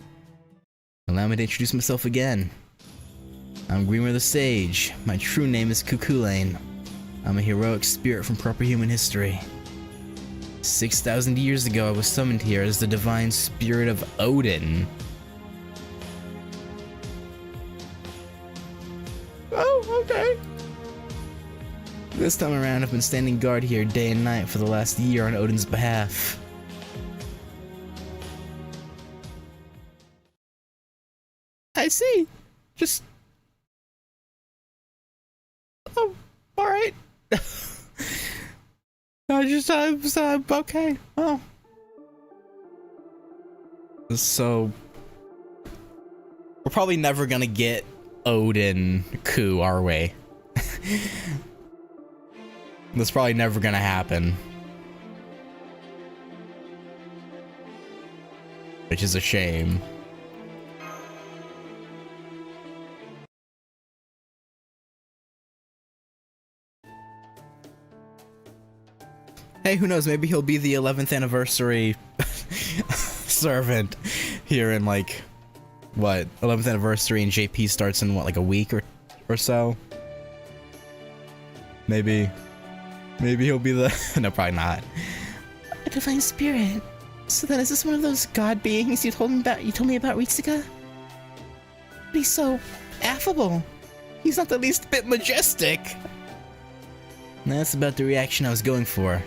Allow me to introduce myself again. I'm Grimmer the Sage. My true name is Cuchulainn. I'm a heroic spirit from proper human history. 6,000 years ago, I was summoned here as the divine spirit of Odin. Oh, okay. This time around, I've been standing guard here day and night for the last year on Odin's behalf. I see. Just... Oh, alright. I'm okay. Oh. So... We're probably never gonna get Odin coup, are we? That's probably never gonna happen. Which is a shame. Hey, who knows, maybe he'll be the 11th anniversary servant here in, like, what, 11th anniversary, and JP starts in, what, like a week or so? Maybe he'll be the... No, probably not. A divine spirit. So then is this one of those god beings you told me about weeks ago? But he's so affable. He's not the least bit majestic. That's about the reaction I was going for.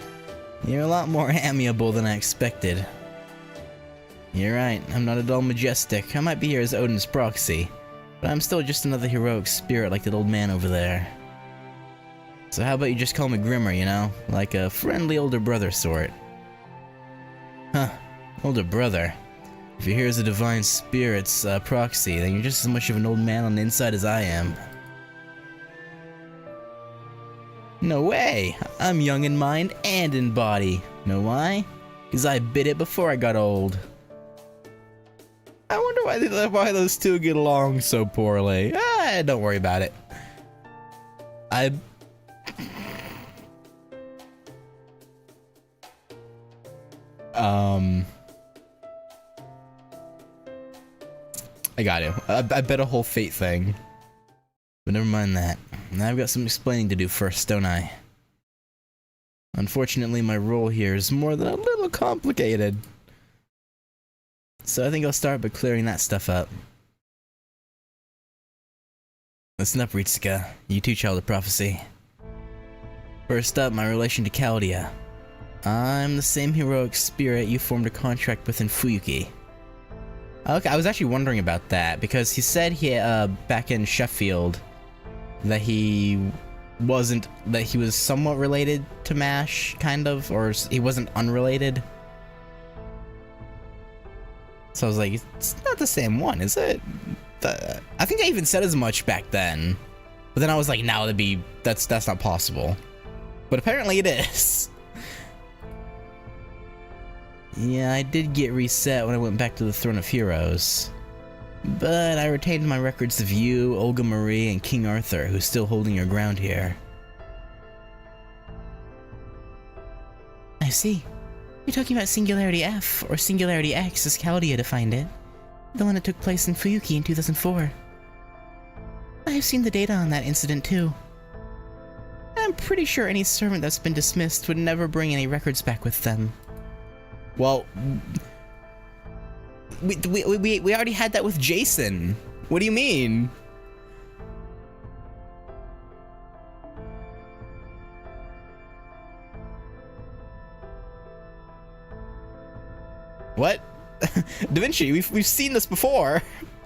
You're a lot more amiable than I expected. You're right, I'm not at all majestic. I might be here as Odin's proxy, but I'm still just another heroic spirit like that old man over there. So how about you just call me Grimmer, you know? Like a friendly older brother sort. Huh, older brother. If you're here as a divine spirit's proxy, then you're just as much of an old man on the inside as I am. No way! I'm young in mind and in body. Know why? Because I bit it before I got old. I wonder why those two get along so poorly. Don't worry about it. I got it. I bet a whole fate thing. But never mind that. Now I've got some explaining to do first, don't I? Unfortunately, my role here is more than a little complicated. So I think I'll start by clearing that stuff up. Listen up, Ritsuka. You too, Child of Prophecy. First up, my relation to Chaldea. I'm the same heroic spirit you formed a contract with in Fuyuki. Okay, I was actually wondering about that, because he said back in Sheffield that he was somewhat related to MASH, kind of, or he wasn't unrelated. So I was like, it's not the same one, is it? I think I even said as much back then. But then I was like, no, that's not possible. But apparently it is. Yeah, I did get reset when I went back to the Throne of Heroes. But I retained my records of you, Olga Marie, and King Arthur, who's still holding your ground here. I see. You're talking about Singularity F, or Singularity X as Chaldea defined it. The one that took place in Fuyuki in 2004. I have seen the data on that incident too. I'm pretty sure any servant that's been dismissed would never bring any records back with them. Well, we already had that with Jason. What do you mean? What? Da Vinci, we've seen this before.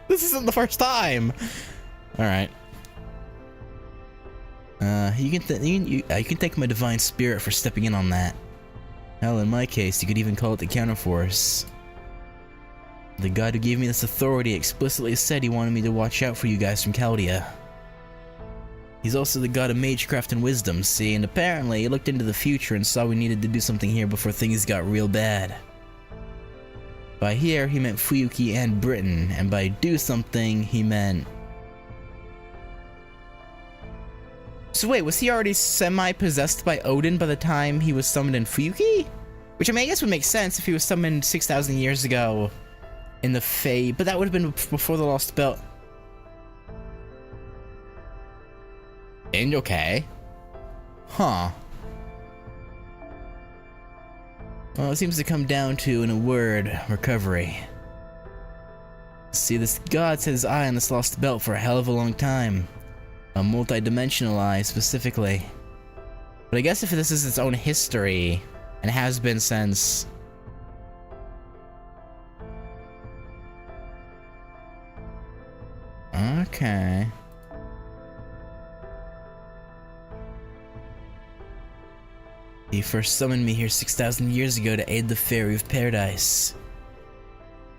This isn't the first time. All right. You can thank my divine spirit for stepping in on that. Hell, in my case, you could even call it the counterforce. The god who gave me this authority explicitly said he wanted me to watch out for you guys from Chaldea. He's also the god of magecraft and wisdom, see, and apparently he looked into the future and saw we needed to do something here before things got real bad. By here, he meant Fuyuki and Britain, and by do something, he meant... So wait, was he already semi-possessed by Odin by the time he was summoned in Fuyuki? Which, I mean, I guess would make sense if he was summoned 6,000 years ago in the Fae, but that would have been before the Lost Belt. And okay. Huh. Well, it seems to come down to, in a word, recovery. See, this god set his eye on this Lost Belt for a hell of a long time. A multi-dimensional eye, specifically. But I guess if this is its own history, and has been since... Okay. He first summoned me here 6,000 years ago to aid the Fairy of Paradise.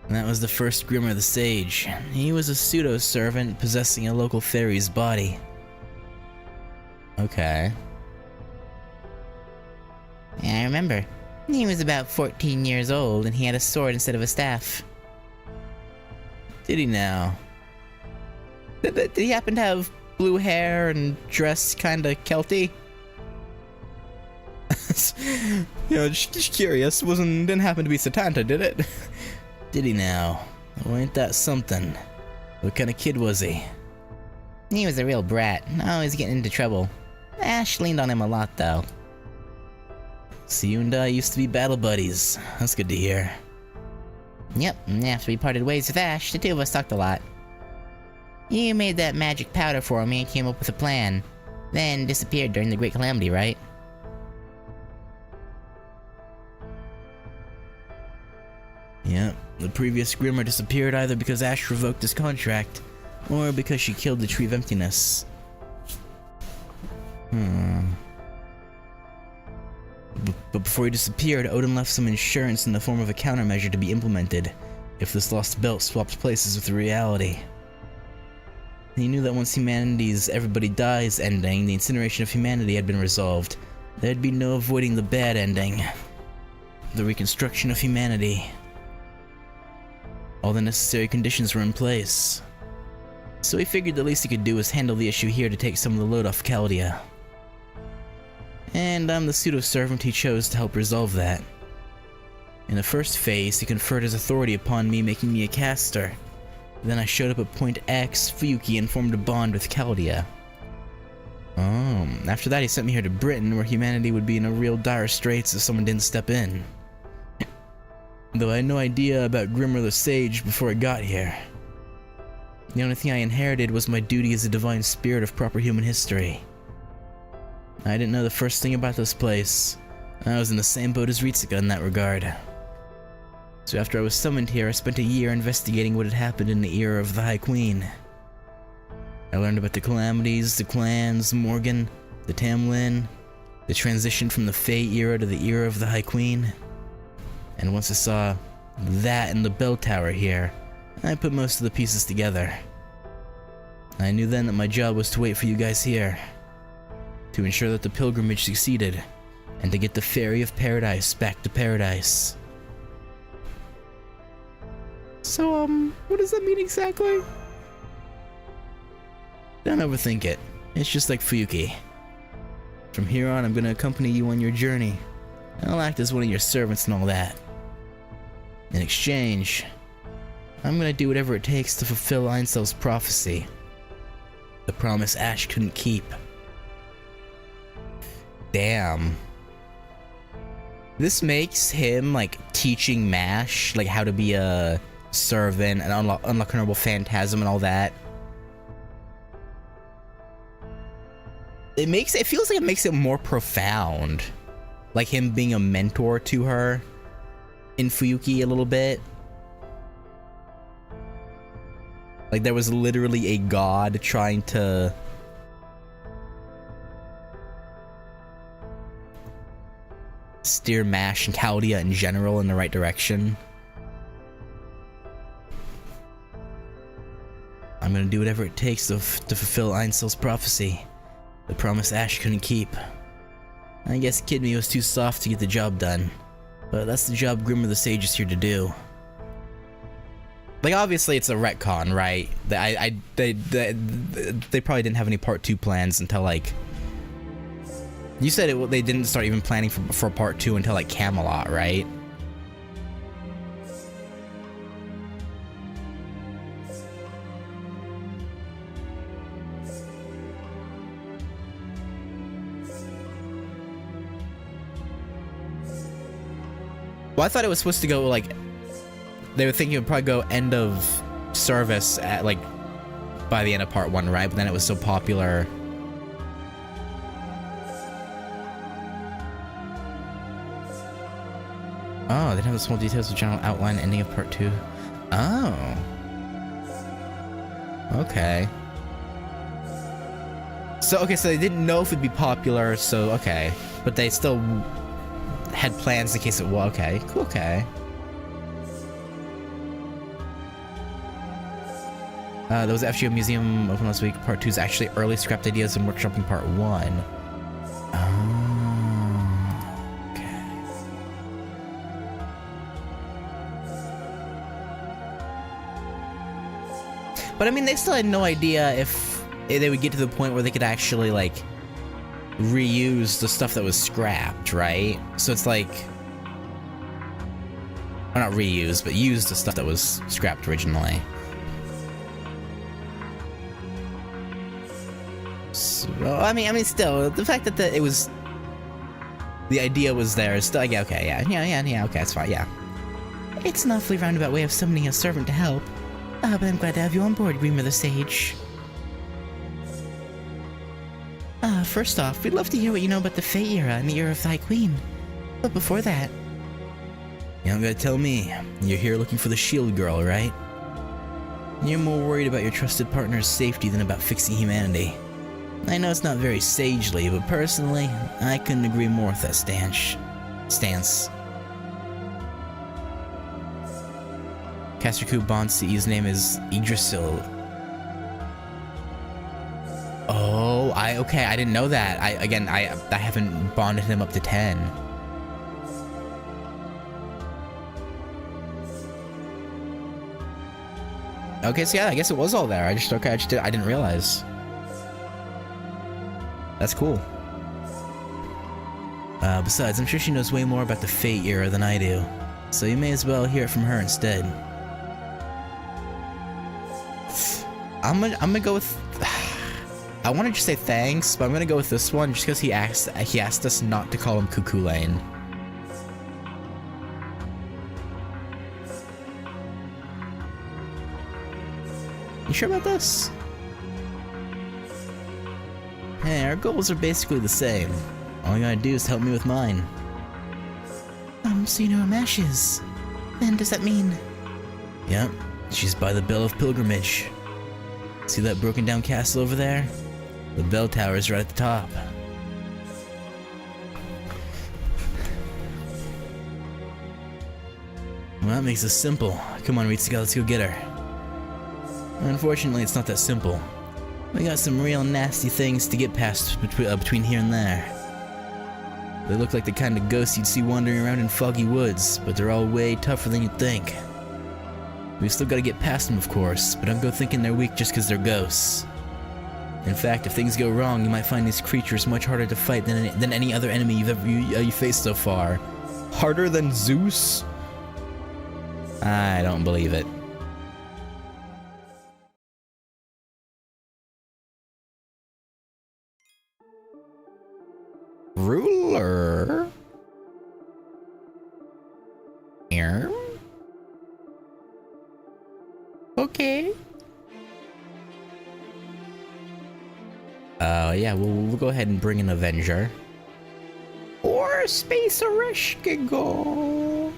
And that was the first Grimmer the Sage. He was a pseudo-servant possessing a local fairy's body. Okay. Yeah, I remember. He was about 14 years old and he had a sword instead of a staff. Did he now? Did he happen to have blue hair and dress kinda Celty? You know, just curious. Didn't happen to be Satanta, did it? Did he now? Oh, ain't that something? What kind of kid was he? He was a real brat, always getting into trouble. Ash leaned on him a lot, though. So you and I used to be battle buddies. That's good to hear. Yep, and after we parted ways with Ash, the two of us talked a lot. You made that magic powder for me and came up with a plan, then disappeared during the Great Calamity, right? Yep, the previous Grimmer disappeared either because Ash revoked his contract, or because she killed the Tree of Emptiness. But before he disappeared, Odin left some insurance in the form of a countermeasure to be implemented if this lost belt swapped places with reality. He knew that once humanity's everybody dies ending, the incineration of humanity had been resolved. There'd be no avoiding the bad ending. The reconstruction of humanity. All the necessary conditions were in place. So he figured the least he could do was handle the issue here to take some of the load off Chaldea. And I'm the pseudo-servant he chose to help resolve that. In the first phase, he conferred his authority upon me, making me a caster. Then I showed up at Point X, Fuyuki, and formed a bond with Chaldea. After that he sent me here to Britain, where humanity would be in a real dire straits if someone didn't step in. Though I had no idea about Grimmer the Sage before I got here. The only thing I inherited was my duty as a divine spirit of proper human history. I didn't know the first thing about this place. I was in the same boat as Ritsuka in that regard. So after I was summoned here, I spent a year investigating what had happened in the era of the High Queen. I learned about the calamities, the clans, Morgan, the Tamlin, the transition from the Fae era to the era of the High Queen. And once I saw that in the bell tower here, I put most of the pieces together. I knew then that my job was to wait for you guys here, to ensure that the pilgrimage succeeded, and to get the Fairy of Paradise back to paradise. So, what does that mean exactly? Don't overthink it. It's just like Fuyuki. From here on, I'm gonna accompany you on your journey. I'll act as one of your servants and all that. In exchange, I'm gonna do whatever it takes to fulfill Einsel's prophecy. The promise Ash couldn't keep. Damn. This makes him, like, teaching Mash, like, how to be a servant and unlock honorable phantasm and all that. It feels like it makes it more profound. Like him being a mentor to her in Fuyuki a little bit. Like there was literally a god trying to steer Mash and Chaldea in general in the right direction. I'm gonna do whatever it takes to fulfill Einsel's prophecy. The promise Ash couldn't keep. I guess Kidme was too soft to get the job done. But that's the job Grimmer the Sage is here to do. Like, obviously it's a retcon, right? They probably didn't have any part 2 plans until, like... You said they didn't start even planning for part 2 until, like, Camelot, right? Well, I thought it was supposed to go, like... They were thinking it would probably go end of service at, like, by the end of part 1, right? But then it was so popular. Oh, they didn't have the small details of general outline ending of part 2. Oh. Okay. So, okay, so they didn't know if it'd be popular, so, okay. But they still had plans in case it was. Okay, cool, okay. There was the FGO Museum open last week. Part 2 is actually early scrapped ideas and workshopping part 1. Oh, okay. But I mean, they still had no idea if they would get to the point where they could actually, like, reuse the stuff that was scrapped, right? So it's like... Well, not reuse, but use the stuff that was scrapped originally. So, I mean, still, the fact that it was... The idea was there is still, like, okay, yeah, okay, it's fine, yeah. It's an awfully roundabout way of summoning a servant to help. But I'm glad to have you on board, Grimmer the Sage. First off, we'd love to hear what you know about the Fate era and the era of Thy Queen. But before that... You don't gotta tell me. You're here looking for the shield girl, right? You're more worried about your trusted partner's safety than about fixing humanity. I know it's not very sagely, but personally, I couldn't agree more with that stance. Casterku Bonsi's username is Yggdrasil. Oh, okay, I didn't know that. I haven't bonded him up to 10. Okay, so yeah, I guess it was all there. I didn't realize. That's cool. Besides, I'm sure she knows way more about the Fate era than I do. So you may as well hear it from her instead. I'm gonna go with... I want to just say thanks, but I'm gonna go with this one just because he asked us not to call him Cuckoo Lane. You sure about this? Hey, our goals are basically the same. All you gotta do is help me with mine. So you know where Mash is? Then does that mean... Yep, she's by the Bell of Pilgrimage. See that broken down castle over there? The bell tower is right at the top. Well, that makes this simple. Come on, Ritsuka, let's go get her. Unfortunately, it's not that simple. We got some real nasty things to get past between here and there. They look like the kind of ghosts you'd see wandering around in foggy woods, but they're all way tougher than you'd think. We still gotta get past them, of course, but don't go thinking they're weak just because they're ghosts. In fact, if things go wrong, you might find these creatures much harder to fight than any other enemy you've faced so far. Harder than Zeus? I don't believe it. Ruler? Here? Okay. Yeah, we'll go ahead and bring an Avenger. Or Space Oreshkigo.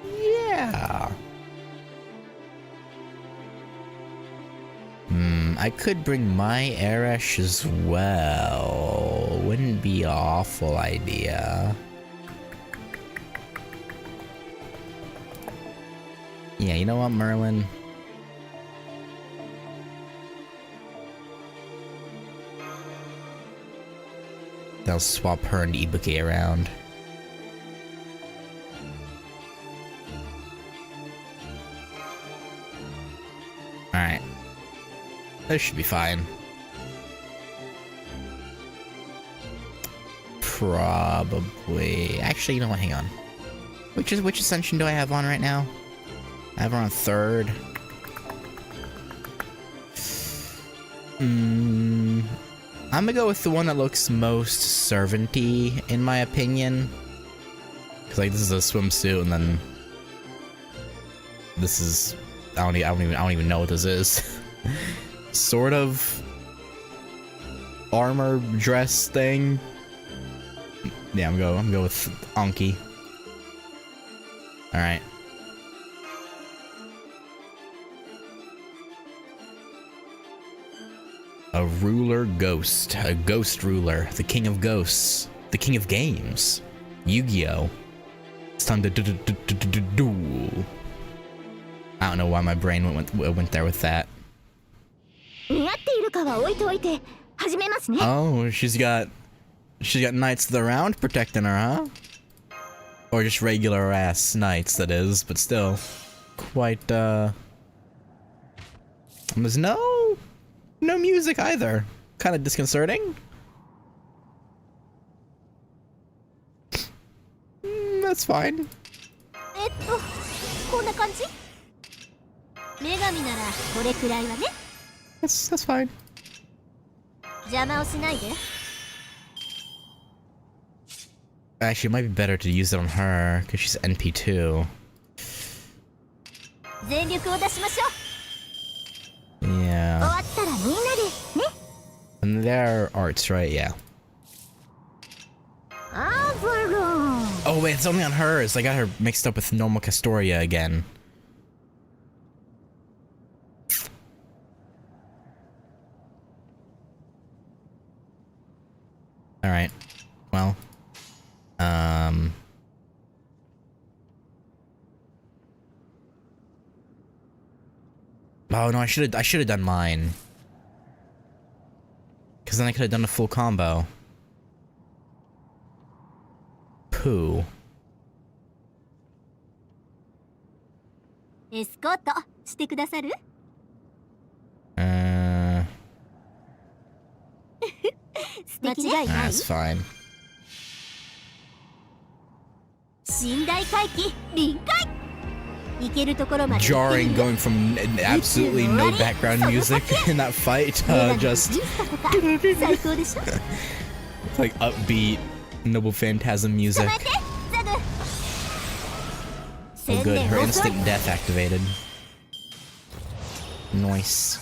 Yeah. I could bring my Arash as well. Wouldn't be an awful idea. Yeah, you know what, Merlin? They'll swap her and Ibuki around. Alright. This should be fine. Probably. Actually, you know what? Hang on. Which ascension do I have on right now? I have her on 3rd. I'm gonna go with the one that looks most servant-y, in my opinion. Cause like this is a swimsuit, and then this is I don't even know what this is. Sort of armor dress thing. Yeah, I'm gonna go with Anki. All right. A ruler ghost. A ghost ruler. The king of ghosts. The king of games. Yu-Gi-Oh! It's time to duel. I don't know why my brain went there with that. Oh, she's got knights of the round protecting her, huh? Or just regular ass knights, that is, but still. Quite, There's no music either. Kind of disconcerting. That's fine. That's fine. Actually, it might be better to use it on her, because she's NP2. Yeah. And they're arts, right? Yeah. Oh wait, it's only on hers. I got her mixed up with normal Castoria again. Alright. Well. Oh no, I should have done mine. Cause then I could have done a full combo. Pooh. That's fine. Jarring going from absolutely no background music in that fight to just like upbeat Noble Phantasm music. Oh good, her instant death activated. Nice.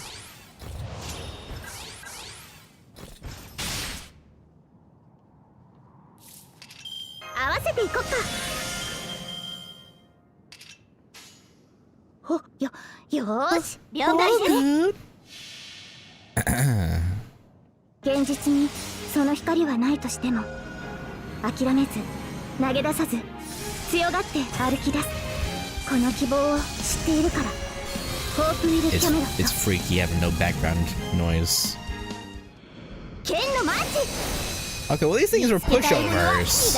Good. 現実にその光はないとしても諦めず投げ出さず強がって歩き出すこの希望を知っているからホープウィルキャメロット It's freaky having no background noise. 剣のマンチ Okay, well these things were pushovers.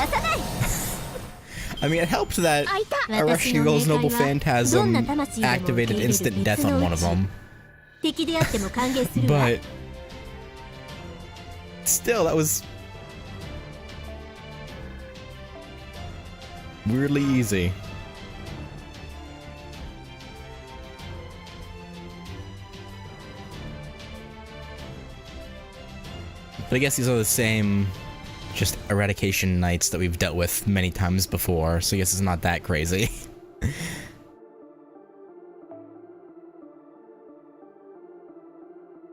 I mean, it helped that Arashio's Noble Phantasm activated instant death on one of them. But still, that was weirdly easy. But I guess these are the same just eradication knights that we've dealt with many times before, so I guess it's not that crazy.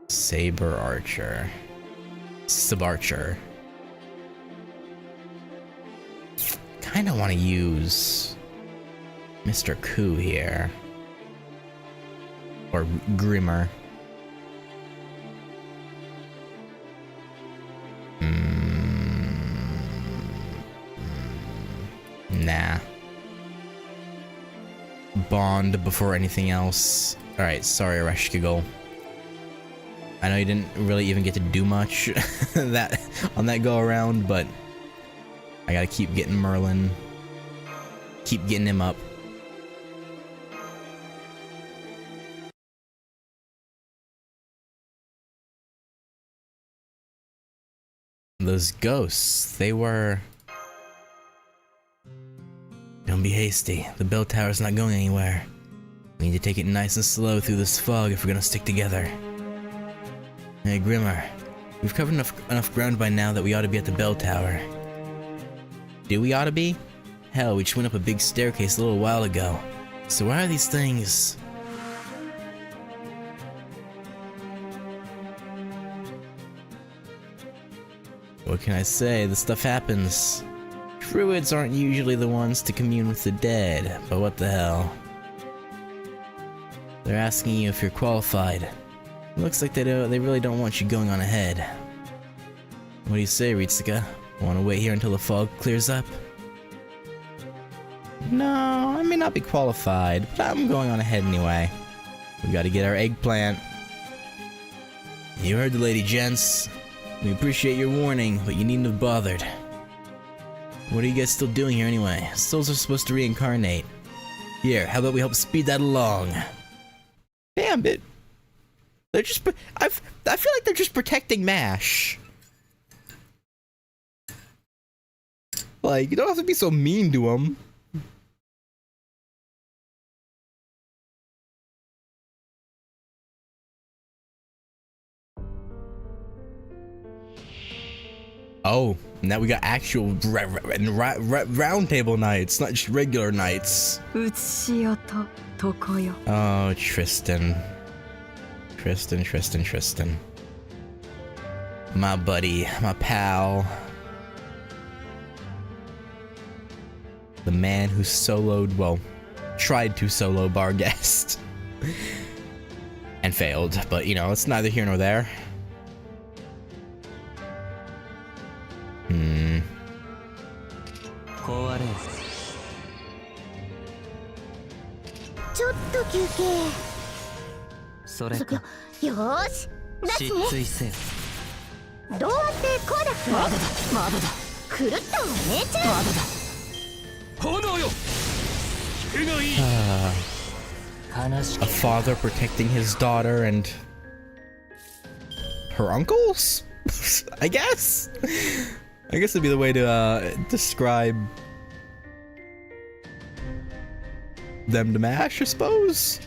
Saber Archer. Subarcher. Kinda wanna use Mr. Ku here. Or Grimmer. Nah. bond before anything else. Alright, sorry, Reshkigal. I know you didn't really even get to do much that on that go around, but I gotta keep getting Merlin. Keep getting him up. Those ghosts, they were... Don't be hasty. The bell tower's not going anywhere. We need to take it nice and slow through this fog if we're gonna stick together. Hey, Grimmer. We've covered enough ground by now that we ought to be at the bell tower. Do we ought to be? Hell, we just went up a big staircase a little while ago. So why are these things... What can I say? This stuff happens. Druids aren't usually the ones to commune with the dead, but what the hell. They're asking you if you're qualified. It looks like they really don't want you going on ahead. What do you say, Ritsuka? Want to wait here until the fog clears up? No, I may not be qualified, but I'm going on ahead anyway. We gotta get our eggplant. You heard the lady, gents. We appreciate your warning, but you needn't have bothered. What are you guys still doing here anyway? Souls are supposed to reincarnate. Here, how about we help speed that along? Damn it. They're just... I feel like they're just protecting MASH. Like, you don't have to be so mean to them. Oh, now we got actual round table nights, not just regular nights. Oh, Tristan. Tristan. My buddy, my pal. The man who soloed, well, tried to solo Barghest. And failed, but you know, it's neither here nor there. A father protecting his daughter and her uncles? I guess it'd be the way to describe them to MASH, I suppose.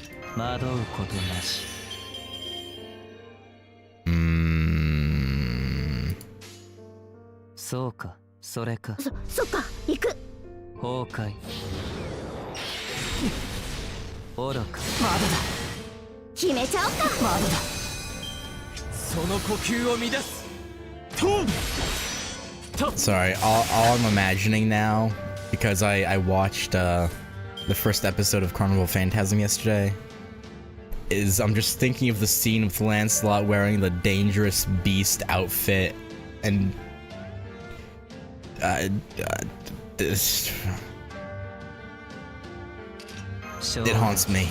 Sorry, all I'm imagining now, because I watched the first episode of Carnival Phantasm yesterday, is I'm just thinking of the scene with Lancelot wearing the dangerous beast outfit, and it haunts me.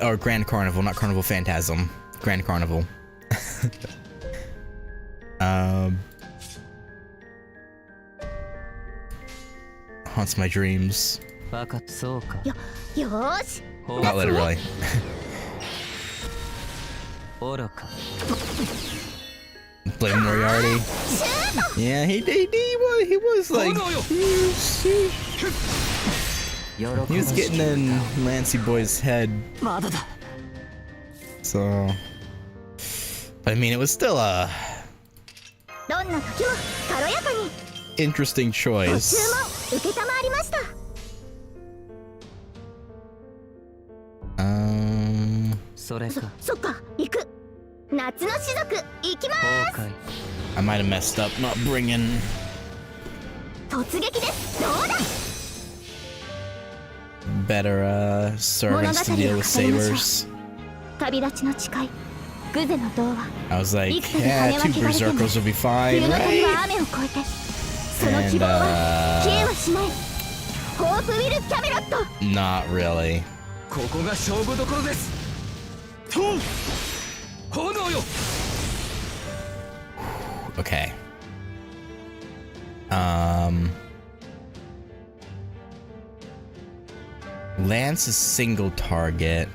Or Grand Carnival, not Carnival Phantasm. Grand Carnival. Haunts my dreams. Not literally. Blame Moriarty. Yeah, he was like... He was getting in Lancy Boy's head. So... I mean, it was still a... interesting choice. I might have messed up not bringing... better servants to deal with sabers. I was like, yeah, 2 berserkers will be fine, right? 希望は消えはしない。ホープウィル・キャメロット。 Not really. ここが勝負どころです。と炎よ。 Okay. Lance is single target.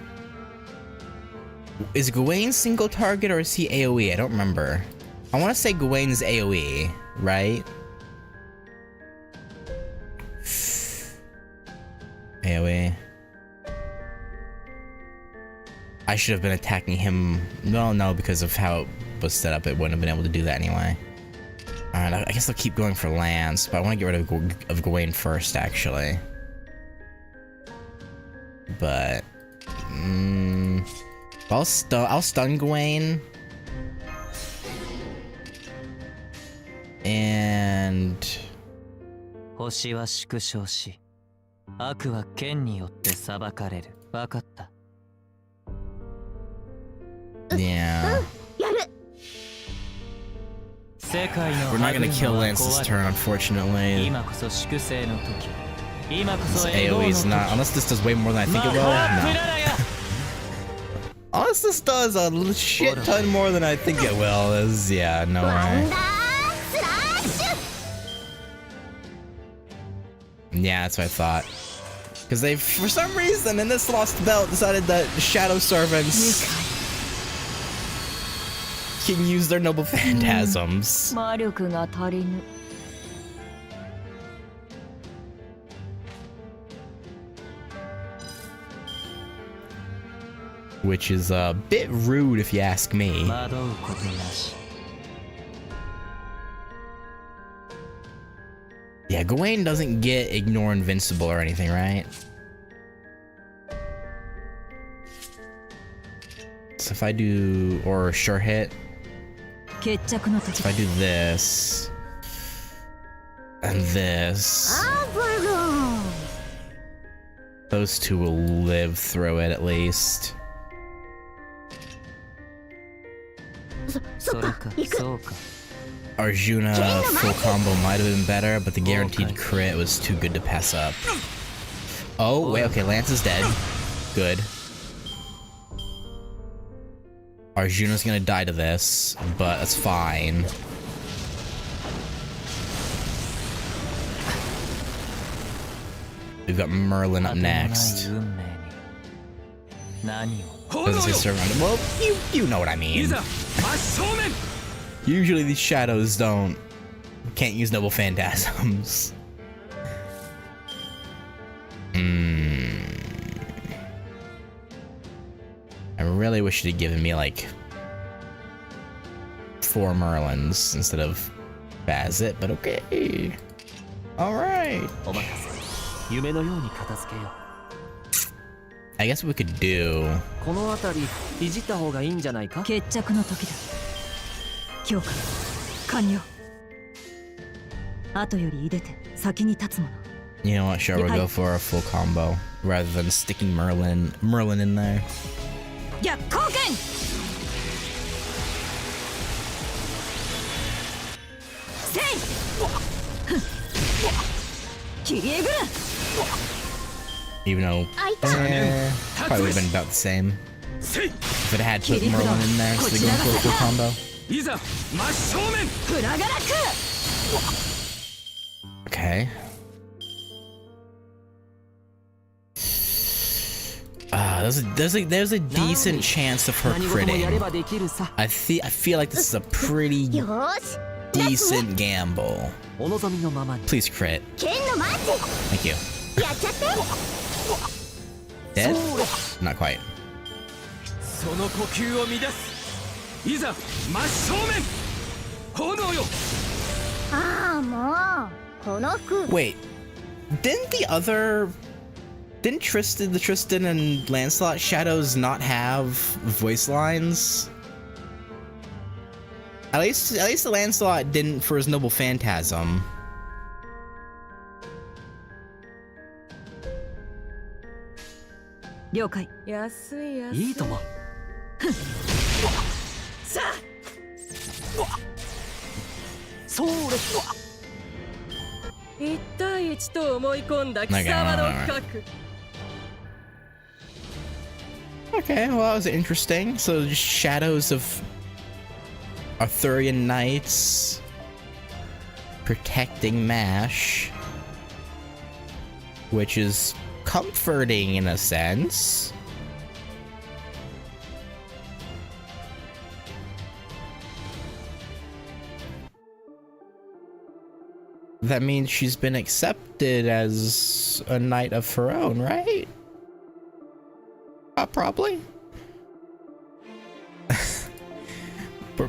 Is Gawain single target or is he AoE? I don't remember. I want to say Gawain's AoE, right? AoE. I should have been attacking him. Well, no, because of how it was set up, it wouldn't have been able to do that anyway. Alright, I guess I'll keep going for Lance, but I want to get rid of Gawain first, actually. But I'll stun Gawain, and 星は縮小し、悪は剣によって裁かれる。わかった。 yeah. We're not gonna kill Lance's turn, unfortunately. This AoE is not, unless this does way more than I think it will. No. Unless this does a shit ton more than I think it will. Yeah, no way. Yeah, that's what I thought. Because they, for some reason, in this Lost Belt, decided that Shadow Servants can use their noble phantasms. 魔力が足りぬ。 Which is a bit rude if you ask me. Yeah, Gawain doesn't get ignore invincible or anything, right? So if I do, or sure hit, if I do this, and this, those two will live through it at least. Arjuna full combo might have been better, but the guaranteed crit was too good to pass up. Oh, wait, okay, Lance is dead. Good. Arjuna's gonna die to this, but that's fine. We've got Merlin up next. Doesn't say serve around. Well, you know what I mean. Usually these shadows can't use noble phantasms. I really wish you'd given me like 4 Merlins instead of Bazit, but okay. Alright. I guess what we could do. この辺りいじった方がいいんじゃないか。決着の時だ。強化完了。後より出て先に立つもの。 You know what? Sure, we'll go for a full combo rather than sticking Merlin in there. 逆光剣。せい。切りえぐる。 Even though probably would have been about the same if it had put Merlin in there instead of going for a full combo. Okay. There's a decent chance of her critting. I feel like this is a pretty decent gamble. Please crit. Thank you. Dead? Not quite. Wait, didn't Tristan and Lancelot shadows not have voice lines? At least the Lancelot didn't for his noble phantasm. 1対1と思い込んだ貴 Okay, 様の alright. 核 Okay, well, that was interesting. So, just shadows of Arthurian knights protecting MASH, which is comforting in a sense. That means she's been accepted as a knight of her own, right? Probably.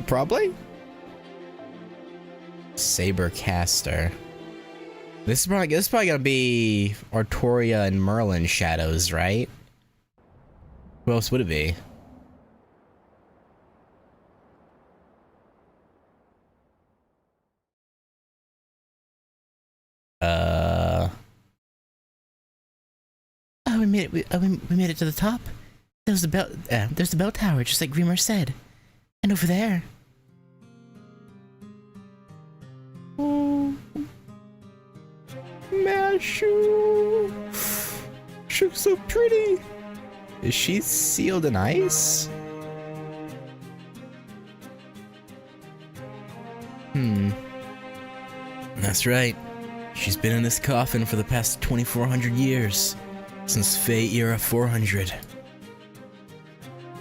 Probably. Sabercaster. This is probably gonna be Artoria and Merlin shadows, right? Who else would it be? Oh, we made it. We made it to the top. There's the bell. There's the bell tower, just like Greemer said. And over there. Oh, Mashu. She looks so pretty. Is she sealed in ice? That's right. She's been in this coffin for the past 2,400 years. Since Fate Era 400.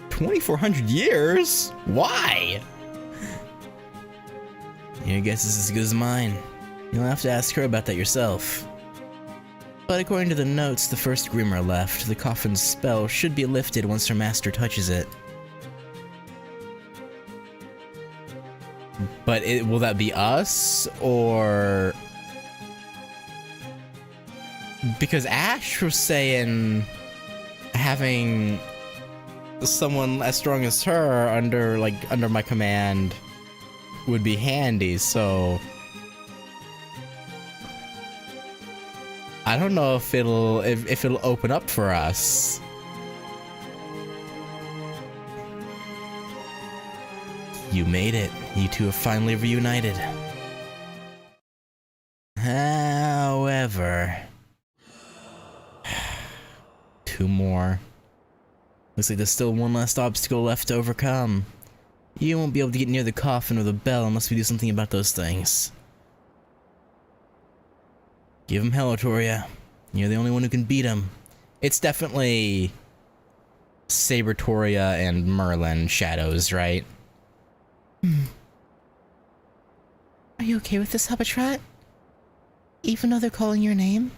2,400 years? Why? Your guess is as good as mine. You'll have to ask her about that yourself. But according to the notes, the first Grimmer left, the coffin's spell should be lifted once her master touches it. But will that be us, or... Because Ash was saying having someone as strong as her under my command would be handy, so I don't know if it'll open up for us. You made it. You two have finally reunited. However, 2 more. Looks like there's still one last obstacle left to overcome. You won't be able to get near the coffin or the bell unless we do something about those things. Give him hell, Artoria. You're the only one who can beat him. It's definitely Sabertoria and Merlin shadows, right? Are you okay with this, Hubbatrot? Even though they're calling your name?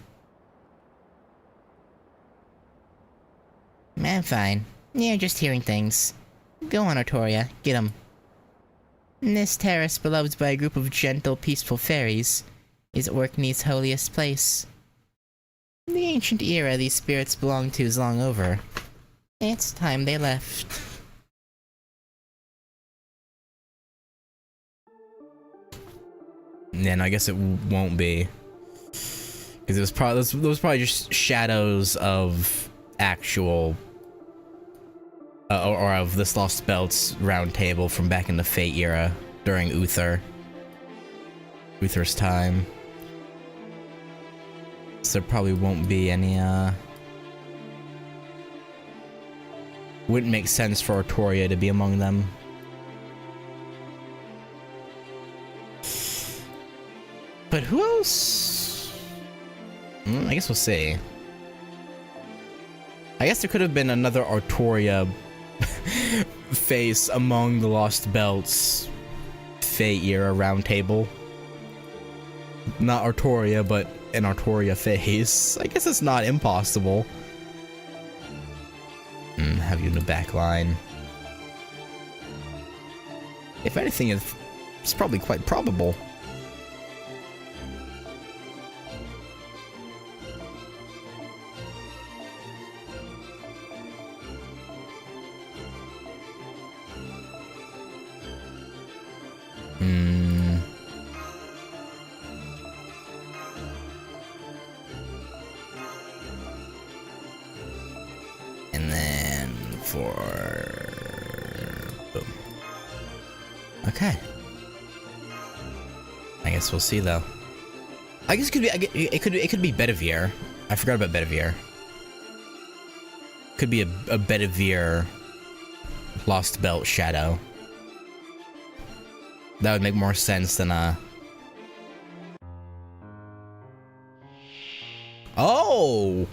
I'm fine. Yeah, just hearing things. Go on, Artoria. Get 'em. This terrace, beloved by a group of gentle, peaceful fairies, is Orkney's holiest place. The ancient era these spirits belong to is long over. It's time they left. Yeah, no, I guess it won't be. Because it was probably those probably just shadows of actual or of this Lost Belts round table from back in the Fate era during Uther's time. So there probably won't be any wouldn't make sense for Artoria to be among them. But who else? I guess we'll see. I guess there could have been another Artoria face among the Lost Belts Fate era round table. Not Artoria, but an Artoria face. I guess it's not impossible. Have you in the back line. If anything, it's probably quite probable. And then boom. Okay. I guess we'll see though. I guess it could be Bedivere. I forgot about Bedivere. Could be a Bedivere Lost Belt Shadow. That would make more sense than a... Oh!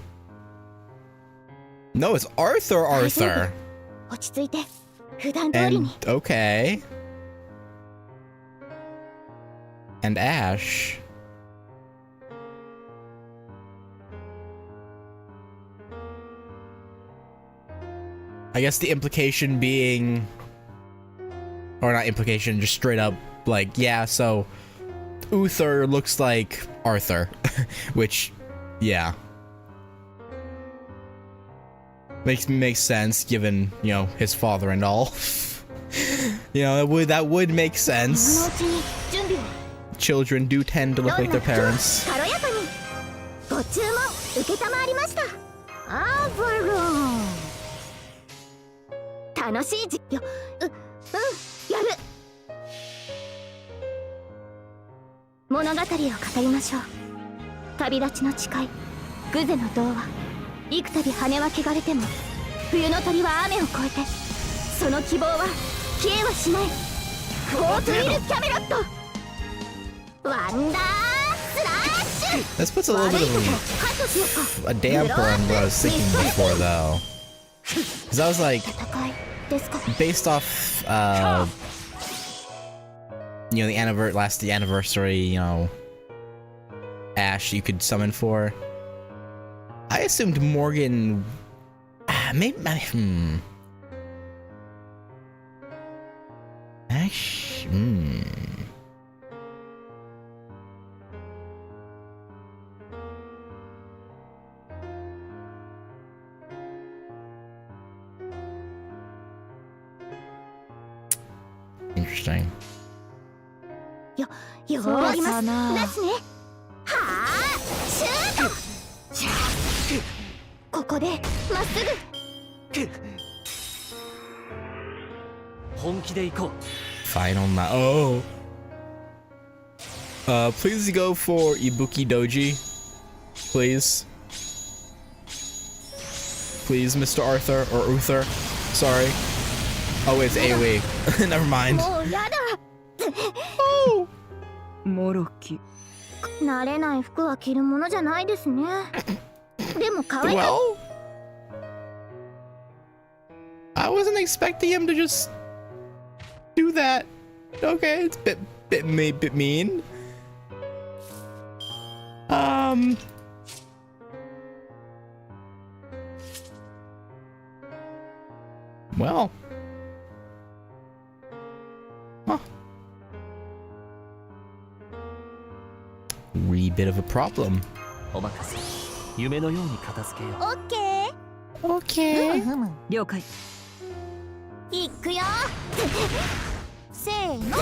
No, it's Arthur. 落ち着いて普段通り And に okay. And Ash. I guess the implication being, or not implication, just straight up like, yeah, so Uther looks like Arthur, which, yeah. Makes sense given, you know, his father and all. You know, that would make 今のう sense. ちに準備を Children do tend to look like their parents. 軽やかにご注文承りましたアバロン楽しい実況やる物語を語りましょう旅立ちの誓いグゼの童話幾度羽は汚れても冬の鳥は雨を越えてその希望は消えはしないフォートウィル・キャメロットワンダースラッシュ This puts a little bit of a damper on what I was thinking before, though. Because I was like, based off, you know, the anniversary, you know, Ash you could summon for. I assumed Morgan, maybe, Ash, Interesting. よーりますですねはあシュートシャーここでまっすぐ本気で行こう Final oh. Please go for Ibuki Doji. Please. Please, Mr. Arthur or Uther. Sorry. Oh, it's AoE. Never mind. もうやだもろき慣れない服は着るものじゃないですねでも可愛い Well, I wasn't expecting him to just do that. Okay, it's a bit mean. Well. Huh. Wee bit of a problem. お任せ夢のように片付けようオッケー Okay. ふむ了解いくよせーの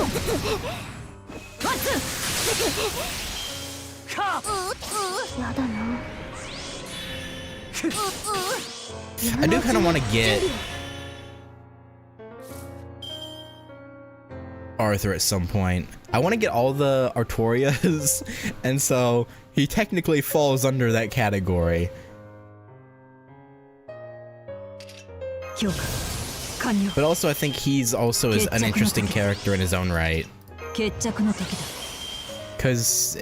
やだな I do kind of want to get Arthur at some point. I want to get all the Artorias, and so he technically falls under that category. 評価完了 But also, I think he's also is an interesting character in his own right. 決着の時だ Because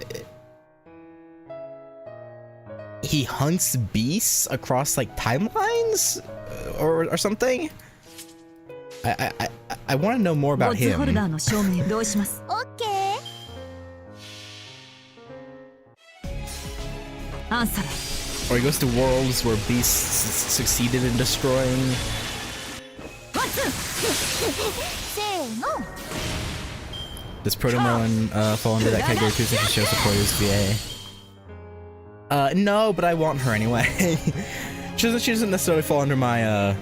he hunts beasts across like timelines or something. I want to know more ボ about ッズホルダー him. の証明どうしますオッケーアンサラ Or he goes to worlds where beasts succeeded in destroying. せーの Does Protomon fall under that category too since she shows supporters VA? No, but I want her anyway. She doesn't necessarily fall under my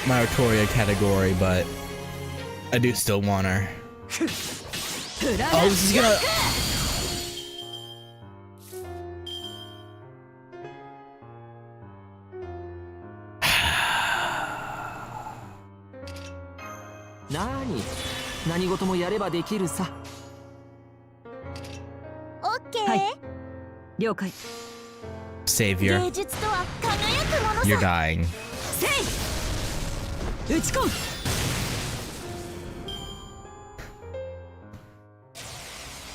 my Artoria category, but I do still want her. Oh, this is gonna... こともやればできるさ。オッケー、はい、了解。 Savior, 芸術とは輝くもの you're さ。 dying. せい、打ち込む。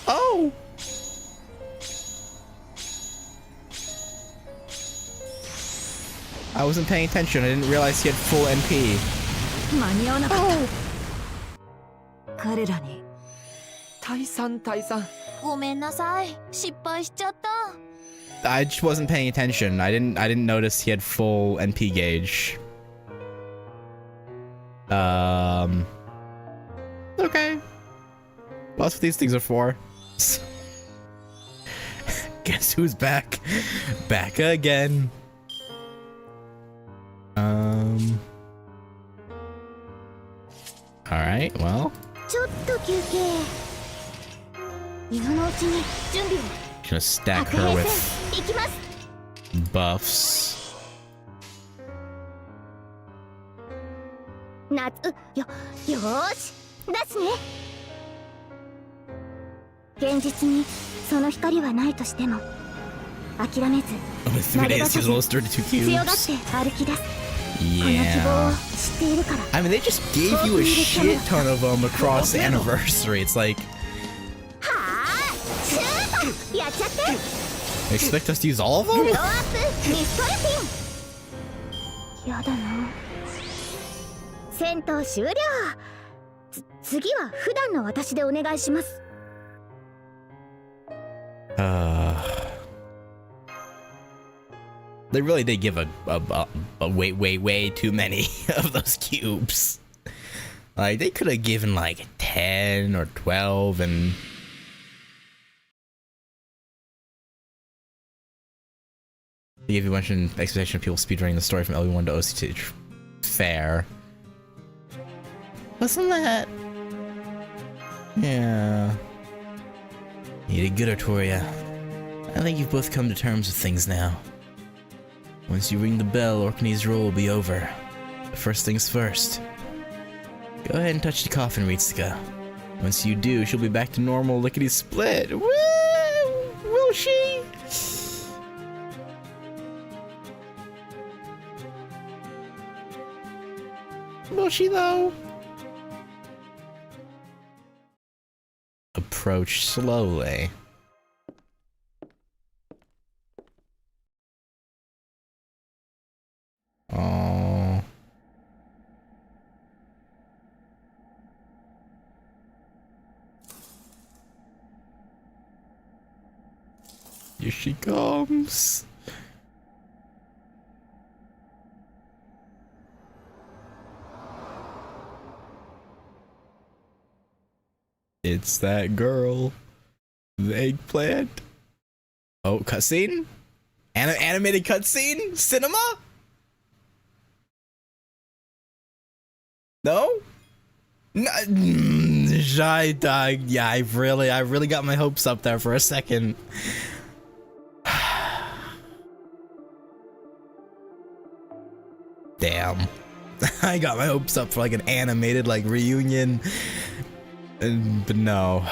Oh! I wasn't paying attention. I didn't realize he had full NP. 間に合わなかった。彼らに退散退散。ごめんなさい、失敗しちゃった。 I just wasn't paying attention. I didn't notice he had full NP gauge. Okay. Well, that's what these things are for. Guess who's back? Back again. Alright, well. ちょっと休憩。今のうちに準備を。 Gonna stack 白 her 兵 with 戦行きます。 buffs. よーし、出すね。現実にその光はないとしても諦めず With 3 days, he's almost 32 強がって cubes. 歩き出す。この希望を Yeah. 知っているから。 I mean, they just gave you a shit ton of them across the anniversary. It's like, はーい、シュートやっちゃって。 they expect us to use all of ブロ them? ーアップミストルピン。やだな。戦闘終了。次は普段の私でお願いします。 They really did give a way too many of those cubes. Like, they could have given like 10 or 12 and... They gave you a bunch of expectation of people speedrunning the story from LB1 to OCT. Fair. Wasn't that... Yeah... You did good, Artoria. I think you've both come to terms with things now. Once you ring the bell, Orkney's role will be over. But first things first. Go ahead and touch the coffin, Ritsuka. Once you do, she'll be back to normal lickety-split. Woo! Will she? Will she, though? Approach slowly. Oh. Here she comes. It's that girl. The eggplant. Oh, cutscene? Animated cutscene? Cinema? No? No, yeah, I really got my hopes up there for a second. Damn. I got my hopes up for like an animated like reunion. But no.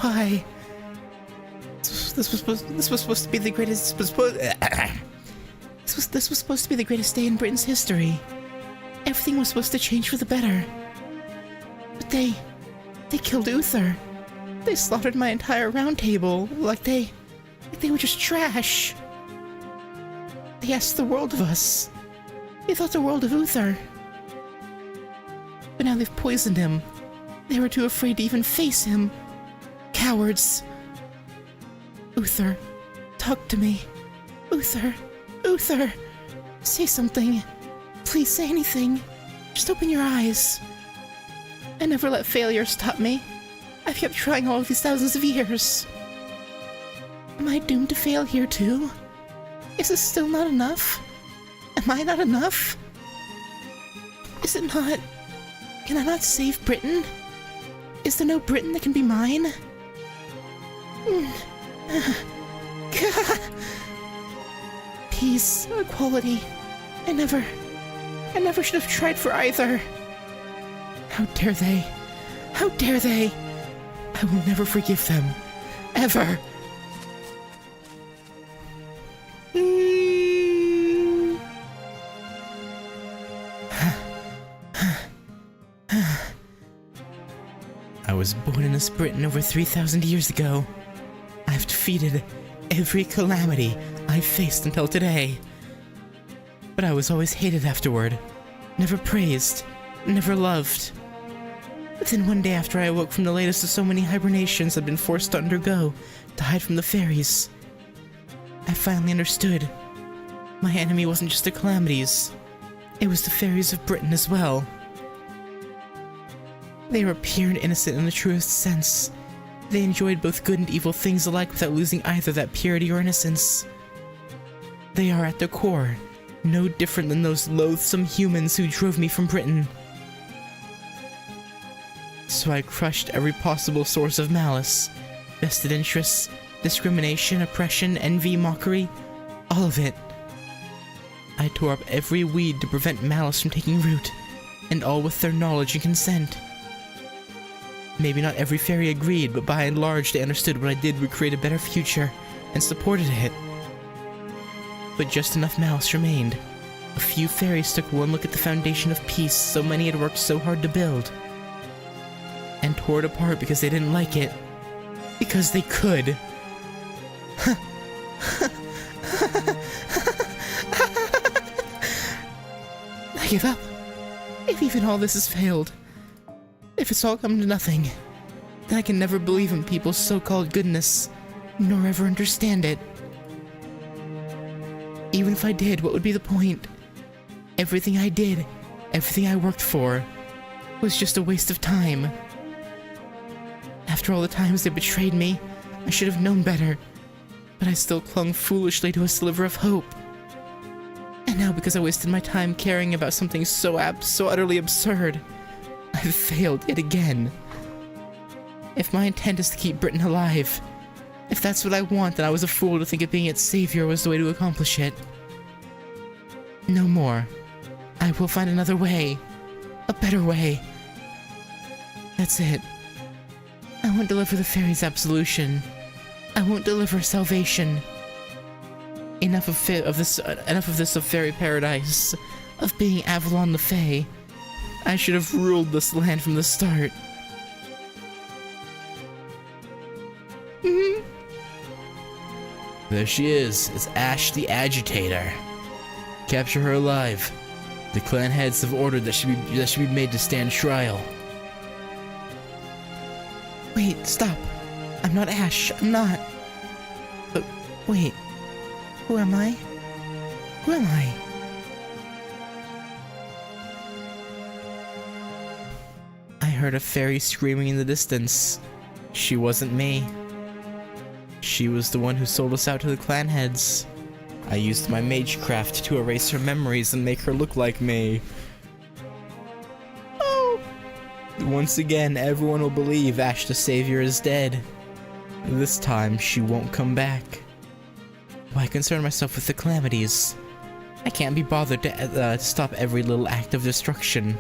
Why? This was supposed to be the greatest. This was supposed to be the greatest day in Britain's history. Everything was supposed to change for the better. But they killed Uther. They slaughtered my entire round table like they were just trash. They asked the world of us. They thought the world of Uther. But now they've poisoned him. They were too afraid to even face him. Cowards. Uther, talk to me. Uther, say something. Please say anything. Just open your eyes. I never let failure stop me. I've kept trying all of these thousands of years. Am I doomed to fail here too? Is this still not enough? Am I not enough? Is it not? Can I not save Britain? Is there no Britain that can be mine? Peace, equality. I never should have tried for either. How dare they? How dare they? I will never forgive them. Ever. I was born in this Britain over 3,000 years ago. I've defeated every calamity I've faced until today. But I was always hated afterward, never praised, never loved. But then one day after I awoke from the latest of so many hibernations I'd been forced to undergo to hide from the fairies, I finally understood. My enemy wasn't just the calamities, it was the fairies of Britain as well. They were pure and innocent in the truest sense. They enjoyed both good and evil things alike without losing either that purity or innocence. They are at their core no different than those loathsome humans who drove me from Britain. So I crushed every possible source of malice, vested interests, discrimination, oppression, envy, mockery, all of it. I tore up every weed to prevent malice from taking root, and all with their knowledge and consent. Maybe not every fairy agreed, but by and large they understood what I did would create a better future, and supported it. But just enough malice remained. A few fairies took one look at the foundation of peace so many had worked so hard to build, and tore it apart because they didn't like it. Because they could. I give up. If even all this has failed, if it's all come to nothing, then I can never believe in people's so-called goodness, nor ever understand it. Even if I did, what would be the point? Everything I did, everything I worked for, was just a waste of time. After all the times they betrayed me, I should have known better, but I still clung foolishly to a sliver of hope. And now, because I wasted my time caring about something so utterly absurd, I've failed yet again. If my intent is to keep Britain alive, if that's what I want, then I was a fool to think that being its savior was the way to accomplish it. No more. I will find another way. A better way. That's it. I won't deliver the fairies' absolution. I won't deliver salvation. Enough of this of fairy paradise, of being Avalon the Fae. I should have ruled this land from the start. There she is. It's Ash the Agitator. Capture her alive. The clan heads have ordered that she be made to stand trial. Wait, stop. I'm not Ash. I'm not. But wait. Who am I? Who am I? I heard a fairy screaming in the distance. She wasn't me. She was the one who sold us out to the clan heads. I used my magecraft to erase her memories and make her look like me. Oh! Once again, everyone will believe Ash the Savior is dead. This time, she won't come back. Why concern myself with the calamities? I can't be bothered to stop every little act of destruction.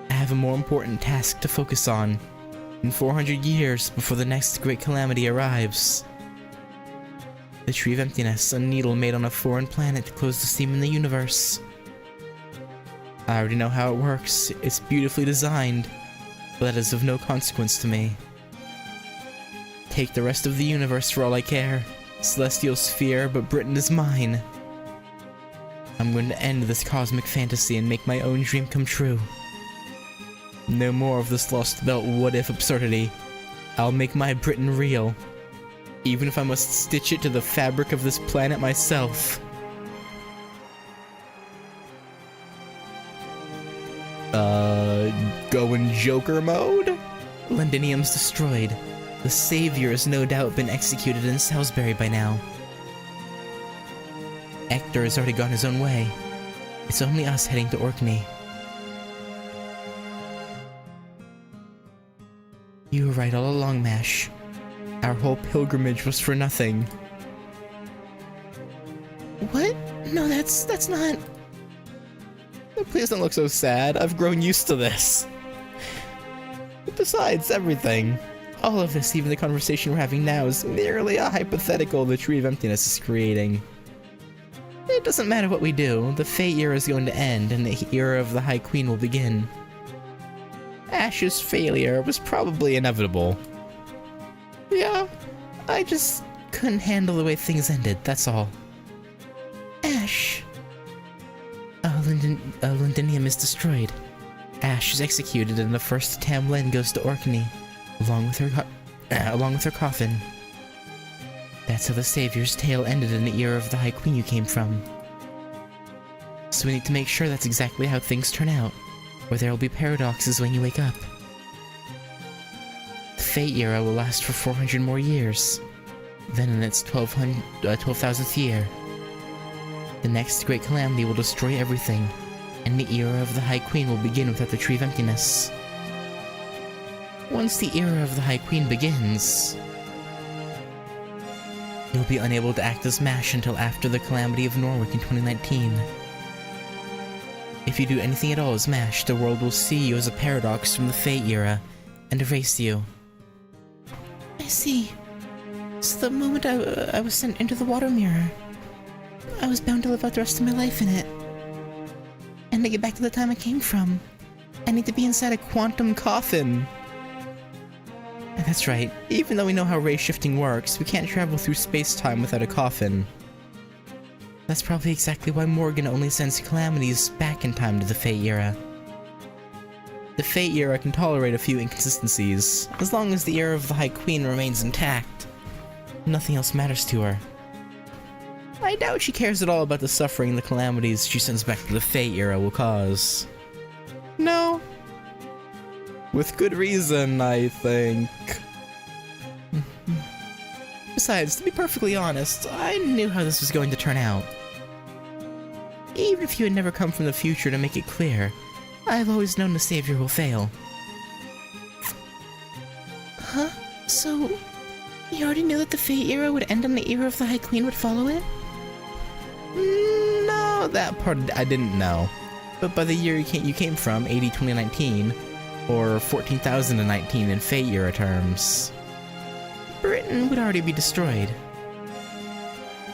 I have a more important task to focus on. In 400 years, before the next great calamity arrives. The Tree of Emptiness, a needle made on a foreign planet to close the seam in the universe. I already know how it works. It's beautifully designed, but that is of no consequence to me. Take the rest of the universe for all I care. Celestial sphere, but Britain is mine. I'm going to end this cosmic fantasy and make my own dream come true. No more of this Lost Belt what-if absurdity. I'll make my Britain real. Even if I must stitch it to the fabric of this planet myself. Go in Joker mode? Londinium's destroyed. The Savior has no doubt been executed in Salisbury by now. Hector has already gone his own way. It's only us heading to Orkney. You were right all along, Mash. Our whole pilgrimage was for nothing. What? No, that's not... Please don't look so sad. I've grown used to this. Besides everything, all of this, even the conversation we're having now, is merely a hypothetical the Tree of Emptiness is creating. It doesn't matter what we do, the Fate era is going to end and the era of the High Queen will begin. Ash's failure was probably inevitable. Yeah, I just couldn't handle the way things ended, that's all. Ash. Lindinium is destroyed. Ash is executed and the first Tamlin goes to Orkney, along with her coffin. That's how the Savior's tale ended in the era of the High Queen you came from. So we need to make sure that's exactly how things turn out, or there will be paradoxes when you wake up. The Fate era will last for 400 more years. Then in its 12,000th year, the next great calamity will destroy everything, and the era of the High Queen will begin without the Tree of Emptiness. Once the era of the High Queen begins, you'll be unable to act as Mash until after the calamity of Norwick in 2019. If you do anything at all as Mash, the world will see you as a paradox from the Fate era and erase you. I see. So the moment I was sent into the water mirror, I was bound to live out the rest of my life in it. And to get back to the time I came from, I need to be inside a quantum coffin. And that's right, even though we know how ray shifting works, we can't travel through space-time without a coffin. That's probably exactly why Morgan only sends calamities back in time to the Fate era. The Fate era can tolerate a few inconsistencies, as long as the era of the High Queen remains intact. Nothing else matters to her. I doubt she cares at all about the suffering the calamities she sends back to the Fate era will cause. No. With good reason, I think. Besides, to be perfectly honest, I knew how this was going to turn out. Even if you had never come from the future to make it clear, I've always known the Savior will fail. Huh? So, you already knew that the Fate era would end and the era of the High Queen would follow it? No, that part I didn't know. But by the year you came from, AD 2019, or 14,019 in Fate era terms, Britain would already be destroyed.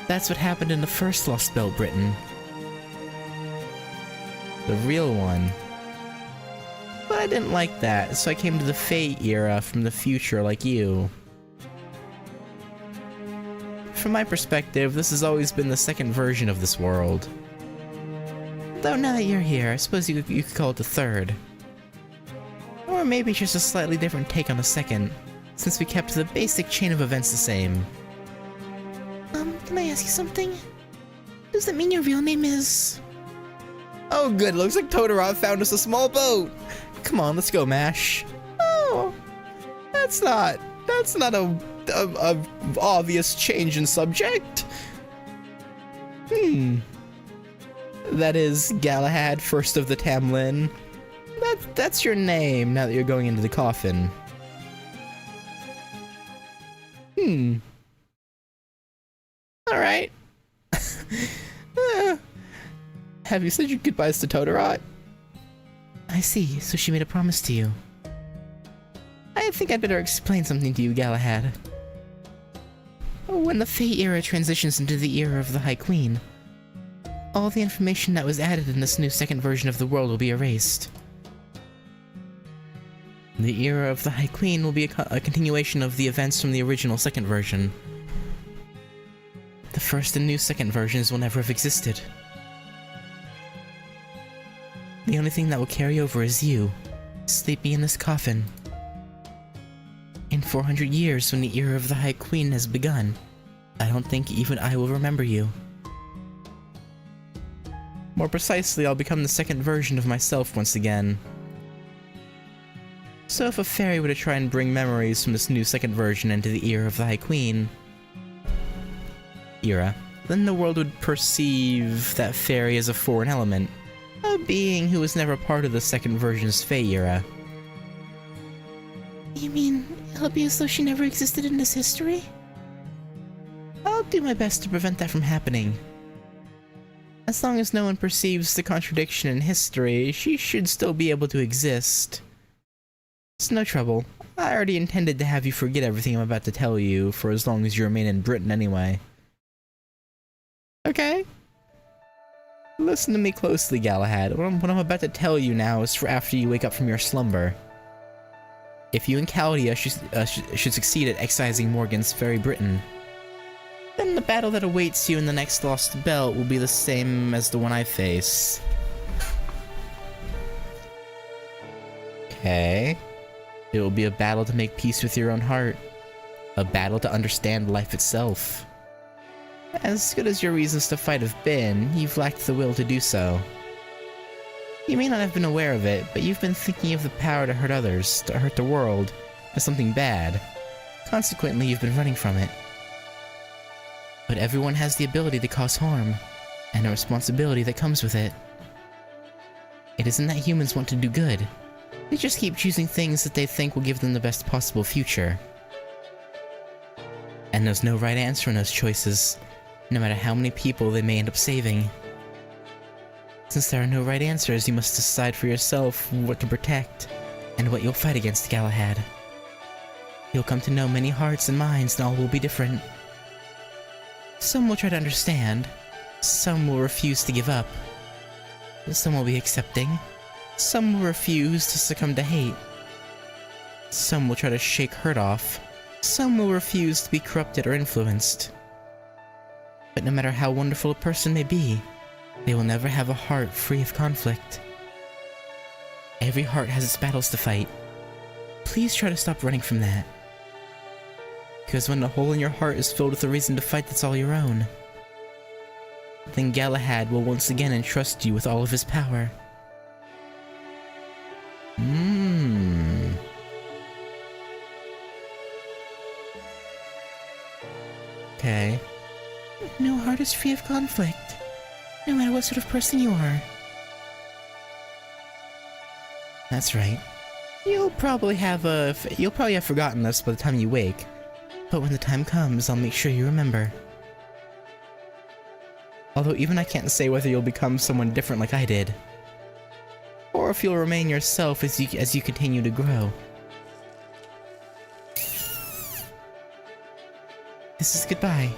That's what happened in the first Lost Belt Britain. The real one. But I didn't like that, so I came to the Fate era from the future like you. From my perspective, this has always been the second version of this world. Though now that you're here, I suppose you could call it the third. Or maybe just a slightly different take on the second, since we kept the basic chain of events the same. Can I ask you something? Does that mean your real name is... Oh good, looks like Totoro found us a small boat! Come on, let's go, Mash. Oh, that's not a obvious change in subject. That is Galahad, first of the Tamlin. That's your name now that you're going into the coffin. Alright. Have you said your goodbyes to Totoro? I see, so she made a promise to you. I think I'd better explain something to you, Galahad. When the Fate era transitions into the era of the High Queen, all the information that was added in this new second version of the world will be erased. The era of the High Queen will be a continuation of the events from the original second version. The first and new second versions will never have existed. The only thing that will carry over is you, sleeping in this coffin. In 400 years, when the era of the High Queen has begun, I don't think even I will remember you. More precisely, I'll become the second version of myself once again. So if a fairy were to try and bring memories from this new second version into the era of the High Queen... then the world would perceive that fairy as a foreign element, a being who was never part of the second version's Fae era. You mean, it'll be as though she never existed in this history? I'll do my best to prevent that from happening. As long as no one perceives the contradiction in history, she should still be able to exist. It's no trouble. I already intended to have you forget everything I'm about to tell you for as long as you remain in Britain anyway. Okay? Listen to me closely, Galahad. What I'm about to tell you now is for after you wake up from your slumber. If you and Caldia should succeed at excising Morgan's Fairy Britain, then the battle that awaits you in the next Lost Belt will be the same as the one I face. Okay. It will be a battle to make peace with your own heart. A battle to understand life itself. As good as your reasons to fight have been, you've lacked the will to do so. You may not have been aware of it, but you've been thinking of the power to hurt others, to hurt the world, as something bad. Consequently, you've been running from it. But everyone has the ability to cause harm, and a responsibility that comes with it. It isn't that humans want to do good. They just keep choosing things that they think will give them the best possible future. And there's no right answer in those choices, no matter how many people they may end up saving. Since there are no right answers, you must decide for yourself what to protect, and what you'll fight against, Galahad. You'll come to know many hearts and minds, and all will be different. Some will try to understand, some will refuse to give up. Some will be accepting, some will refuse to succumb to hate. Some will try to shake hurt off, some will refuse to be corrupted or influenced. But no matter how wonderful a person may be, they will never have a heart free of conflict. Every heart has its battles to fight. Please try to stop running from that. Because when the hole in your heart is filled with a reason to fight that's all your own, then Galahad will once again entrust you with all of his power. Okay. No heart is free of conflict, no matter what sort of person you are. That's right. You'll probably have forgotten this by the time you wake. But when the time comes, I'll make sure you remember. Although even I can't say whether you'll become someone different like I did, or if you'll remain yourself as you continue to grow. This is goodbye.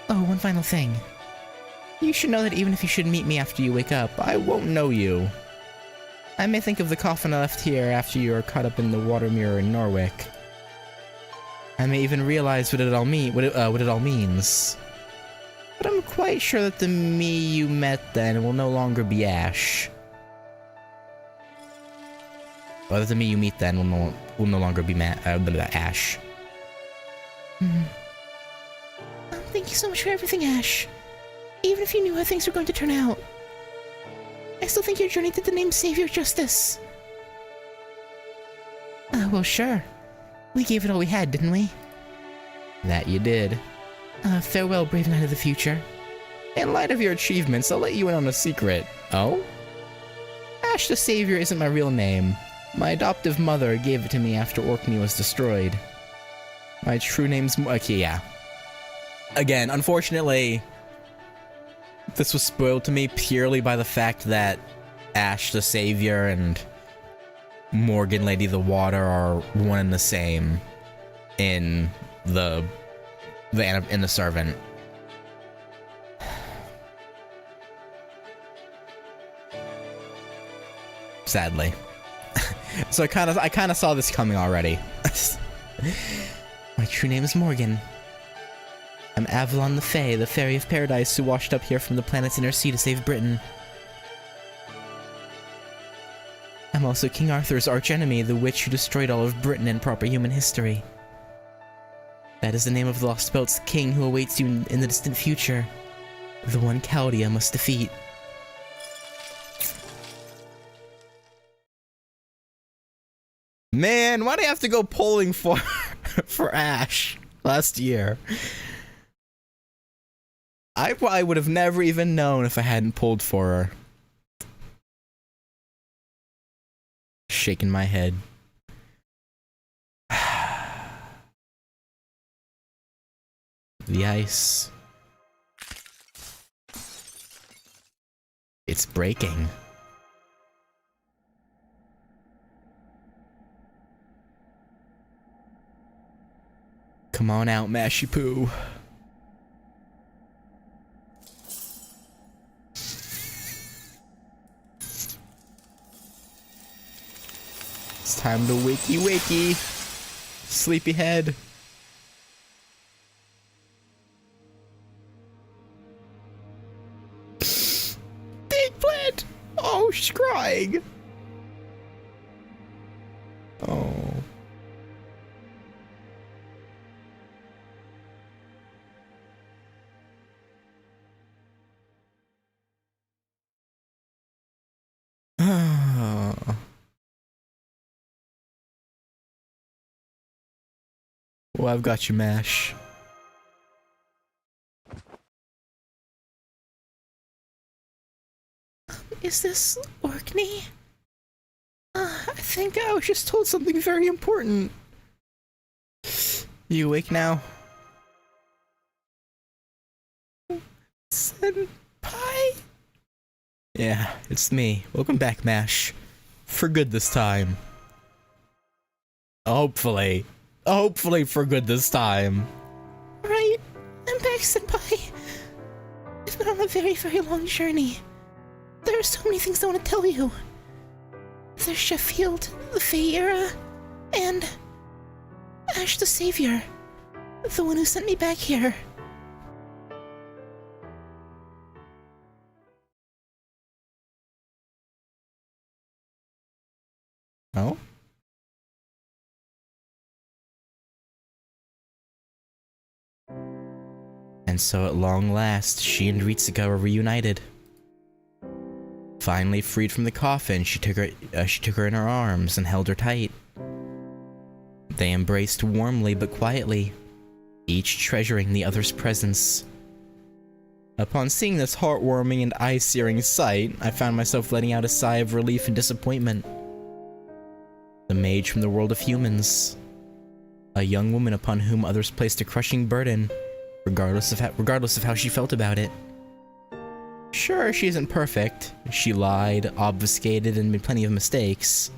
Oh, one final thing. You should know that even if you should meet me after you wake up, I won't know you. I may think of the coffin I left here after you are caught up in the water mirror in Norwick. I may even realize what it all means. But I'm quite sure that the me you met then will no longer be Ash. Or that the me you meet then will no longer be Ash. Thank you so much for everything, Ash. Even if you knew how things were going to turn out, I still think your journey did the name Savior justice. Well, sure. We gave it all we had, didn't we? That you did. Farewell, brave knight of the future. In light of your achievements, I'll let you in on a secret. Oh? Ash the Savior isn't my real name. My adoptive mother gave it to me after Orkney was destroyed. My true name's... Okay, yeah. Again, unfortunately, this was spoiled to me purely by the fact that Ash the Savior and Morgan Lady the Water are one and the same in the Servant. Sadly. So I kind of saw this coming already. My true name is Morgan. I'm Avalon the Fae, the Fairy of Paradise who washed up here from the planet's inner sea to save Britain. I'm also King Arthur's archenemy, the witch who destroyed all of Britain and proper human history. That is the name of the Lost Belt's king who awaits you in the distant future. The one Caldia must defeat. Man, why do I have to go polling for Ash last year? I probably would have never even known if I hadn't pulled for her. Shaking my head. The ice. It's breaking. Come on out, Mashy Poo. It's time to wakey wakey. Sleepyhead. Eggplant! Oh, she's crying. Oh. Well, I've got you, Mash. Is this Orkney? I think I was just told something very important. You awake now? Senpai? Yeah, it's me. Welcome back, Mash. For good this time. Hopefully. Hopefully for good this time. Right, I'm back, Senpai. It's been on a very, very long journey. There are so many things I want to tell you. There's Sheffield, the Fey era, and Ash the Savior, the one who sent me back here. Oh? And so at long last, she and Ritsuka were reunited. Finally freed from the coffin, she took her in her arms and held her tight. They embraced warmly but quietly, each treasuring the other's presence. Upon seeing this heartwarming and eye-searing sight, I found myself letting out a sigh of relief and disappointment. The mage from the world of humans. A young woman upon whom others placed a crushing burden, regardless of how she felt about it. Sure, she isn't perfect. She lied, obfuscated, and made plenty of mistakes.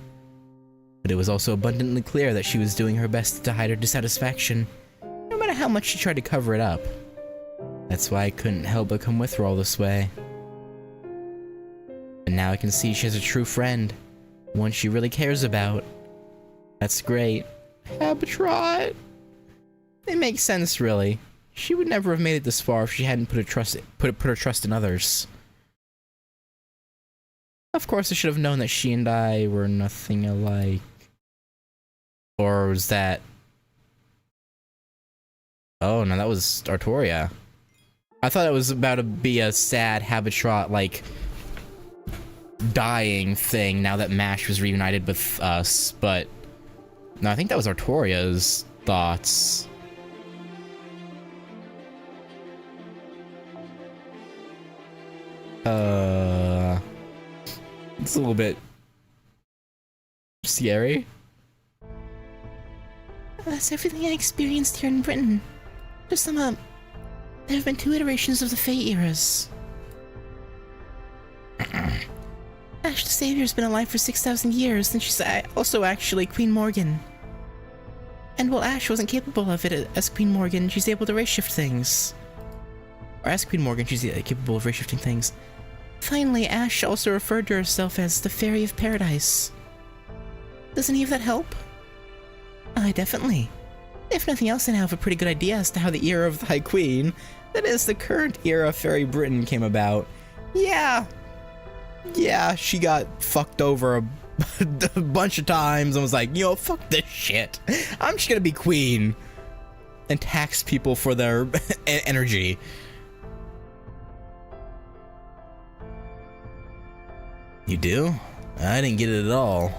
But it was also abundantly clear that she was doing her best to hide her dissatisfaction, no matter how much she tried to cover it up. That's why I couldn't help but come with her all this way. And now I can see she has a true friend, one she really cares about. That's great. Habitrot! It makes sense, really. She would never have made it this far if she hadn't put her trust in others. Of course, I should have known that she and I were nothing alike. Or was that... Oh, no, that was Artoria. I thought it was about to be a sad Habitrot, like, dying thing now that Mash was reunited with us, but... No, I think that was Artoria's thoughts. It's a little bit scary. That's everything I experienced here in Britain. To sum up, there have been 2 iterations of the Fey eras. Ash the Savior's been alive for 6,000 years, and she's also actually Queen Morgan. And while Ash wasn't capable of it as Queen Morgan, she's able to race-shift things. Or as Queen Morgan, she's capable of race-shifting things. Finally, Ash also referred to herself as the Fairy of Paradise. Does any of that help? Definitely. If nothing else, I now have a pretty good idea as to how the era of the High Queen, that is, the current era of Fairy Britain, came about. Yeah, she got fucked over a bunch of times and was like, yo, fuck this shit. I'm just gonna be queen. And tax people for their energy. You do? I didn't get it at all.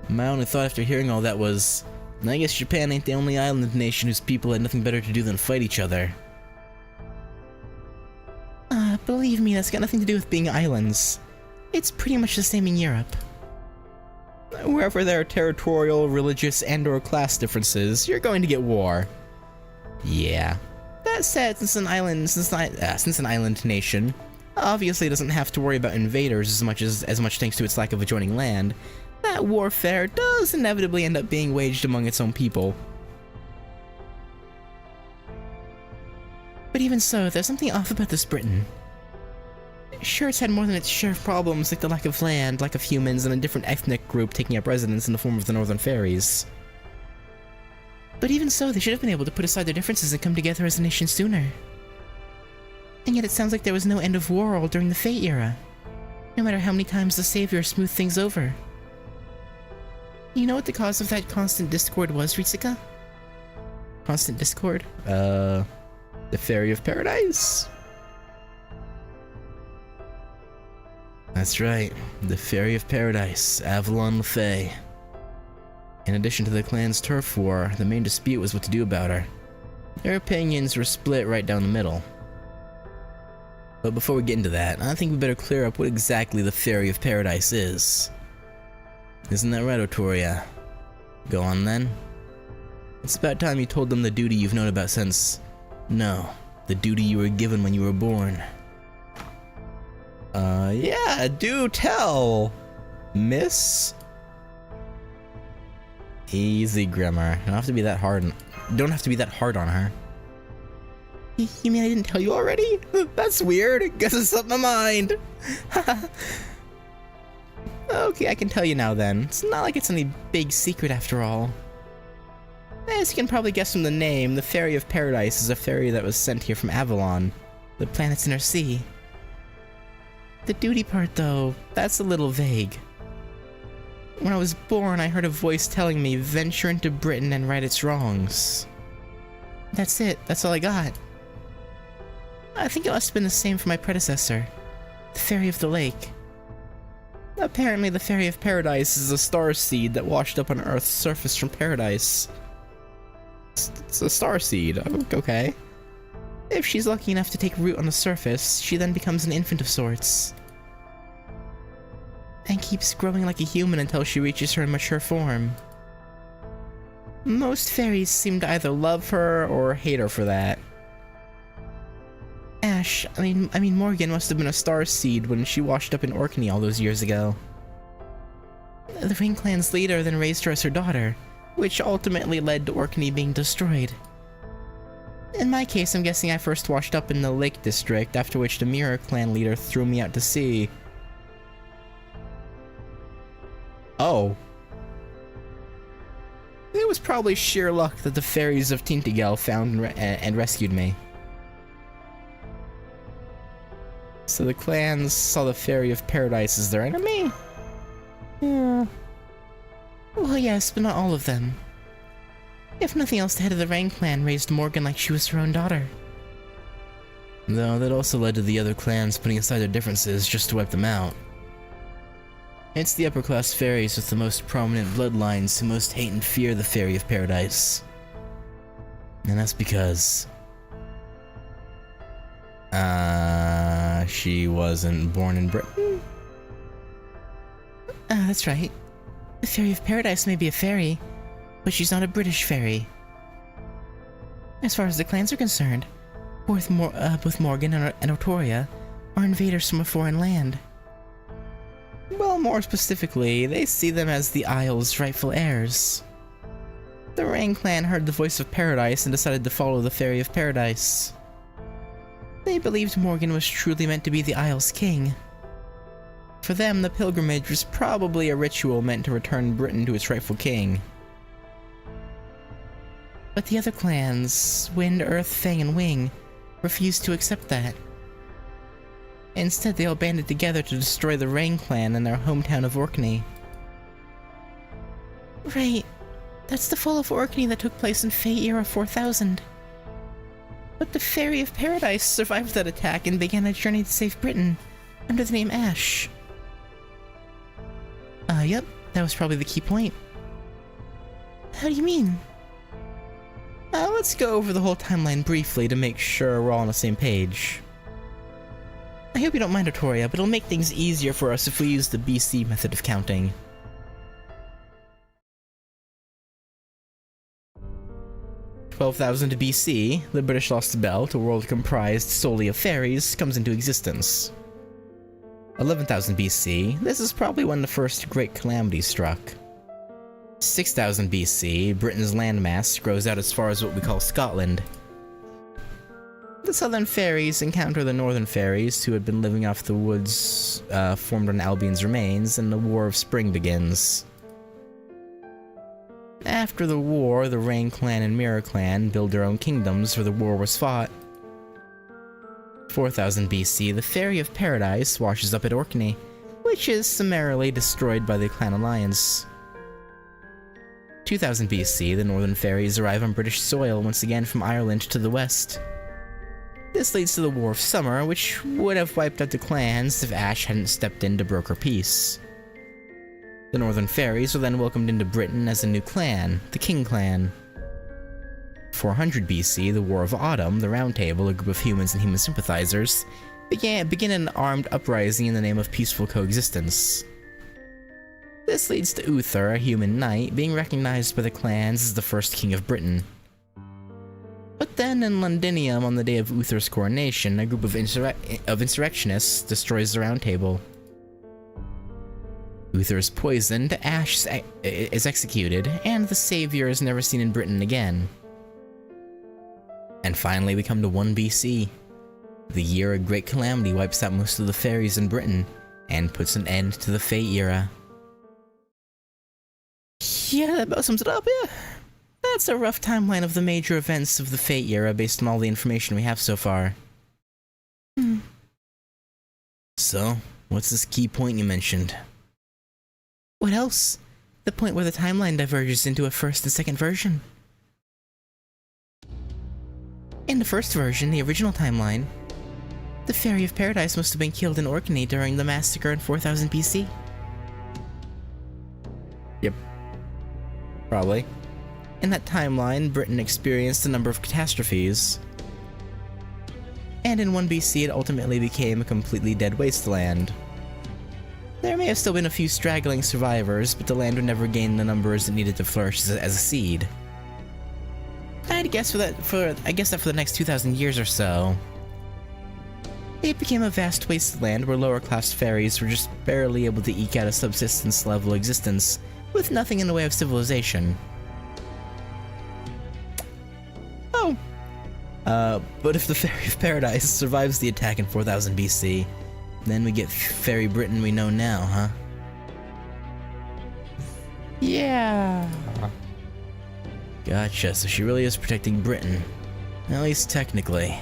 My only thought after hearing all that was, I guess Japan ain't the only island nation whose people had nothing better to do than fight each other. Believe me, that's got nothing to do with being islands. It's pretty much the same in Europe. Wherever there are territorial, religious, and/or class differences, you're going to get war. Yeah. That said, since an island nation obviously doesn't have to worry about invaders as much thanks to its lack of adjoining land, that warfare does inevitably end up being waged among its own people. But even so, there's something off about this Britain. Sure, it's had more than its share of problems, like the lack of land, lack of humans, and a different ethnic group taking up residence in the form of the Northern Fairies. But even so, they should have been able to put aside their differences and come together as a nation sooner. And yet it sounds like there was no end of war all during the Fate era, no matter how many times the Savior smoothed things over. You know what the cause of that constant discord was, Ritsuka? Constant discord? The Fairy of Paradise? That's right, the Fairy of Paradise, Avalon LeFay. In addition to the clan's turf war, the main dispute was what to do about her. Their opinions were split right down the middle. But before we get into that, I think we better clear up what exactly the Fairy of Paradise is. Isn't that right, Otoria? Go on then. It's about time you told them the duty you've known about since... No, the duty you were given when you were born. Yeah, do tell, miss. Easy, Grimmer. Don't have to be that hard on her. You mean I didn't tell you already? That's weird. Guess it's slipped my mind. Okay, I can tell you now then. It's not like it's any big secret after all. As you can probably guess from the name, the Fairy of Paradise is a fairy that was sent here from Avalon, the planet's inner sea. The duty part, though, that's a little vague. When I was born, I heard a voice telling me, venture into Britain and right its wrongs. That's it, that's all I got. I think it must have been the same for my predecessor, the Fairy of the Lake. Apparently, the Fairy of Paradise is a star seed that washed up on Earth's surface from paradise. It's a star seed, okay. If she's lucky enough to take root on the surface, she then becomes an infant of sorts. And keeps growing like a human until she reaches her mature form. Most fairies seem to either love her or hate her for that. Ash, I mean Morgan must have been a star seed when she washed up in Orkney all those years ago. The Ring Clan's leader then raised her as her daughter, which ultimately led to Orkney being destroyed. In my case, I'm guessing I first washed up in the Lake District, after which the Mirror Clan leader threw me out to sea. Oh. It was probably sheer luck that the fairies of Tintigel found and rescued me. So the clans saw the Fairy of Paradise as their enemy? Yeah. Well, yes, but not all of them. If nothing else, the head of the Rang clan raised Morgan like she was her own daughter. Though that also led to the other clans putting aside their differences just to wipe them out. It's the upper-class fairies with the most prominent bloodlines who most hate and fear the Fairy of Paradise. And that's because... she wasn't born in Britain? That's right. The Fairy of Paradise may be a fairy, but she's not a British fairy. As far as the clans are concerned, both Morgan and Otoria are invaders from a foreign land. Well, more specifically, they see them as the Isle's rightful heirs. The Rang clan heard the voice of Paradise and decided to follow the Fairy of Paradise. They believed Morgan was truly meant to be the Isle's king. For them, the pilgrimage was probably a ritual meant to return Britain to its rightful king. But the other clans, Wind, Earth, Fang, and Wing, refused to accept that. Instead, they all banded together to destroy the Rang clan in their hometown of Orkney. Right. That's the fall of Orkney that took place in Fate Era 4000. But the Fairy of Paradise survived that attack and began a journey to save Britain, under the name Ash. Yep, that was probably the key point. How do you mean? Let's go over the whole timeline briefly to make sure we're all on the same page. I hope you don't mind, Otoria, but it'll make things easier for us if we use the BC method of counting. 12,000 BC, the British lost the belt, a world comprised solely of fairies, comes into existence. 11,000 BC, this is probably when the first Great Calamity struck. 6,000 BC, Britain's landmass grows out as far as what we call Scotland. The southern fairies encounter the northern fairies, who had been living off the woods formed on Albion's remains, and the War of Spring begins. After the war, the Rain Clan and Mirror Clan build their own kingdoms where the war was fought. 4,000 BC, the Fairy of Paradise washes up at Orkney, which is summarily destroyed by the Clan Alliance. 2000 BC, the Northern Fairies arrive on British soil once again from Ireland to the west. This leads to the War of Summer, which would have wiped out the clans if Ashe hadn't stepped in to broker peace. The Northern Fairies were then welcomed into Britain as a new clan, the King Clan. 400 BC, the War of Autumn, the Round Table, a group of humans and human sympathizers, begin an armed uprising in the name of peaceful coexistence. This leads to Uther, a human knight, being recognized by the clans as the first king of Britain. But then in Londinium, on the day of Uther's coronation, a group of insurrectionists destroys the Round Table. Uther is poisoned, Ashe is executed, and the Savior is never seen in Britain again. And finally we come to 1 BC, the year a great calamity wipes out most of the fairies in Britain, and puts an end to the Fate era. Yeah, that about sums it up, yeah. That's a rough timeline of the major events of the Fate era based on all the information we have so far. So, what's this key point you mentioned? What else? The point where the timeline diverges into a first and second version. In the first version, the original timeline, the Fairy of Paradise must have been killed in Orkney during the massacre in 4000 BC. Yep. Probably. In that timeline, Britain experienced a number of catastrophes. And in 1 BC, it ultimately became a completely dead wasteland. There may have still been a few straggling survivors, but the land would never gain the numbers it needed to flourish as a seed. I'd guess that for the next 2,000 years or so, it became a vast wasteland where lower-class fairies were just barely able to eke out a subsistence-level existence, with nothing in the way of civilization. Oh. But if the Fairy of Paradise survives the attack in 4000 BC, then we get Fairy Britain we know now, huh? Yeah. Gotcha, so she really is protecting Britain. At least technically.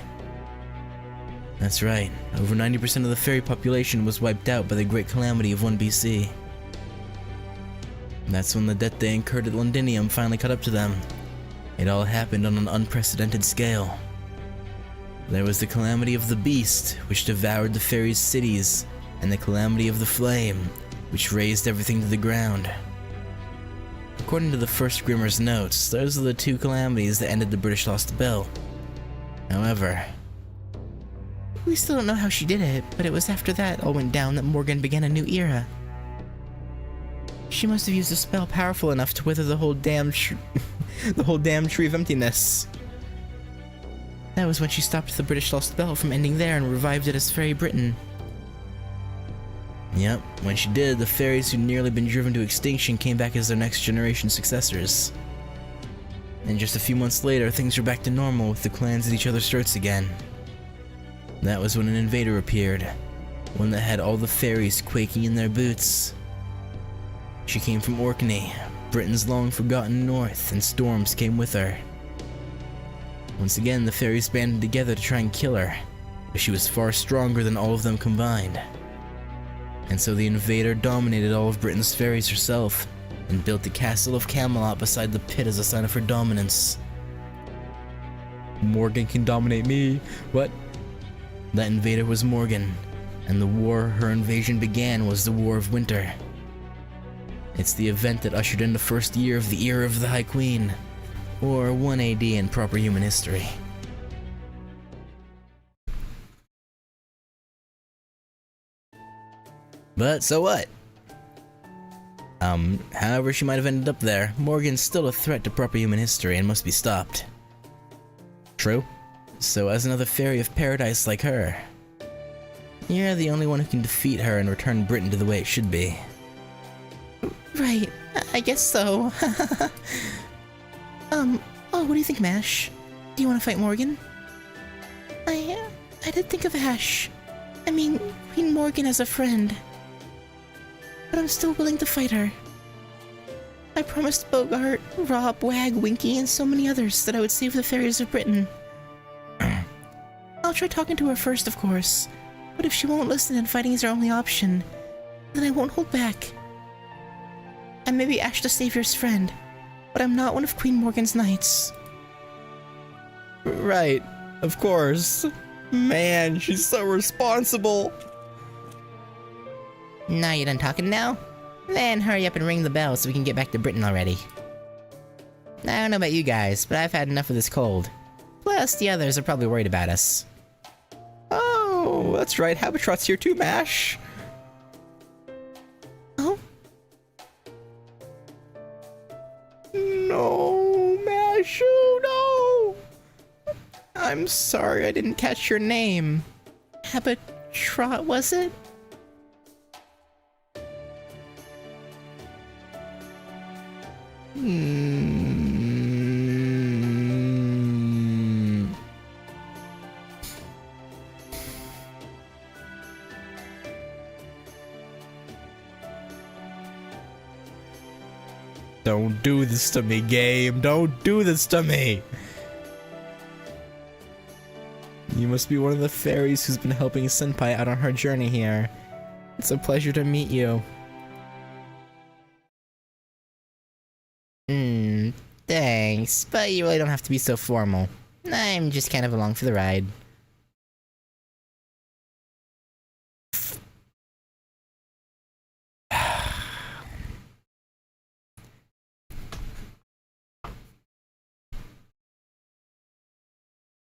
That's right, over 90% of the fairy population was wiped out by the Great Calamity of 1 BC. That's when the debt they incurred at Londinium finally caught up to them. It all happened on an unprecedented scale. There was the Calamity of the Beast, which devoured the fairies' cities, and the Calamity of the Flame, which razed everything to the ground. According to the first Grimmer's notes, those are the two calamities that ended the British lost the belt. However, we still don't know how she did it, but it was after that all went down that Morgan began a new era. She must have used a spell powerful enough to wither the whole damn tree of emptiness. That was when she stopped the British lost belt from ending there and revived it as Fairy Britain. Yep, when she did, the fairies who'd nearly been driven to extinction came back as their next generation successors. And just a few months later, things were back to normal with the clans at each other's throats again. That was when an invader appeared, one that had all the fairies quaking in their boots. She came from Orkney, Britain's long-forgotten north, and storms came with her. Once again, the fairies banded together to try and kill her, but she was far stronger than all of them combined. And so the invader dominated all of Britain's fairies herself, and built the castle of Camelot beside the pit as a sign of her dominance. Morgan can dominate me. What? That invader was Morgan, and the war her invasion began was the War of Winter. It's the event that ushered in the first year of the Era of the High Queen, or 1 AD in proper human history. But so what? However she might have ended up there, Morgan's still a threat to proper human history and must be stopped. True. So as another fairy of paradise like her, you're the only one who can defeat her and return Britain to the way it should be. Right, I guess so. Oh, what do you think, Mash? Do you want to fight Morgan? I did think of Ash. I mean, Queen Morgan as a friend. But I'm still willing to fight her. I promised Bogart, Rob, Wag, Winky, and so many others that I would save the fairies of Britain. I'll try talking to her first, of course. But if she won't listen and fighting is our only option, then I won't hold back. I may be Ash the Savior's friend, but I'm not one of Queen Morgan's knights. Right, of course. Man, she's so responsible. Now you done talking now? Then hurry up and ring the bell so we can get back to Britain already. I don't know about you guys, but I've had enough of this cold. Plus, the others are probably worried about us. Oh, that's right. Habitrot's here too, Mash. Oh? No, Mash, oh no! I'm sorry, I didn't catch your name. Habitrot, was it? Don't do this to me, game. Don't do this to me. You must be one of the fairies who's been helping Senpai out on her journey here. It's a pleasure to meet you. Thanks, but you really don't have to be so formal. I'm just kind of along for the ride.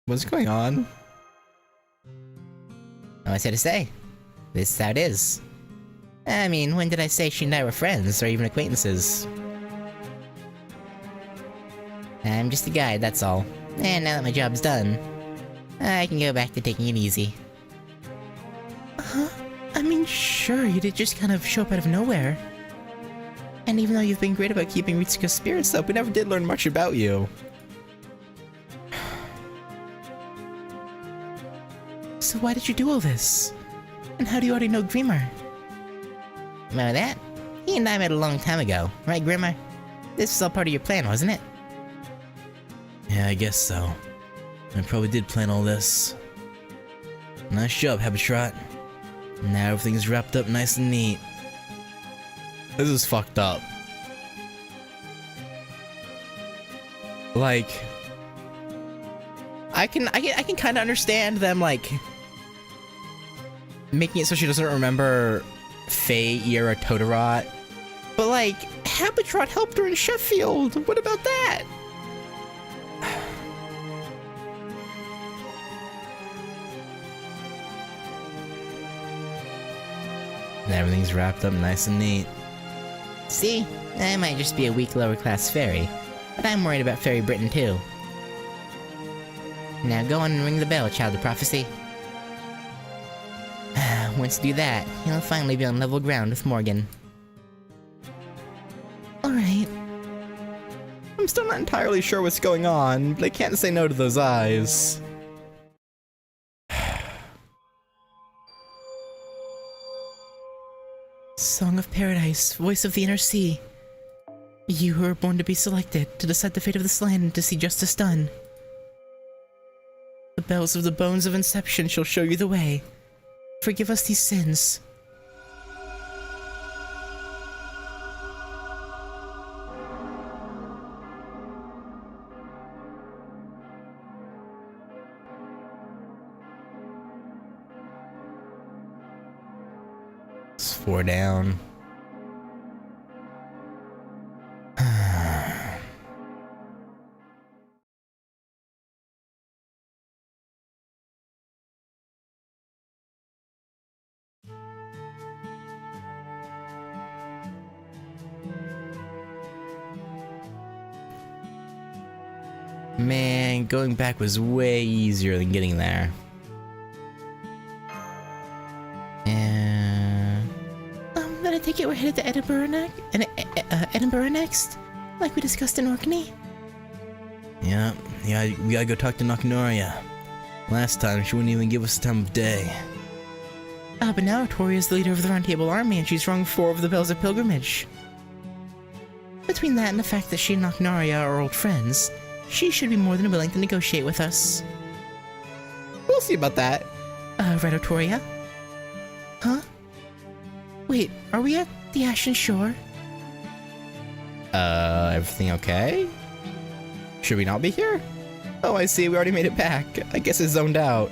What's going on? What's there to say? This is how it is. I mean, when did I say she and I were friends, or even acquaintances? I'm just a guide, that's all. And now that my job's done, I can go back to taking it easy. Huh? I mean, sure, you did just kind of show up out of nowhere. And even though you've been great about keeping Ritsuka's spirits up, we never did learn much about you. So why did you do all this? And how do you already know Grimmer? Remember that? He and I met a long time ago, right, Grimmer? This was all part of your plan, wasn't it? Yeah, I guess so. I probably did plan all this. Nice job, Habitrot. Now everything's wrapped up nice and neat. This is fucked up. Like, I can kind of understand them, like, making it so she doesn't remember Fey era Totodot. But like, Habitrot helped her in Sheffield. What about that? And everything's wrapped up nice and neat. See? I might just be a weak lower class fairy, but I'm worried about Fairy Britain too. Now go on and ring the bell, Child of Prophecy. Once you do that, you'll finally be on level ground with Morgan. Alright. I'm still not entirely sure what's going on, but I can't say no to those eyes. Song of Paradise, voice of the inner sea. You who are born to be selected, to decide the fate of this land, to see justice done. The bells of the bones of Inception shall show you the way. Forgive us these sins. It's 4 down. Man, going back was way easier than getting there. And Then I take it we're headed to Edinburgh next? Edinburgh next? Like we discussed in Orkney? yeah, we gotta go talk to Naknoria. Last time, she wouldn't even give us the time of day. But now Artoria's the leader of the Round Table Army and she's rung 4 of the Bells of Pilgrimage. Between that and the fact that she and Naknaria are old friends, she should be more than willing to negotiate with us. We'll see about that. Right, Artoria? Huh? Wait, are we at the Ashen Shore? Everything okay? Should we not be here? Oh, I see, we already made it back. I guess it's zoned out.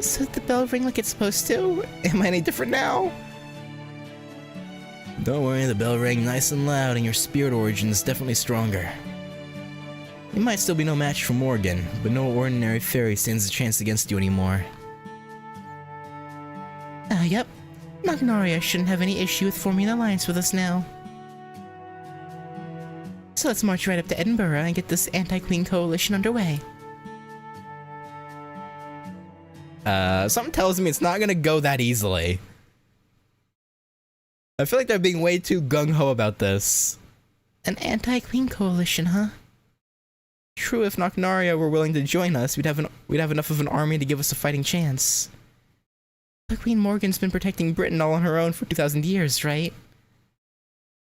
So did the bell ring like it's supposed to? Am I any different now? Don't worry, the bell rang nice and loud and your spirit origin is definitely stronger. You might still be no match for Morgan, but no ordinary fairy stands a chance against you anymore. Yep. Naknaria shouldn't have any issue with forming an alliance with us now. So let's march right up to Edinburgh and get this anti-Queen coalition underway. Something tells me it's not gonna go that easily. I feel like they're being way too gung-ho about this. An anti-Queen coalition, huh? True, if Naknaria were willing to join us, we'd have enough of an army to give us a fighting chance. But Queen Morgan's been protecting Britain all on her own for 2,000 years, right?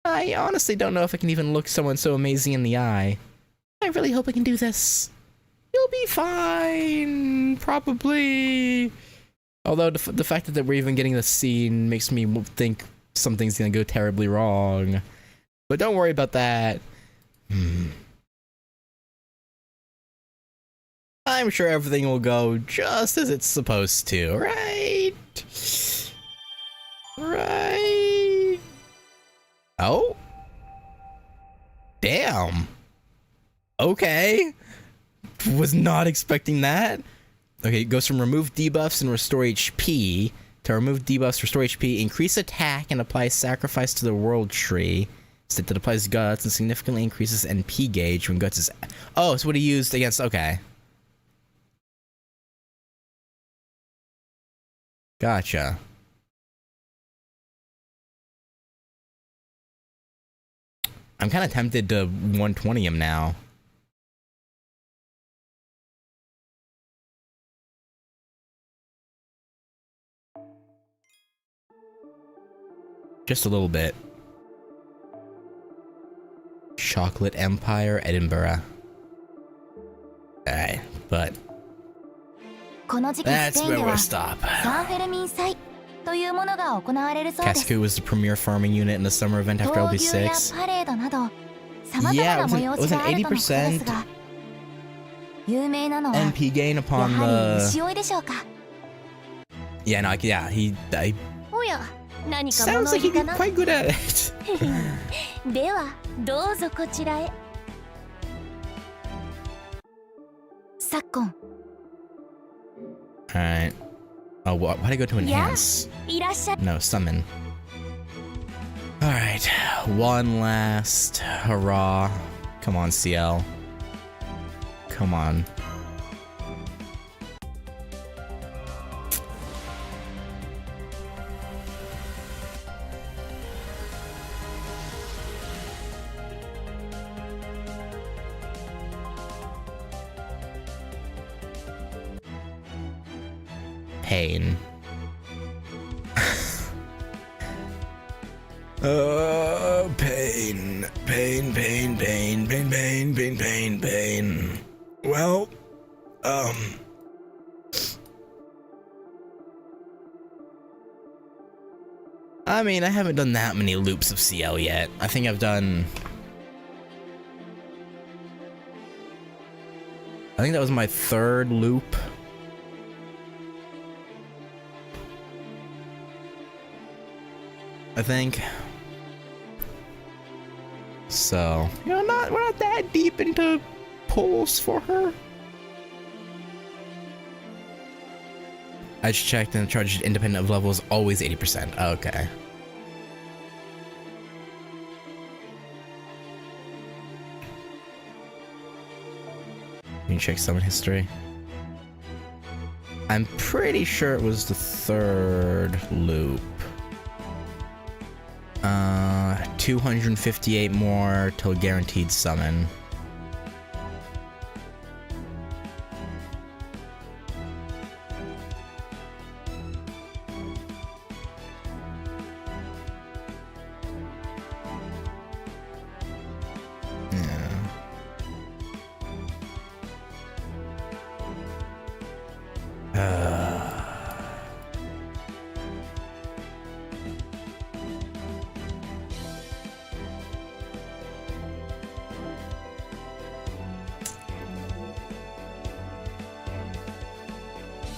I honestly don't know if I can even look someone so amazing in the eye. I really hope I can do this. You'll be fine, probably. Although the fact that we're even getting this scene makes me think something's gonna go terribly wrong. But don't worry about that. I'm sure everything will go just as it's supposed to, right? Right? Oh? Damn. Okay. Was not expecting that. Okay, it goes from remove debuffs and restore HP to remove debuffs, restore HP, increase attack, and apply sacrifice to the world tree. So that applies guts and significantly increases NP gauge when guts is... Oh, it's what he used against... Okay. Gotcha. I'm kind of tempted to 120 him now. Just a little bit. Chocolate Empire, Edinburgh. Alright, but... That's where we'll stop. Cascu was the premier farming unit in the summer event after LB6. Yeah, it was an 80% NP gain upon the... Yeah, no, yeah, he sounds like he'd be quite good at it. Alright. Oh, why'd I go to enhance? No, summon. Alright, one last hurrah. Come on, CL. Come on. Pain. Pain. Pain, pain, pain, pain, pain, pain, pain, pain. Well, I mean, I haven't done that many loops of CL yet. I think I've done... I think that was my 3rd loop. I think. So, you know, we're not that deep into pulls for her. I just checked and the charge independent of level is always 80%. Okay. Let me check summon history. I'm pretty sure it was the 3rd loop. 258 more till guaranteed summon.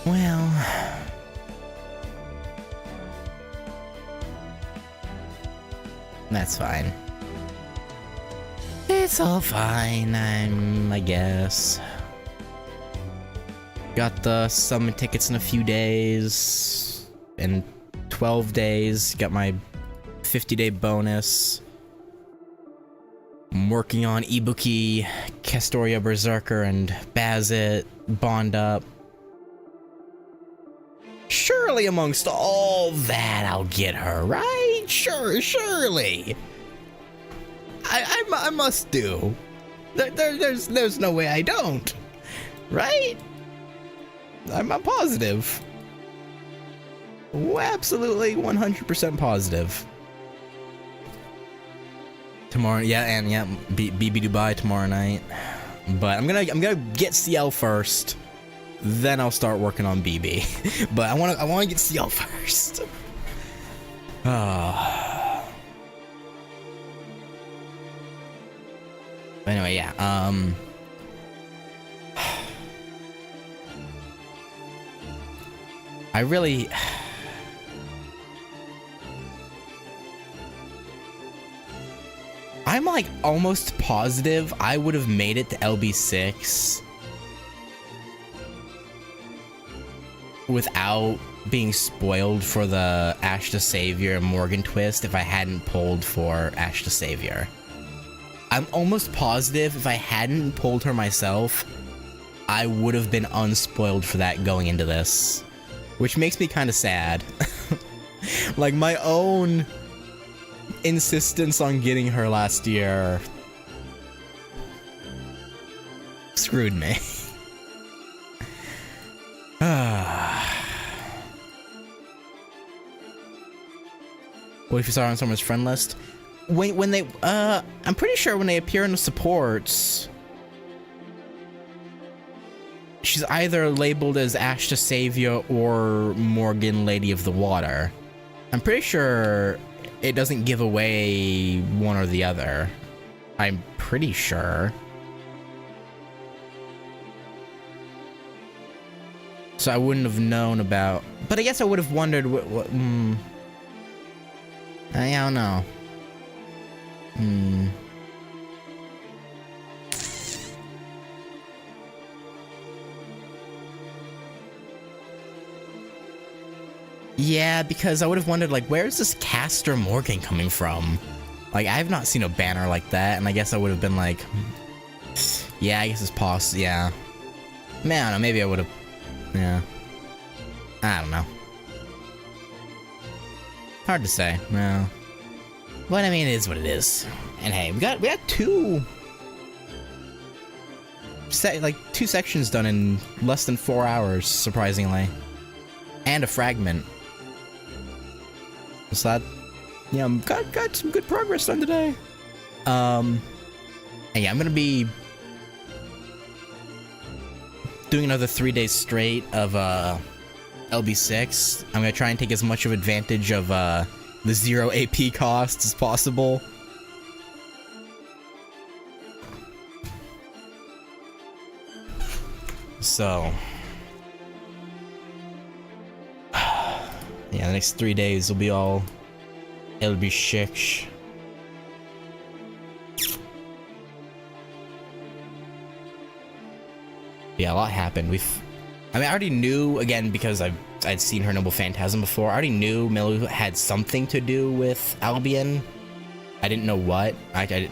Well, that's fine. It's all fine, I guess. Got the summon tickets in a few days. In 12 days, got my 50-day bonus. I'm working on Ibuki, Castoria Berserker, and Bazit, Bond Up. Surely amongst all that, I'll get her, right? Surely. I must do. There's no way I don't, right? I'm positive. Absolutely 100% positive. Tomorrow, BB Dubai tomorrow night. But I'm gonna get CL first. Then I'll start working on BB. But I wanna get CL first. Anyway, yeah. I'm like almost positive I would have made it to LB6 without being spoiled for the Ash the Savior and Morgan twist if I hadn't pulled for Ash the Savior. I'm almost positive if I hadn't pulled her myself, I would have been unspoiled for that going into this. Which makes me kind of sad. Like, my own insistence on getting her last year screwed me. What if you saw her on someone's friend list? When they, I'm pretty sure when they appear in the supports, she's either labeled as Ash the Savior or Morgan Lady of the Water. I'm pretty sure it doesn't give away one or the other. I'm pretty sure. So I wouldn't have known about... But I guess I would have wondered what I don't know. Yeah, because I would have wondered, like, where is this Caster Morgan coming from? Like, I have not seen a banner like that, and I guess I would have been like, yeah, I guess it's possible, yeah. Man, I don't know, maybe I would have, yeah. I don't know. Hard to say, no. But I mean, it is what it is. And hey, we got two sections done in less than 4 hours, surprisingly. And a fragment. So that, yeah, got some good progress done today. And yeah, I'm gonna be doing another 3 days straight of LB6. I'm gonna try and take as much of advantage of the 0 AP costs as possible. So yeah, the next 3 days will be all LB6. Yeah, a lot happened. I mean, I already knew, again, because I'd seen her Noble Phantasm before. I already knew Milu had something to do with Albion. I didn't know what. But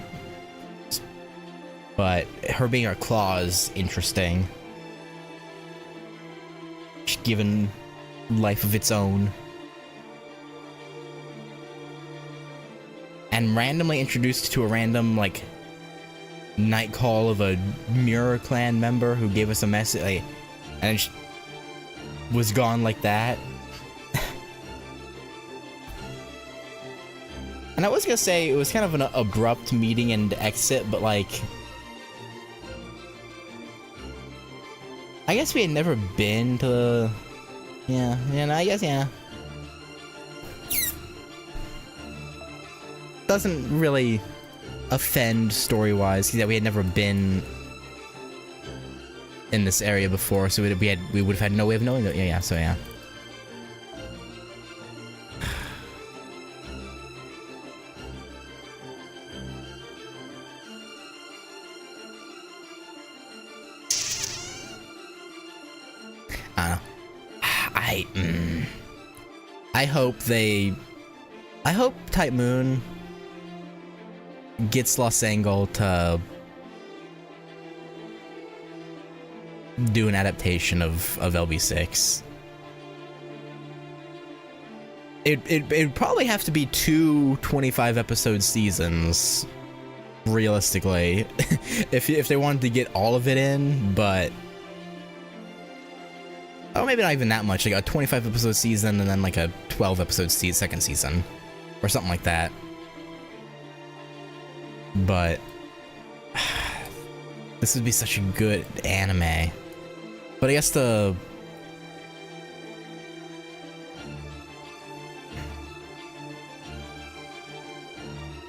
But her being a claw is interesting. Just given life of its own. And randomly introduced to a random, like, night call of a Mirror Clan member who gave us a message, like, and it was gone like that. And I was gonna say it was kind of an abrupt meeting and exit, but like, I guess we had never been to the, yeah, no, I guess, yeah. Doesn't really offend story-wise that we had never been in this area before, so we would have had no way of knowing that. Yeah, so yeah. I hope Type Moon gets Los Angle to do an adaptation of LB6. It'd probably have to be 2 25-episode seasons, realistically, if they wanted to get all of it in, but... Oh, maybe not even that much, like a 25-episode season and then like a 12-episode second season, or something like that. But this would be such a good anime. But I guess there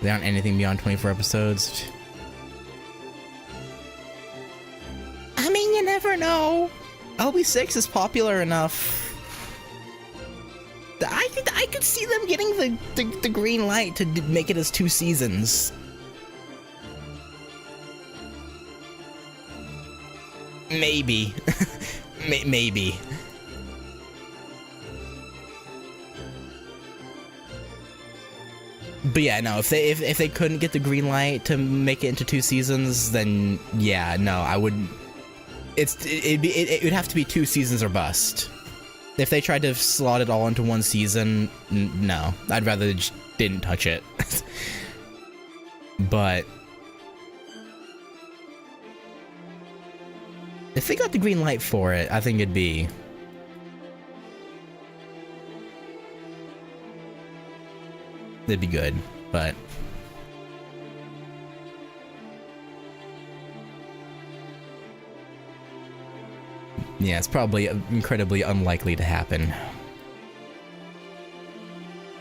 aren't anything beyond 24 episodes. I mean, you never know. LB6 is popular enough. I could see them getting the green light to make it as 2 seasons. Maybe. Maybe. But yeah, no, if they couldn't get the green light to make it into 2 seasons, then yeah, no, I wouldn't. It would have to be 2 seasons or bust. If they tried to slot it all into 1 season, no, I'd rather they just didn't touch it. But if they got the green light for it, I think it'd be... it'd be good, but... yeah, it's probably incredibly unlikely to happen.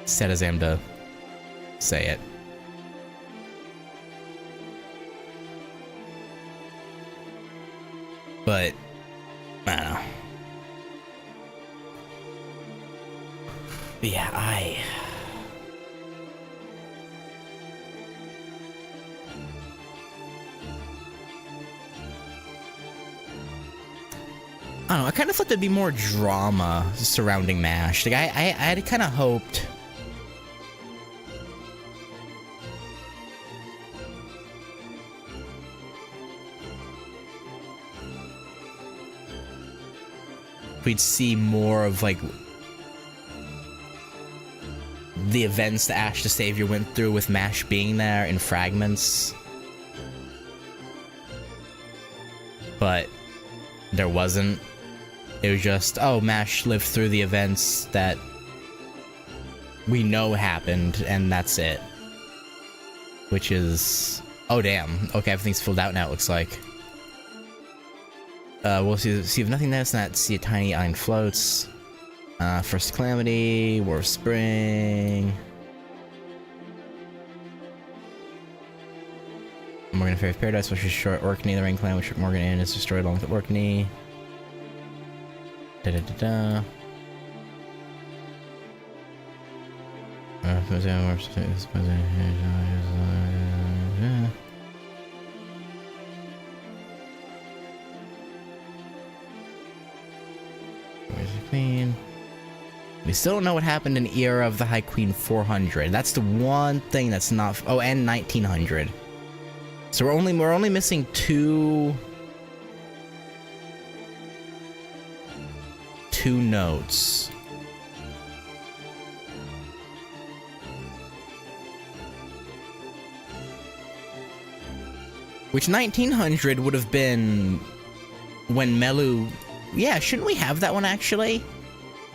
Sad as I am to say it. But, I don't know. But yeah, I don't know, I kind of thought there'd be more drama surrounding MASH. Like, I had kind of hoped... we'd see more of, like, the events that Ash the Savior went through with MASH being there in fragments. But there wasn't. It was just, oh, MASH lived through the events that we know happened, and that's it. Which is... oh, damn. Okay, everything's filled out now, it looks like. We'll see if nothing there, not see a tiny island floats. First Calamity, War of Spring... Morgan Fairy's Paradise, which is short Orkney, the Rain Clan, which Morgan Inn is destroyed along with Orkney. Da da da da. Queen. We still don't know what happened in Era of the High Queen 400. That's the one thing that's not. Oh, and 1900. So we're only missing two notes. Which 1900 would have been when Melu... Yeah, shouldn't we have that one actually?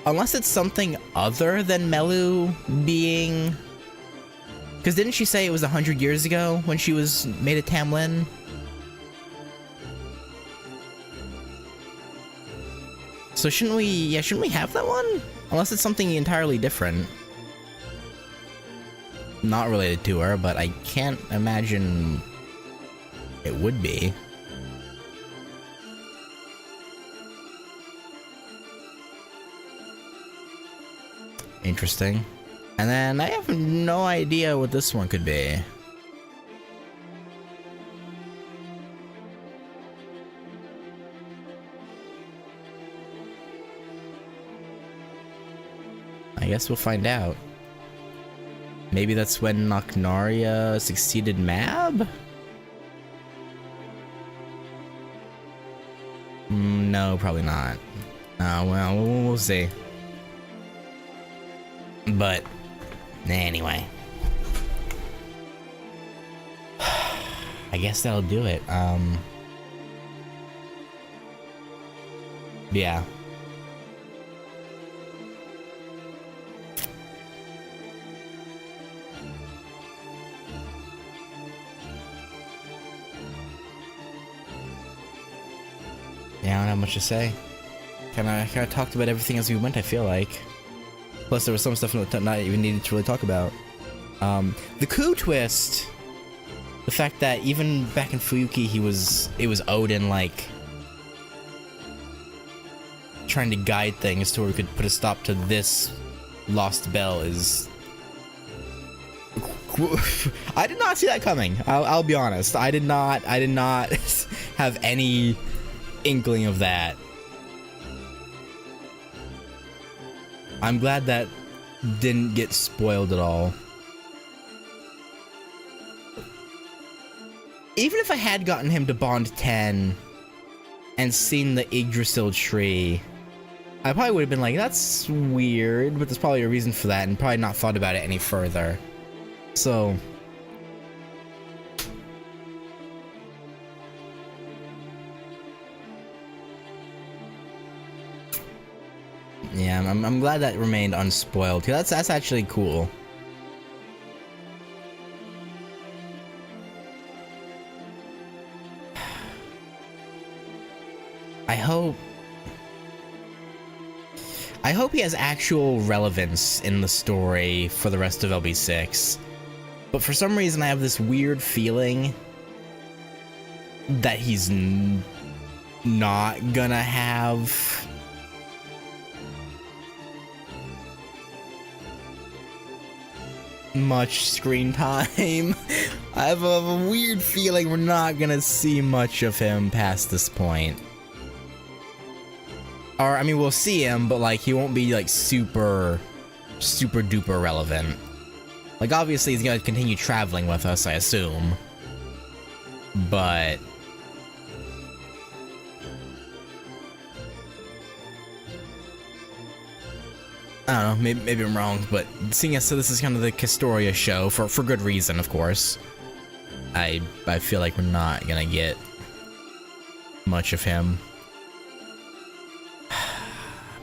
Unless it's something other than Melu being... Because didn't she say it was 100 years ago when she was made a Tamlin? So shouldn't we have that one? Unless it's something entirely different. Not related to her, but I can't imagine it would be. Interesting. And then I have no idea what this one could be. I guess we'll find out. Maybe that's when Nocnaria succeeded Mab? No, probably not. Well, we'll see. But anyway, I guess that'll do it. Yeah. Yeah, I don't have much to say. Kind of talked about everything as we went, I feel like. Plus, there was some stuff that not even needed to really talk about. The coup twist, the fact that even back in Fuyuki, it was Odin like trying to guide things to where we could put a stop to this lost bell is. I did not see that coming. I'll be honest. I did not have any inkling of that. I'm glad that didn't get spoiled at all. Even if I had gotten him to Bond 10 and seen the Yggdrasil tree, I probably would have been like, that's weird, but there's probably a reason for that, and probably not thought about it any further. So... yeah, I'm glad that remained unspoiled. That's actually cool. I hope he has actual relevance in the story for the rest of LB6. But for some reason I have this weird feeling that he's not gonna have much screen time. I have a weird feeling we're not gonna see much of him past this point. Or, I mean, we'll see him, but like, he won't be like super duper relevant. Like, obviously he's gonna continue traveling with us, I assume. But... I don't know, maybe I'm wrong, but seeing as so this is kind of the Castoria show, for good reason, of course, I feel like we're not gonna get much of him.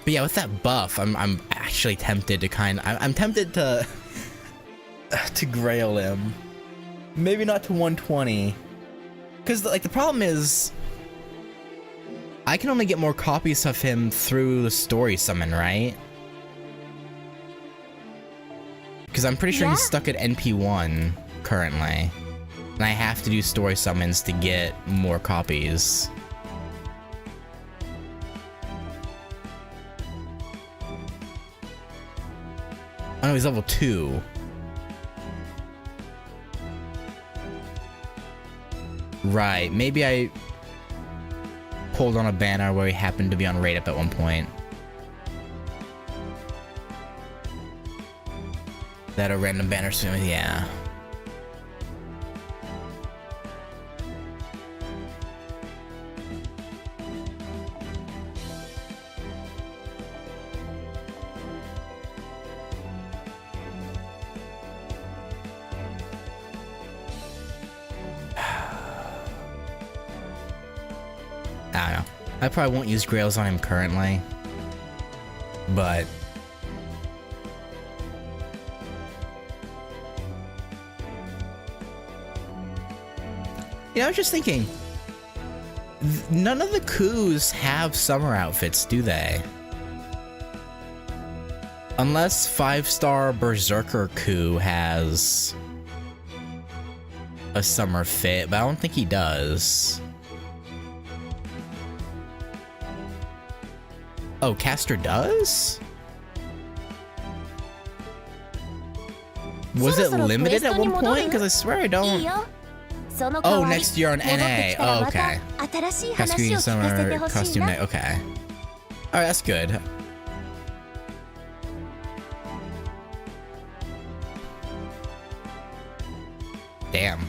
But yeah, with that buff, I'm actually tempted to I'm tempted to grail him. Maybe not to 120. Because, like, the problem is, I can only get more copies of him through the story summon, right? Because I'm pretty sure he's stuck at NP1 currently. And I have to do story summons to get more copies. Oh no, he's level 2. Right, maybe I pulled on a banner where he happened to be on raid up at one point. That a random banner swim, yeah. I don't know. I probably won't use Grails on him currently, but I was just thinking, none of the coups have summer outfits, do they? Unless 5-star Berserker coup has a summer fit, but I don't think he does. Oh, Caster does? Was it limited at one point? Because I swear I don't. Oh, next year on NA. Oh, okay. Cascading Summer Costume Night. Okay. Alright, that's good. Damn.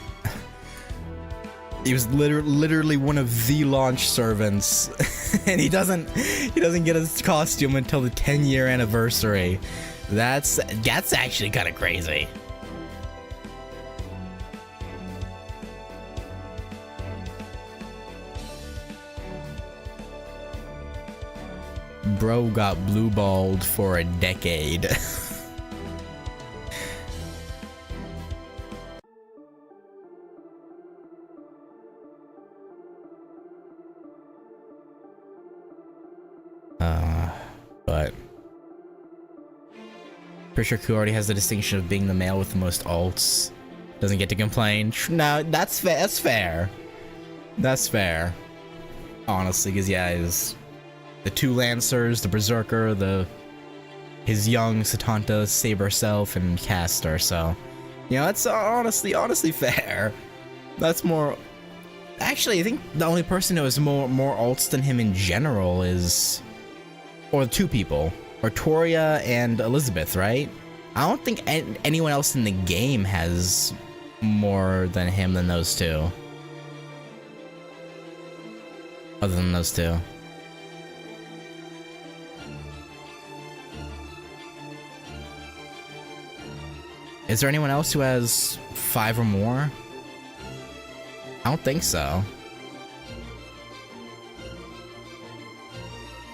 He was literally one of the launch servants, and he doesn't get his costume until the 10-year anniversary. That's actually kind of crazy. Bro got blue-balled for a decade. But pretty sure Ku already has the distinction of being the male with the most ults. Doesn't get to complain. No, that's fair. That's fair. That's fair. Honestly, because yeah, his the 2 Lancers, the Berserker, his young Satanta, Saber Self, and Caster. So, that's honestly fair. That's more. Actually, I think the only person who has more ults than him in general is, or 2 people, Artoria and Elizabeth, right? I don't think anyone else in the game has more than him than those 2. Other than those 2. Is there anyone else who has 5 or more? I don't think so.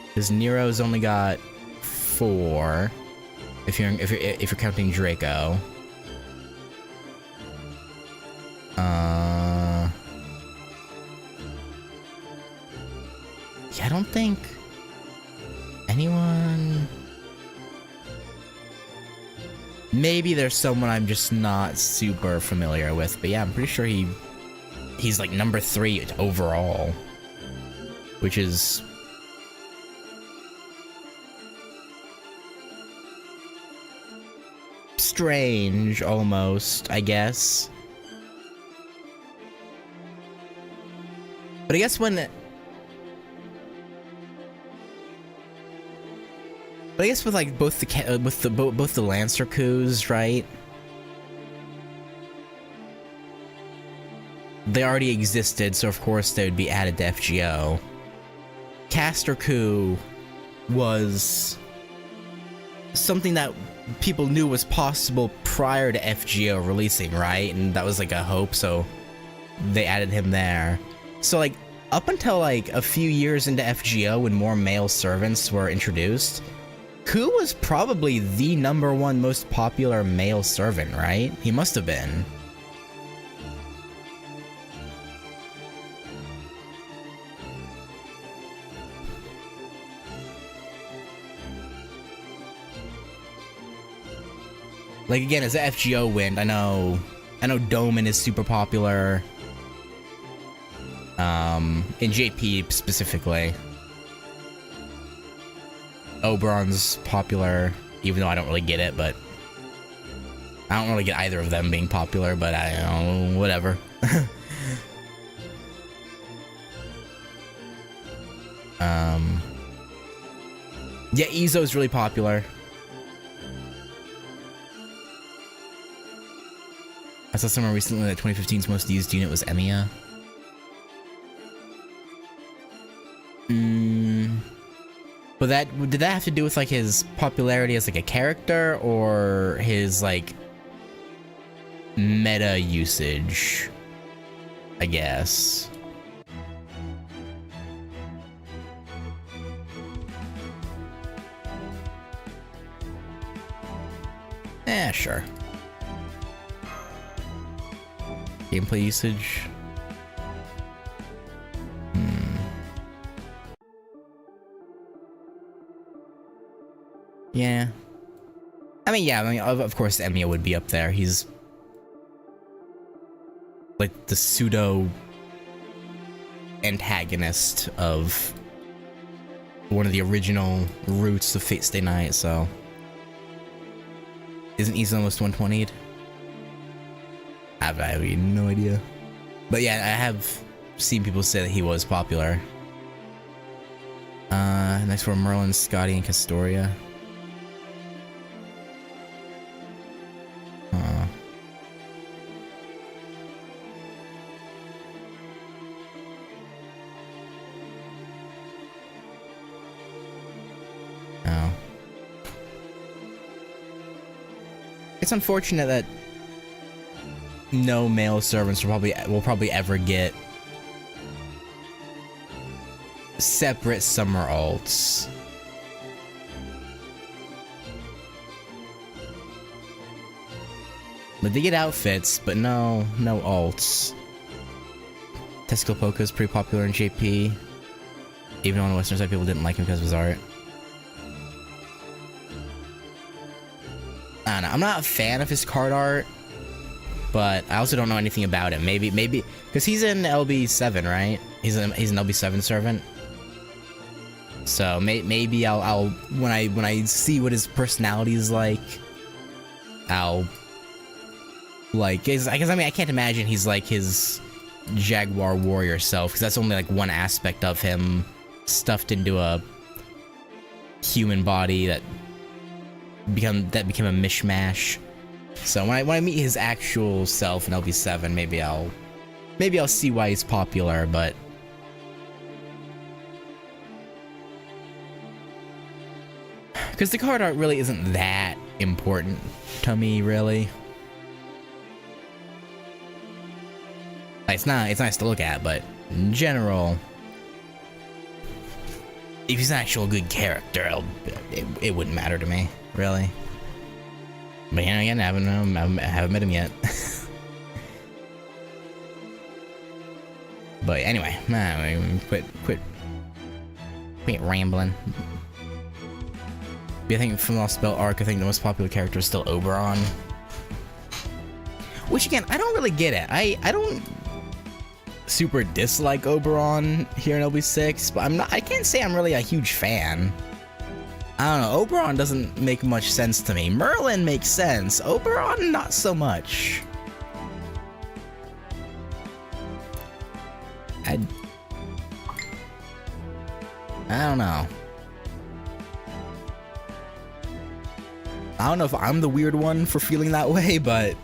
Because Nero's only got 4. If you're counting Draco. Yeah, I don't think anyone. Maybe there's someone I'm just not super familiar with, but yeah, I'm pretty sure he's like number 3 overall, which is strange almost, I guess. But I guess with like both the Lancer coups, right? They already existed, so of course they would be added to FGO. Caster coup was something that people knew was possible prior to FGO releasing, right? And that was like a hope, so they added him there. So like up until like a few years into FGO, when more male servants were introduced, Ku was probably the #1 most popular male servant, right? He must have been. Like again, as an FGO win, I know Doman is super popular. In JP specifically. Oberon's popular, even though I don't really get it, but I don't really get either of them being popular, but I don't know, whatever. Yeah, Izo's really popular. I saw somewhere recently that 2015's most used unit was Emiya. But did that have to do with like his popularity as like a character, or his like meta usage? I guess. Yeah, sure. Gameplay usage. Yeah. I mean, yeah, of course Emiya would be up there. He's like the pseudo antagonist of one of the original roots of Fate Stay Night, so isn't he almost 120'd? I have no idea. But yeah, I have seen people say that he was popular. Next were Merlin, Scotty, and Castoria. Oh. It's unfortunate that no male servants will probably ever get separate summer alts. But they get outfits, but no alts. Testicle Poke is pretty popular in JP. Even on the Western side, people didn't like him because of his art. I don't know. I'm not a fan of his card art, but I also don't know anything about him. Maybe, because he's in LB7, right? He's an LB7 servant. So maybe I'll when I see what his personality is like, I'll like, because I mean I can't imagine he's like his Jaguar warrior self, because that's only like one aspect of him stuffed into a human body that became a mishmash. So when I meet his actual self in LB7, maybe I'll see why he's popular, but because the card art really isn't that important to me, really. Like, it's nice to look at, but in general, if he's an actual good character, it wouldn't matter to me, really. But you know, again, I haven't met him yet. But anyway, quit rambling. But I think from Lost Spell arc, I think the most popular character is still Oberon. Which again, I don't really get it. I don't super dislike Oberon here in LB6, but I can't say I'm really a huge fan. I don't know, Oberon doesn't make much sense to me. Merlin makes sense. Oberon, not so much. I don't know. I don't know if I'm the weird one for feeling that way, but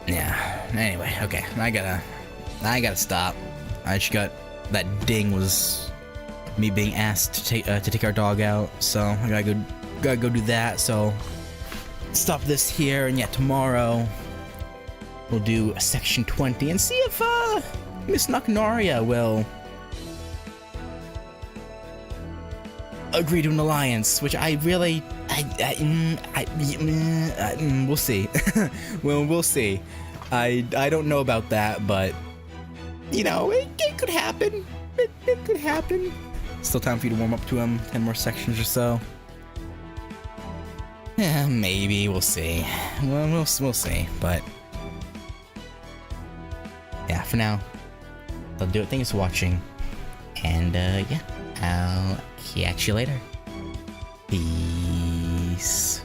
yeah. Anyway, okay. I gotta stop. I just got that ding was me being asked to take our dog out, so I gotta go do that. So stop this here, and yeah, tomorrow we'll do section 20 and see if Miss Nocnaria will agree to an alliance, which I really we'll see. Well, we'll see. I don't know about that, but you know, it could happen. It could happen. Still time for you to warm up to him. 10 more sections or so. Yeah, maybe. We'll see. Well, we'll see. But yeah, for now, that'll do it. Thanks for watching. And yeah, I'll catch you later. Peace.